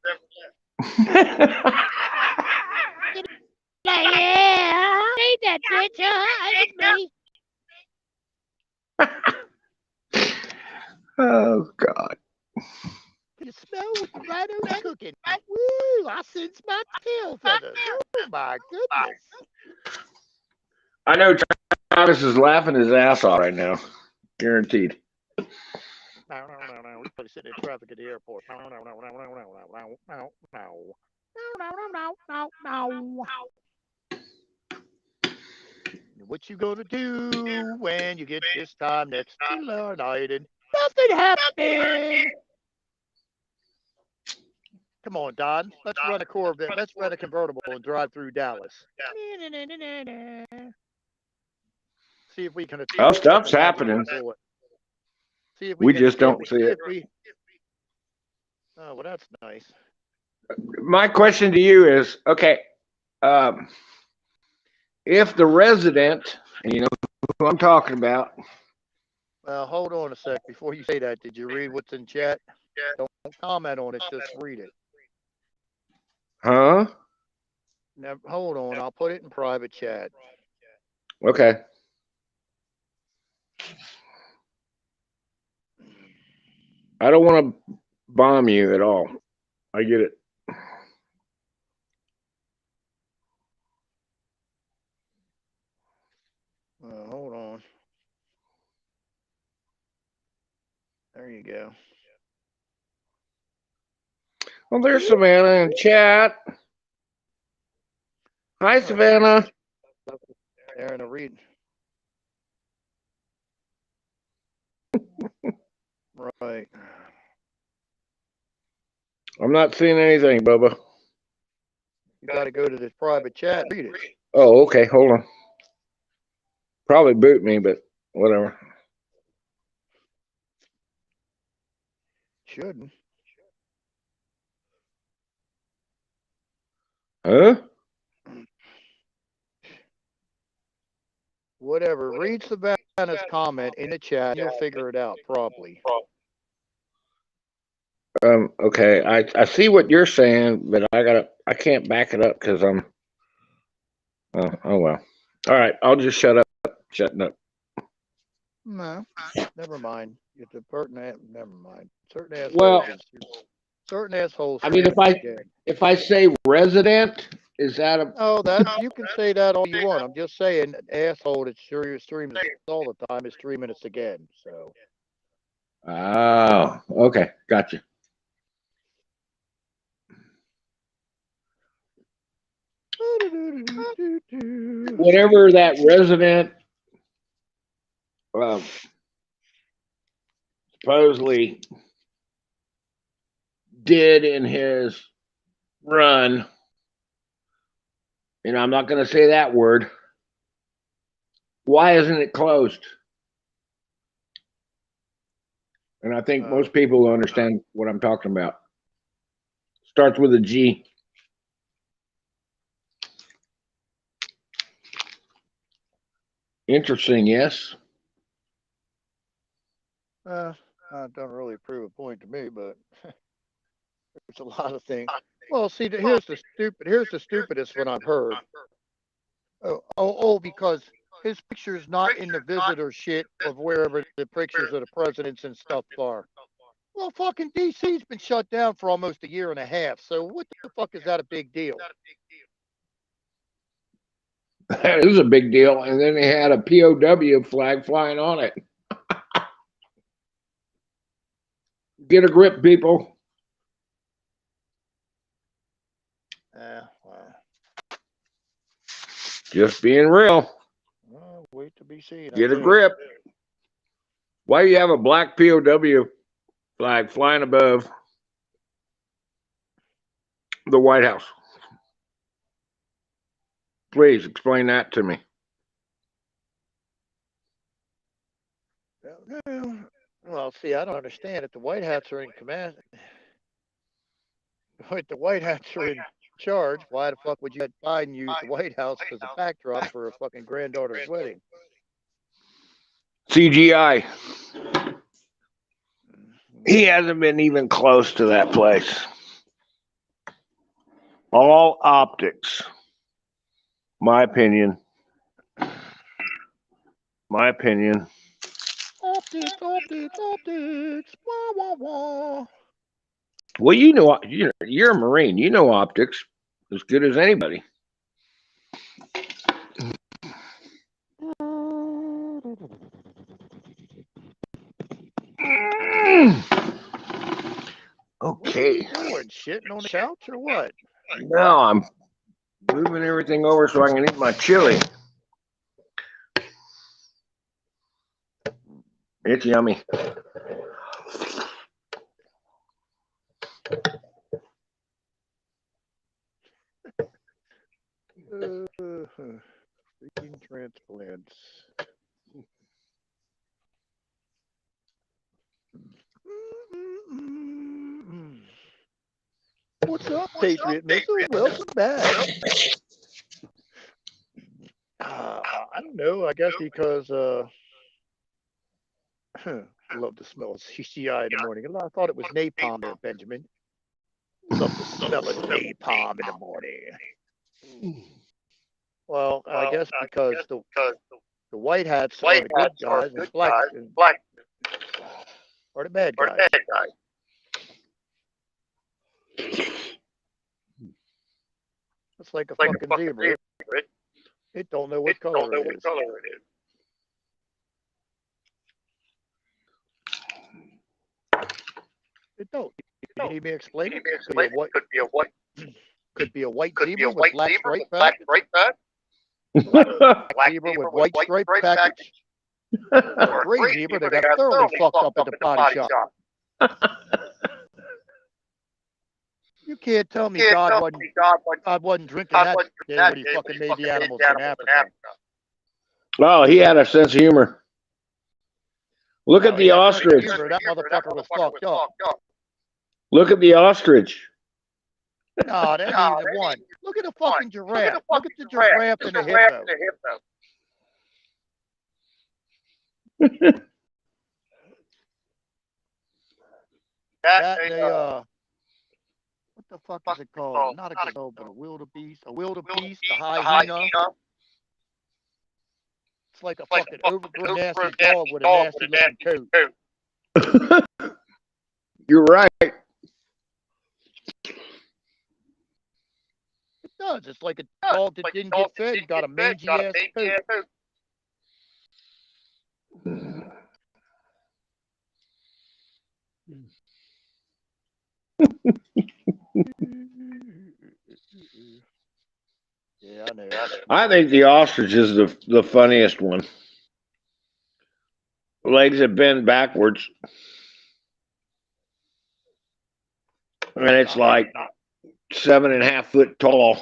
Yeah, ain't that bitch? It's me. Oh God. You smell what the rhino's cooking. Woo! I sense my tail feathers. Oh my goodness. I know Travis is laughing his ass off right now. Guaranteed. No. We probably sitting in traffic at the airport. No. What you gonna do when you get this time next to night and nothing happened? Come on, Don. Let's run a Corvette. Let's run a convertible and drive through Dallas. See if we can. Oh, stuff's happening. See if we just don't see it. Oh, well, that's nice. My question to you is, okay, if the resident, and you know who I'm talking about. Well, hold on a sec. Before you say that, did you read what's in chat? Don't comment on it. Just read it. Huh? Now, hold on. I'll put it in private chat. I don't want to bomb you at all. I get it. Hold on. There you go. Well, there's Savannah in chat. Hi, Savannah. Aaron, to read. Right. I'm not seeing anything, Bubba. You got to go to this private chat and read it. Oh, okay. Hold on. Probably boot me, but whatever. Shouldn't. Huh? Whatever. Read Savannah's comment in the chat. You'll figure it out probably. Okay. I see what you're saying, but I can't back it up because I'm. Oh well. All right. I'll just shut up. Shutting up. No, never mind. It's a pertinent. Never mind. Certain assholes. Well, certain assholes. I mean, if I say resident, is that a? Oh, that you can say that all you want. I'm just saying, asshole that streams all the time is 3 minutes again. So. Oh, okay, gotcha. Whatever that resident supposedly did in his run, I'm not going to say that word. Why isn't it closed? And I think most people will understand what I'm talking about. Starts with a G. Interesting, yes. That don't really prove a point to me, but there's a lot of things. Well, see, here's the stupidest one I've heard. Because his picture's not in the visitor shit of wherever the pictures of the presidents and stuff are. Well, fucking DC's been shut down for almost a year and a half. So what the fuck is that a big deal? That is a big deal. And then they had a POW flag flying on it. Get a grip, people. Well. Just being real. Well, wait to be seen. Get a grip. Why do you have a black POW flag flying above the White House? Please explain that to me. Well, see, I don't understand. If the White Hats are in command, if the White Hats are in charge, why the fuck would you let Biden use the White House as a backdrop for a fucking granddaughter's wedding? CGI. He hasn't been even close to that place. All optics. My opinion. My opinion. Optics. Wah, wah, wah. Well, you're a Marine. You know optics as good as anybody. Okay. What are you doing? Shitting on the couch or what? No, I'm moving everything over so I can eat my chili. It's yummy. Freaking transplants. What's up, Patriot Missile? Welcome back. I don't know. I guess because I love the smell of CCI in the morning. I thought it was napalm there, Benjamin. Love the smell of napalm in the morning. Well, I guess because the white hats are the good guys and black. or the bad or guys. the bad guy. It's like a Like fucking a fucking zebra. zebra. It don't know what It color don't know it what is. color it is. It don't. You need me to explain Can you it? explain it? Could be a white. Could be a white Could be zebra a with white black zebra stripe with black package. stripe package. Black zebra with white stripe package. Or a gray zebra that got thoroughly fucked up at the body shop. You can't tell me God wasn't drinking that day when he fucking made the animals in Africa. Oh, he had a sense of humor. Look at the ostrich. That motherfucker was fucked up. Look at the ostrich. No, that ain't the one. Look at the fucking giraffe. Look at the giraffe and the hippo. That what the fuck is it called? Not a gazelle, but a wildebeest. A wildebeest, a hyena. It's like a fucking overgrown nasty dog with a nasty looking coat. You're right. It does. It's like a dog that didn't get fed and got a mangy ass coat. Yeah, I know. I think the ostrich is the funniest one. Legs that bend backwards. And it's like 7.5 foot tall.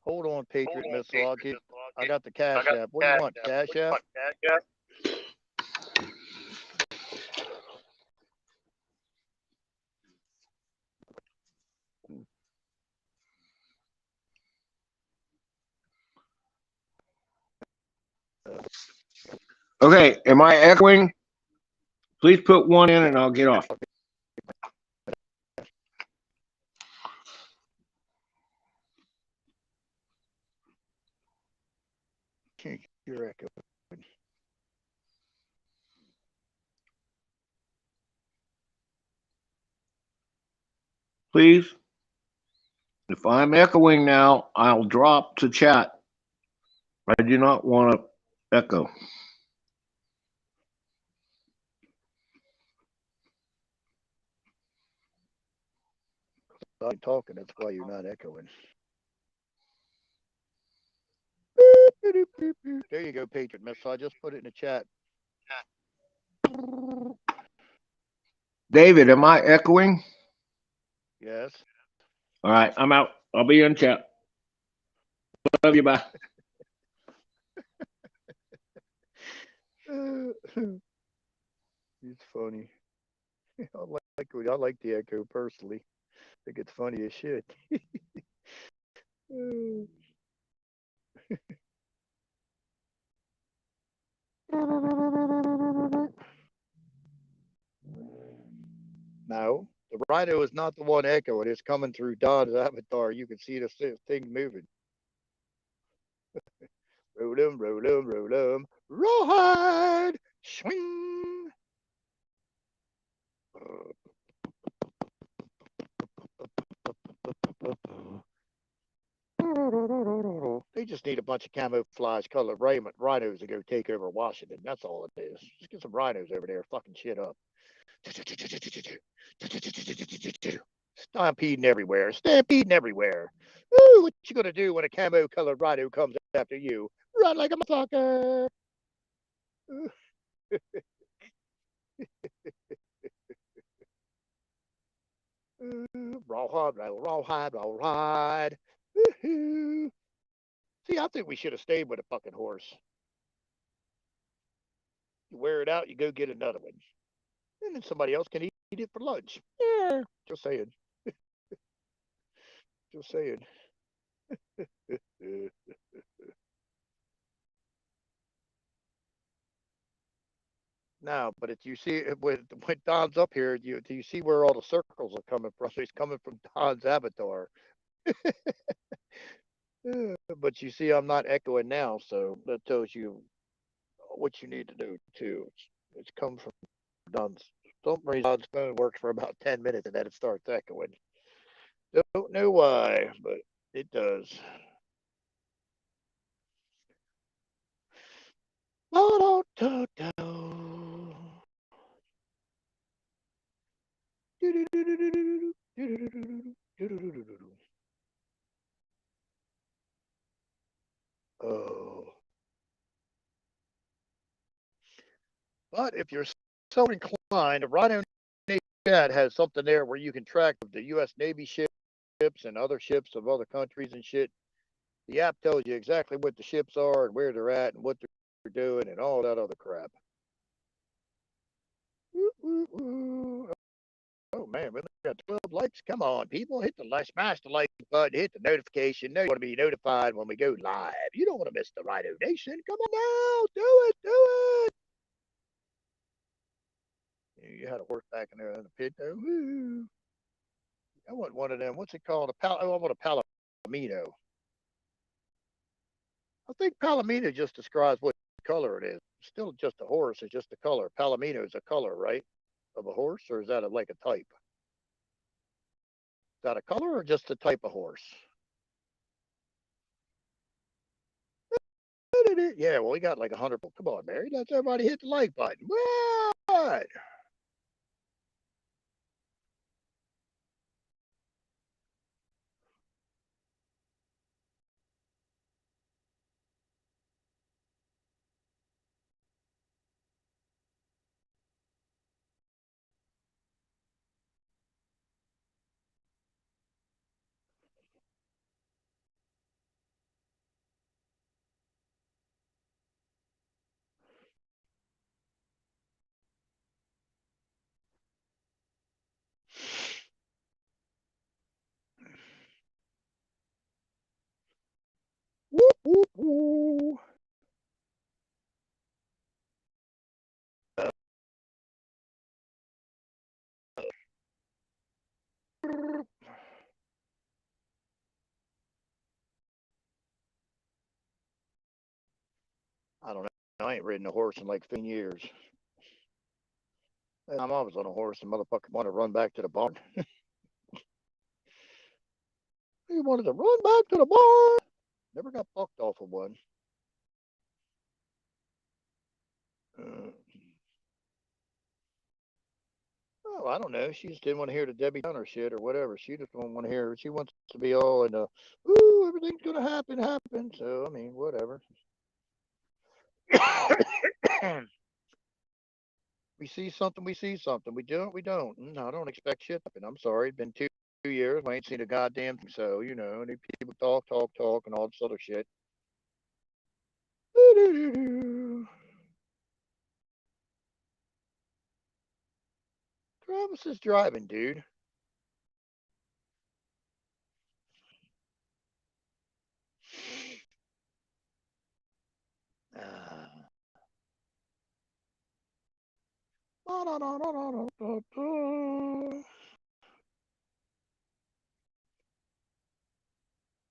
Hold on, Patriot Missile. I got the Cash App. What do you want? Cash App? Okay, am I echoing? Please put one in and I'll get off. You're echoing. Please. If I'm echoing now, I'll drop to chat. I do not want to echo. I'm talking. That's why you're not echoing. There you go, Patriot Missile. I just put it in the chat. David, am I echoing? Yes. All right, I'm out. I'll be in chat. Love you. Bye. It's funny. I like the echo personally. I think it's funny as shit. No, the rhino is not the one echoing. It's coming through Don's avatar. You can see the thing moving. Roll 'em, roll 'em, roll 'em. Rawhide! Swing! They just need a bunch of camouflage colored rhinos to go take over Washington. That's all it is. Just get some rhinos over there fucking shit up. Stampeding everywhere. Stampeding everywhere. Ooh, what you gonna do when a camo colored rhino comes after you? Run like a motherfucker. Rawhide, rawhide, rawhide. Woohoo. See, I think we should have stayed with a fucking horse. You wear it out, you go get another one. And then somebody else can eat it for lunch. Yeah, just saying. Just saying. Now, but if you see when Don's up here, do you see where all the circles are coming from? He's coming from Don's avatar. But you see, I'm not echoing now, so that tells you what you need to do too. It's come from Don's some reason Don's phone works for about 10 minutes and then it starts echoing. Don't know why, but it does. Oh. But if you're so inclined, Rhino Navy Chat has something there where you can track the U.S. Navy ships and other ships of other countries and shit. The app tells you exactly what the ships are and where they're at and what they're doing and all that other crap. Oh man, we got 12 likes. Come on, people, hit the like, smash the like button, hit the notification. You want to be notified when we go live. You don't want to miss the Rhino Nation. Come on now, do it. You had a horse back in there in the pit though. Woo. I want one of them. What's it called? I want a palomino. I think palomino just describes what color it is. It's still just a horse. It's just a color. Palomino is a color, right, of a horse, or is that like a type? Is that a color or just a type of horse? Yeah, well, we got like 100. Come on, Mary. Let's everybody hit the like button. What? Whoop, whoop, whoop. I don't know. I ain't ridden a horse in like 15 years. I'm always on a horse, and motherfucker wanted to run back to the barn. He wanted to run back to the barn. Never got fucked off of one. Uh, oh, I don't know. She just didn't want to hear the Debbie Downer shit or whatever. She just don't want to hear. She wants to be all in the, ooh, everything's gonna happen. So I mean, whatever. We see something, we see something. We don't, we don't. No, I don't expect shit to happen. I'm sorry. It's been 2 years. I ain't seen a goddamn thing. So, you know, and people talk, and all this other shit. Travis is driving, dude.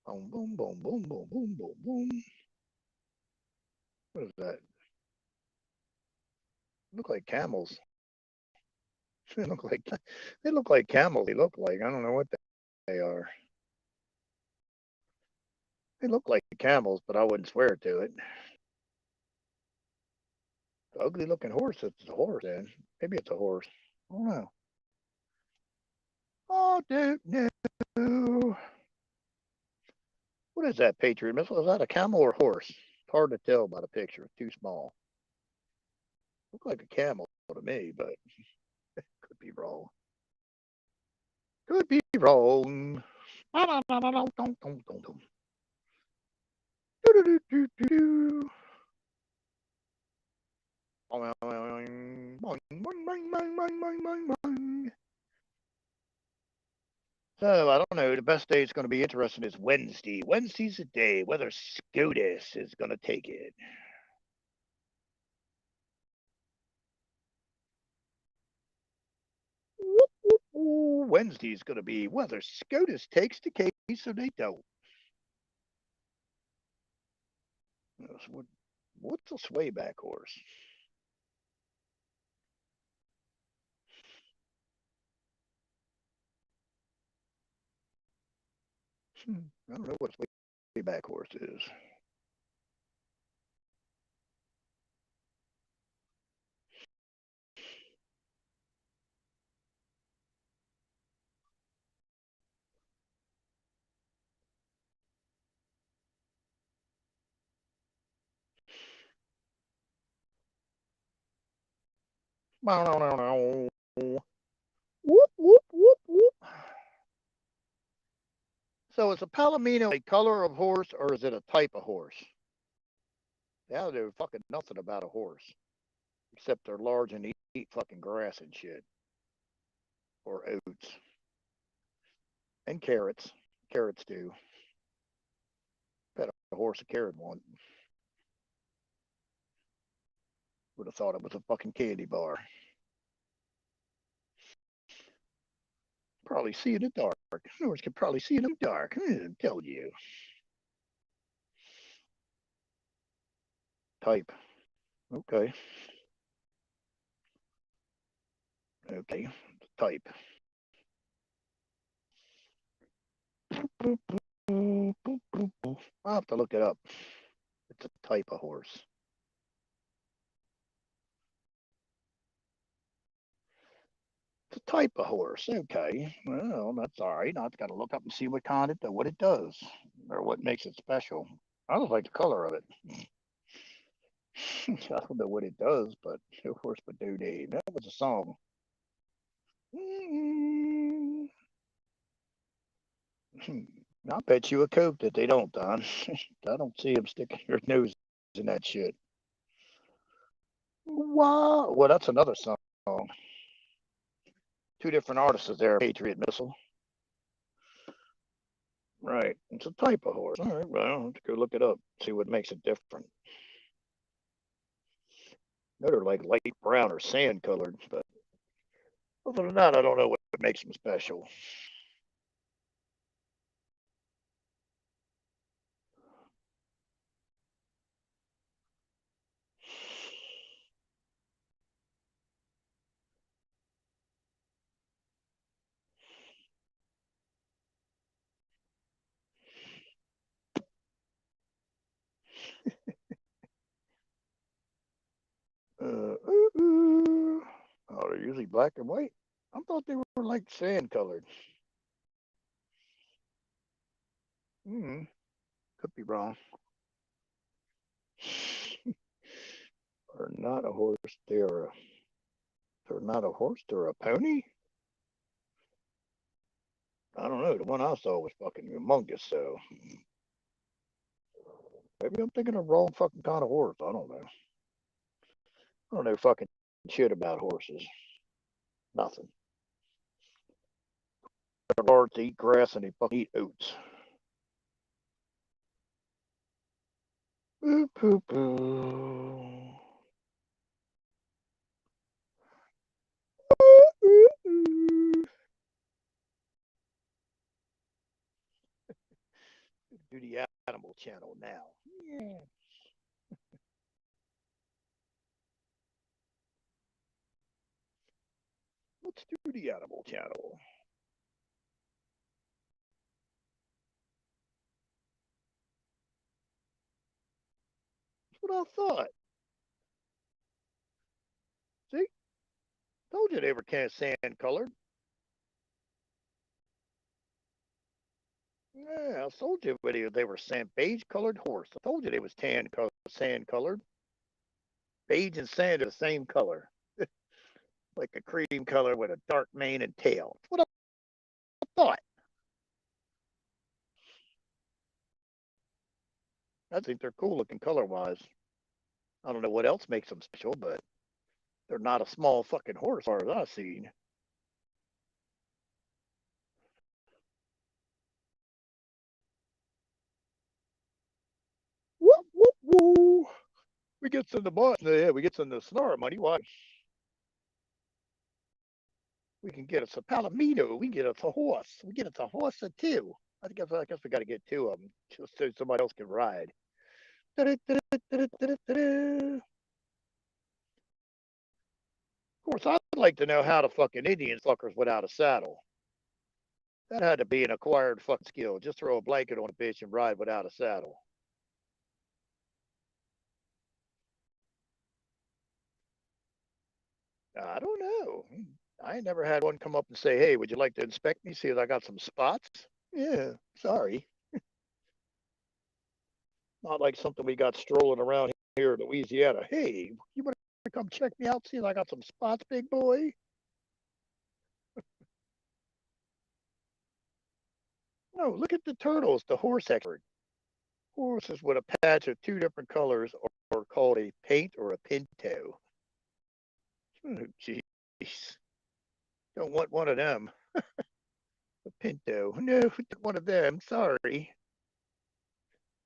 Boom, boom, boom, boom, boom, boom, boom, boom. What is that? Look like camels. They look like camels. They look like I don't know what they are. They look like camels, but I wouldn't swear to it. Ugly looking horse. It's a horse, then. Maybe it's a horse. I don't know. Oh, dude, no. What is that Patriot missile? Is that a camel or a horse? It's hard to tell by the picture. It's too small. Look like a camel to me, but could be wrong. Could be wrong. So I don't know. The best day it's going to be interesting is Wednesday. Wednesday's the day. Whether SCOTUS is going to take it. Wednesday's going to be whether SCOTUS takes the case or they don't. What's a swayback horse? I don't know what a swayback horse is. Whoop, whoop, whoop, whoop. So is a palomino a color of horse or is it a type of horse? Yeah, they're fucking nothing about a horse. Except they're large and eat fucking grass and shit. Or oats. And carrots. Carrots do. Bet a horse a carrot one. Would have thought it was a fucking candy bar. Probably see in the dark. Horse can probably see in the dark. I tell you. Type. Okay. Okay. Type. I'll have to look it up. It's a type of horse. It's a type of horse. Okay. Well, that's all right. I've got to look up and see what kind it, what it does, or what makes it special. I don't like the color of it. I don't know what it does, but horse but day. That was a song. I bet you a Coke that they don't, Don. I don't see them sticking their nose in that shit. Wow. Well, that's another song. Two different artists there. Patriot Missile. Right. It's a type of horse. All right. Well, I'll have to go look it up, see what makes it different. They're like light brown or sand colored, but other than that, I don't know what makes them special. Oh, they're usually black and white. I thought they were like sand colored. Hmm. Could be wrong. They're not a horse. They're not a horse. They're a pony. I don't know. The one I saw was fucking humongous. So maybe I'm thinking of the wrong fucking kind of horse. I don't know. I don't know fucking shit about horses. Nothing. They're large to eat grass and they fucking eat oats. Boo poo poo. Do the animal channel now. Yeah. Let's do the animal channel. That's what I thought. See? Told you they were kind of sand colored. Yeah, I told you they were sand beige colored horse. I told you they was sand colored. Beige and sand are the same color. Like a cream color with a dark mane and tail. That's what I thought. I think they're cool looking color wise. I don't know what else makes them special, but they're not a small fucking horse as far as I've seen. Whoop, whoop, whoop. We get some the yeah, we get some the snore money. Why? We can get us a palomino. We can get us a horse. We get us a horse or two. I guess we got to get two of them just so somebody else can ride. Of course, I'd like to know how the fucking Indian fuckers without a saddle. That had to be an acquired fucking skill. Just throw a blanket on a bitch and ride without a saddle. I don't know. I ain't never had one come up and say, "Hey, would you like to inspect me? See if I got some spots?" Yeah, sorry. Not like something we got strolling around here in Louisiana. Hey, you want to come check me out? See if I got some spots, big boy? No, look at the turtles, the horse expert. Horses with a patch of two different colors are called a paint or a pinto. Oh, jeez. Don't want one of them. A pinto. No, one of them. Sorry.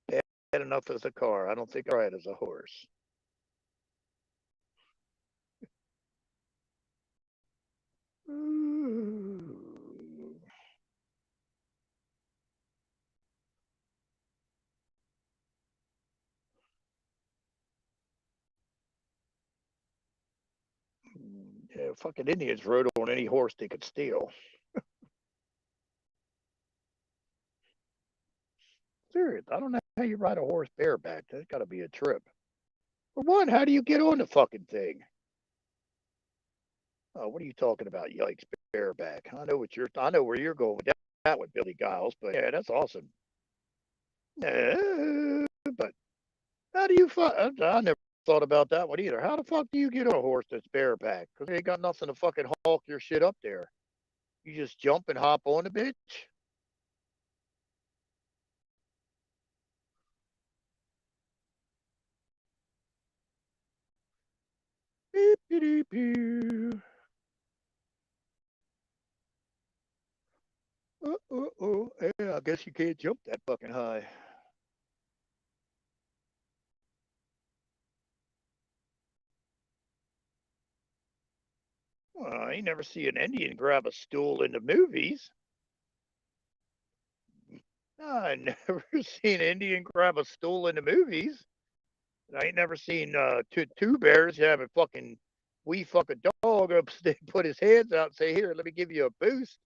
Bad enough as a car. I don't think I ride as a horse. Yeah, fucking Indians rode on any horse they could steal. Serious. I don't know how you ride a horse bareback. That's got to be a trip. For one, how do you get on the fucking thing? Oh, what are you talking about? Yikes, bareback. I know where you're going with that with Billy Giles, but yeah, that's awesome. No, but how do you I never thought about that one either. How the fuck do you get on a horse that's bareback? Because they ain't got nothing to fucking hawk your shit up there. You just jump and hop on the bitch. Beep, beep, beep. Oh. Yeah, I guess you can't jump that fucking high. Well, I ain't never see an Indian grab a stool in the movies. I never seen an Indian grab a stool in the movies. I ain't never seen two bears have a fucking wee fucking dog up, put his hands out and say, "Here, let me give you a boost."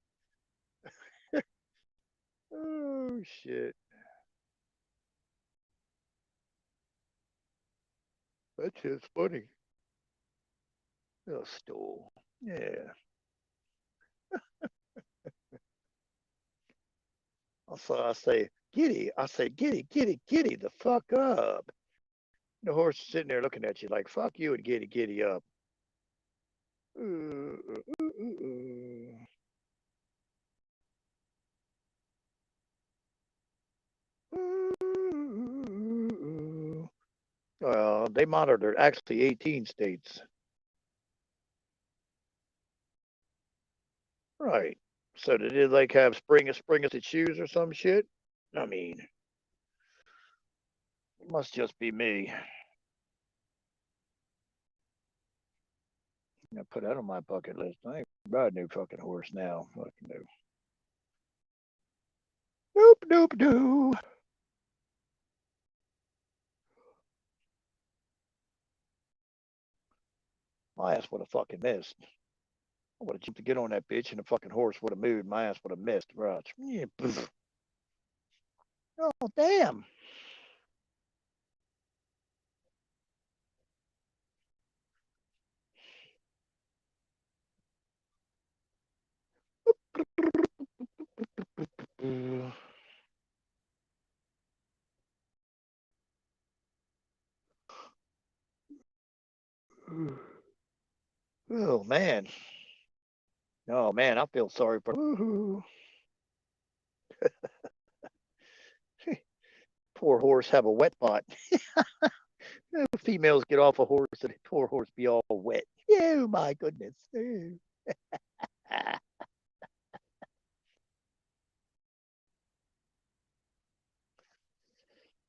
Oh shit, that's just funny. A stool, yeah. So I say, "Giddy," giddy the fuck up. The horse is sitting there looking at you like, "Fuck you," and giddy up. Well, they monitored actually 18 states. Right. So did it like have spring shoes or some shit? I mean, it must just be me. I put that on my bucket list. I ain't ride a new fucking horse now. Fucking no. Nope. My ass would have fucking missed. I would have jumped to get on that bitch and the fucking horse would have moved. My ass would have missed. Right. Yeah, oh, damn. Oh, man. Oh, man. I feel sorry for. Poor horse have a wet spot. Females get off a horse and the poor horse be all wet. Oh, my goodness.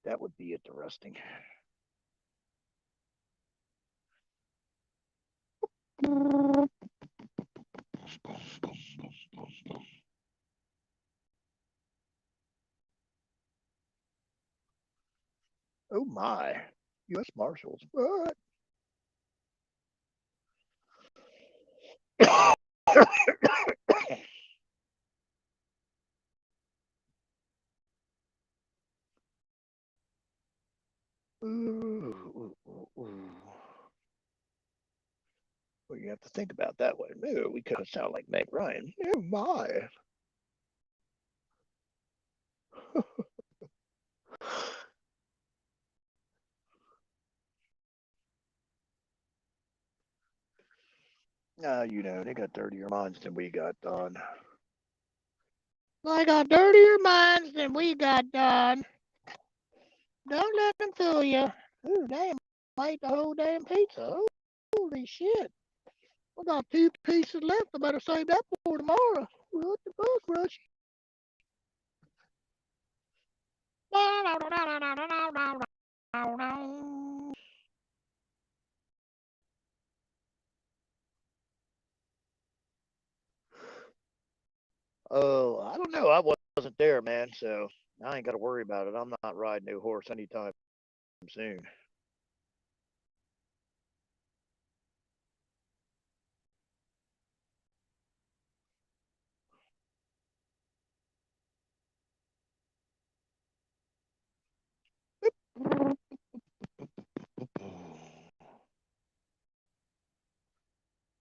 That would be interesting. Oh my. U.S. Marshals. What? Ooh, ooh, ooh. Well, you have to think about that one. No, we could sound like Meg Ryan. Oh my. You know, they got dirtier minds than we got, Don. They got dirtier minds than we got, Don. Don't let them fool you. Ooh, damn, I ate the whole damn pizza. Holy shit. I got 2 pieces left. I better save that for tomorrow. What the fuck, Rush? Oh, I don't know. I wasn't there, man, so I ain't got to worry about it. I'm not riding no horse anytime soon.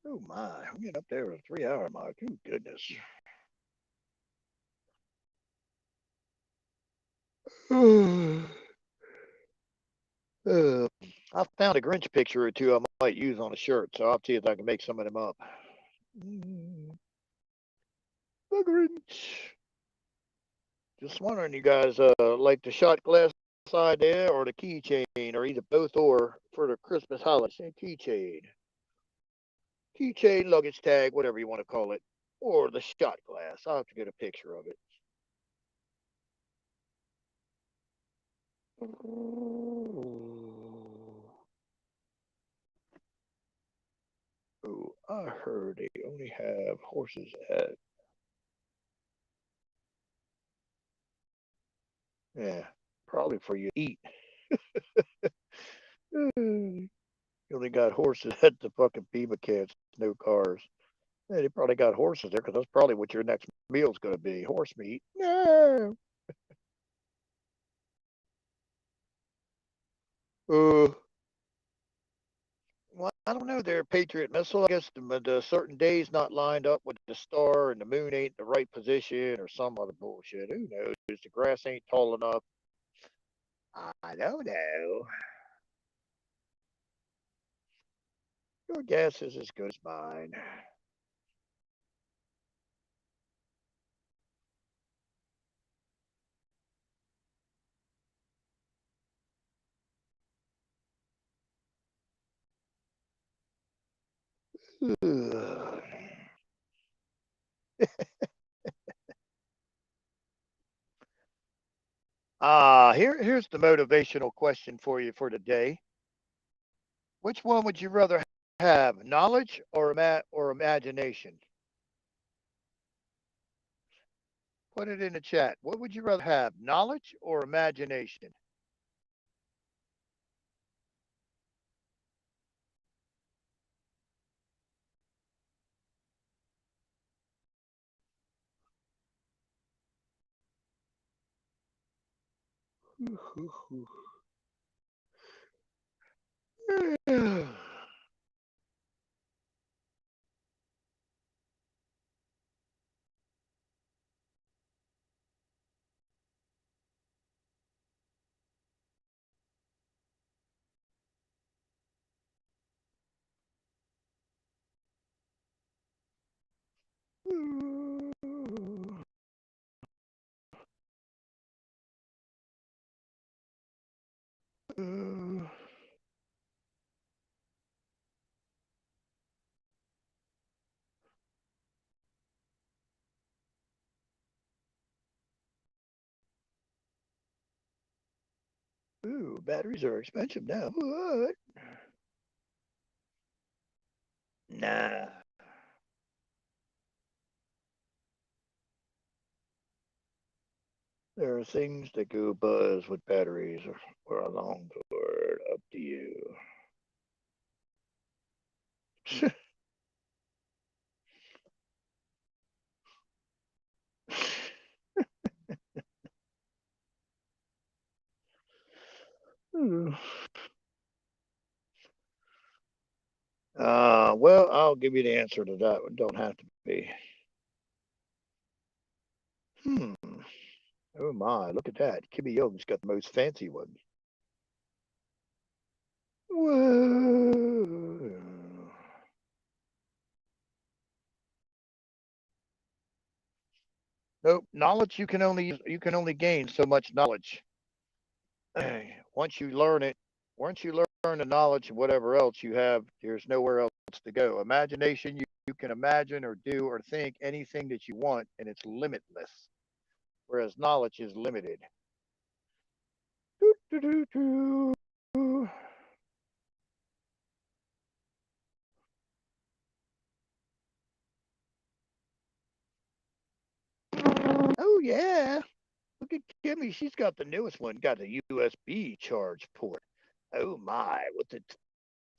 Oh my, we're getting up there a 3 hour mark. Oh goodness. I found a Grinch picture or two I might use on a shirt, so I'll see if I can make some of them up. The Grinch. Just wondering, you guys like the shot glass idea or the keychain, or either both or for the Christmas holiday? Keychain, luggage tag, whatever you want to call it, or the shot glass. I'll have to get a picture of it. Oh, I heard they only have horses at. Yeah, probably for you to eat. You only got horses at the fucking Pima camps, no cars. Yeah, they probably got horses there because that's probably what your next meal's going to be, horse meat. No. Uh, well, I don't know. Their Patriot missile. I guess the certain days not lined up with the star and the moon ain't in the right position or some other bullshit. Who knows? The grass ain't tall enough. I don't know. Your guess is as good as mine. Here's the motivational question for you for today. Which one would you rather have, knowledge or imagination? Put it in the chat. What would you rather have, knowledge or imagination? Ooh, batteries are expensive now. What? Nah. There are things that go buzz with batteries or a longboard. Up to you. Well, I'll give you the answer to that one. Don't have to be. Oh my, look at that. Kimmy Young's got the most fancy one. Whoa. Nope, knowledge you can only gain so much knowledge. Once you learn it, once you learn the knowledge and whatever else you have, there's nowhere else to go. Imagination, you can imagine or do or think anything that you want, and it's limitless, whereas knowledge is limited. Doo, doo, doo, doo. Oh yeah. Look at Kimmy. She's got the newest one. Got the USB charge port. Oh my, with the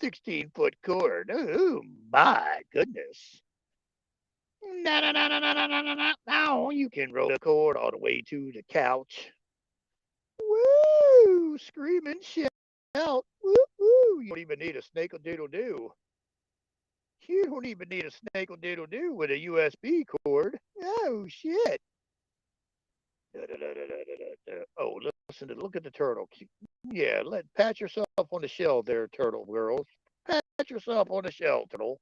16-foot cord. Oh my goodness. Now you can roll the cord all the way to the couch. Woo! Screaming shout. Woo woo! You don't even need a snake-a-doodle-doo. You don't even need a snake-a-doodle-doo with a USB cord. Oh shit. Oh, listen to look at the turtle. Yeah, pat yourself on the shell there, turtle girl. Pat yourself on the shell, turtle.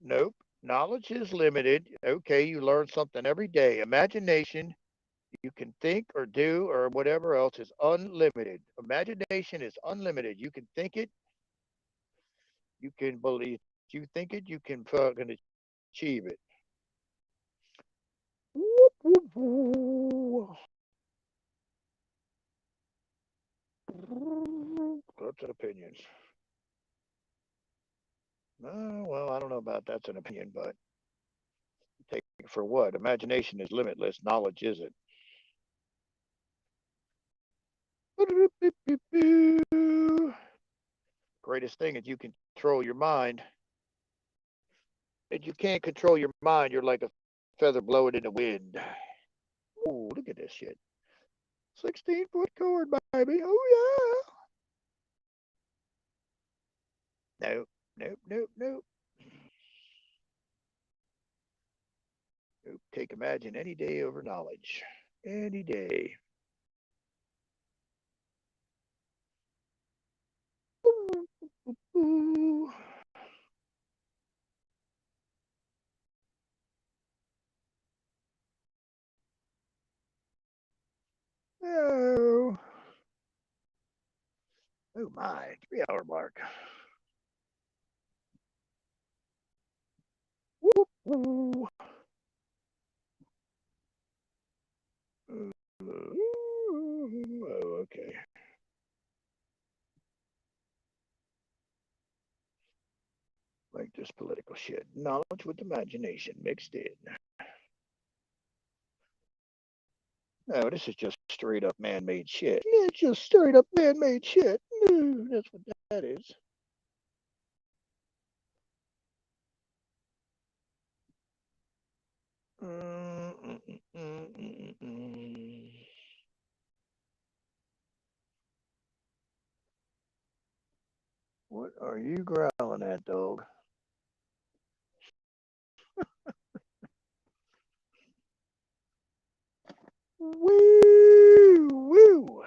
Nope. Knowledge is limited. Okay, you learn something every day. Imagination, you can think or do or whatever else is unlimited. Imagination is unlimited. You can think it. You can believe. You think it. You can fucking achieve it. Whoop, whoop, whoop. That's an opinions. Well, I don't know about that's an opinion, but take it for what? Imagination is limitless. Knowledge isn't. Greatest thing is you can control your mind. If you can't control your mind, you're like a feather blowing in the wind. Oh, look at this shit. 16-foot cord, baby. Oh, yeah. Nope, nope, nope, nope. Nope. Take imagine any day over knowledge. Any day. Ooh. Oh. Oh my, 3-hour mark. Woo, woo. Oh, okay. Like this political shit. Knowledge with imagination mixed in. No, this is just straight up man-made shit. It's just straight up man-made shit. That's what that is. What are you growling at, dog? Woo! Woo!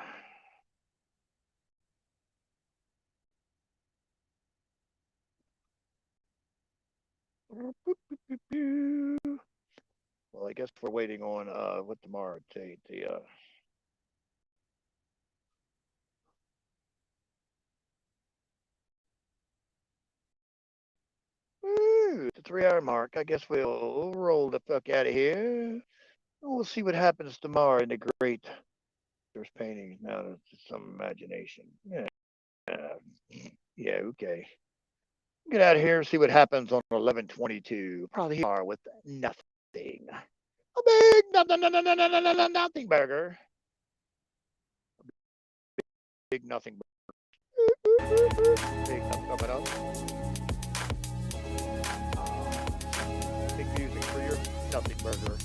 Well, I guess we're waiting on what tomorrow date the the 3-hour mark. I guess we'll roll the fuck out of here. We'll see what happens tomorrow in the great. There's paintings now. It's some imagination. Yeah. Yeah. Okay. Get out of here and see what happens on 11/22. Probably here with nothing. A big nothing burger. Big nothing burger. Big nothing coming up. Big music for your nothing burger.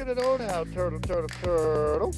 it on out, turtle, turtle, turtle.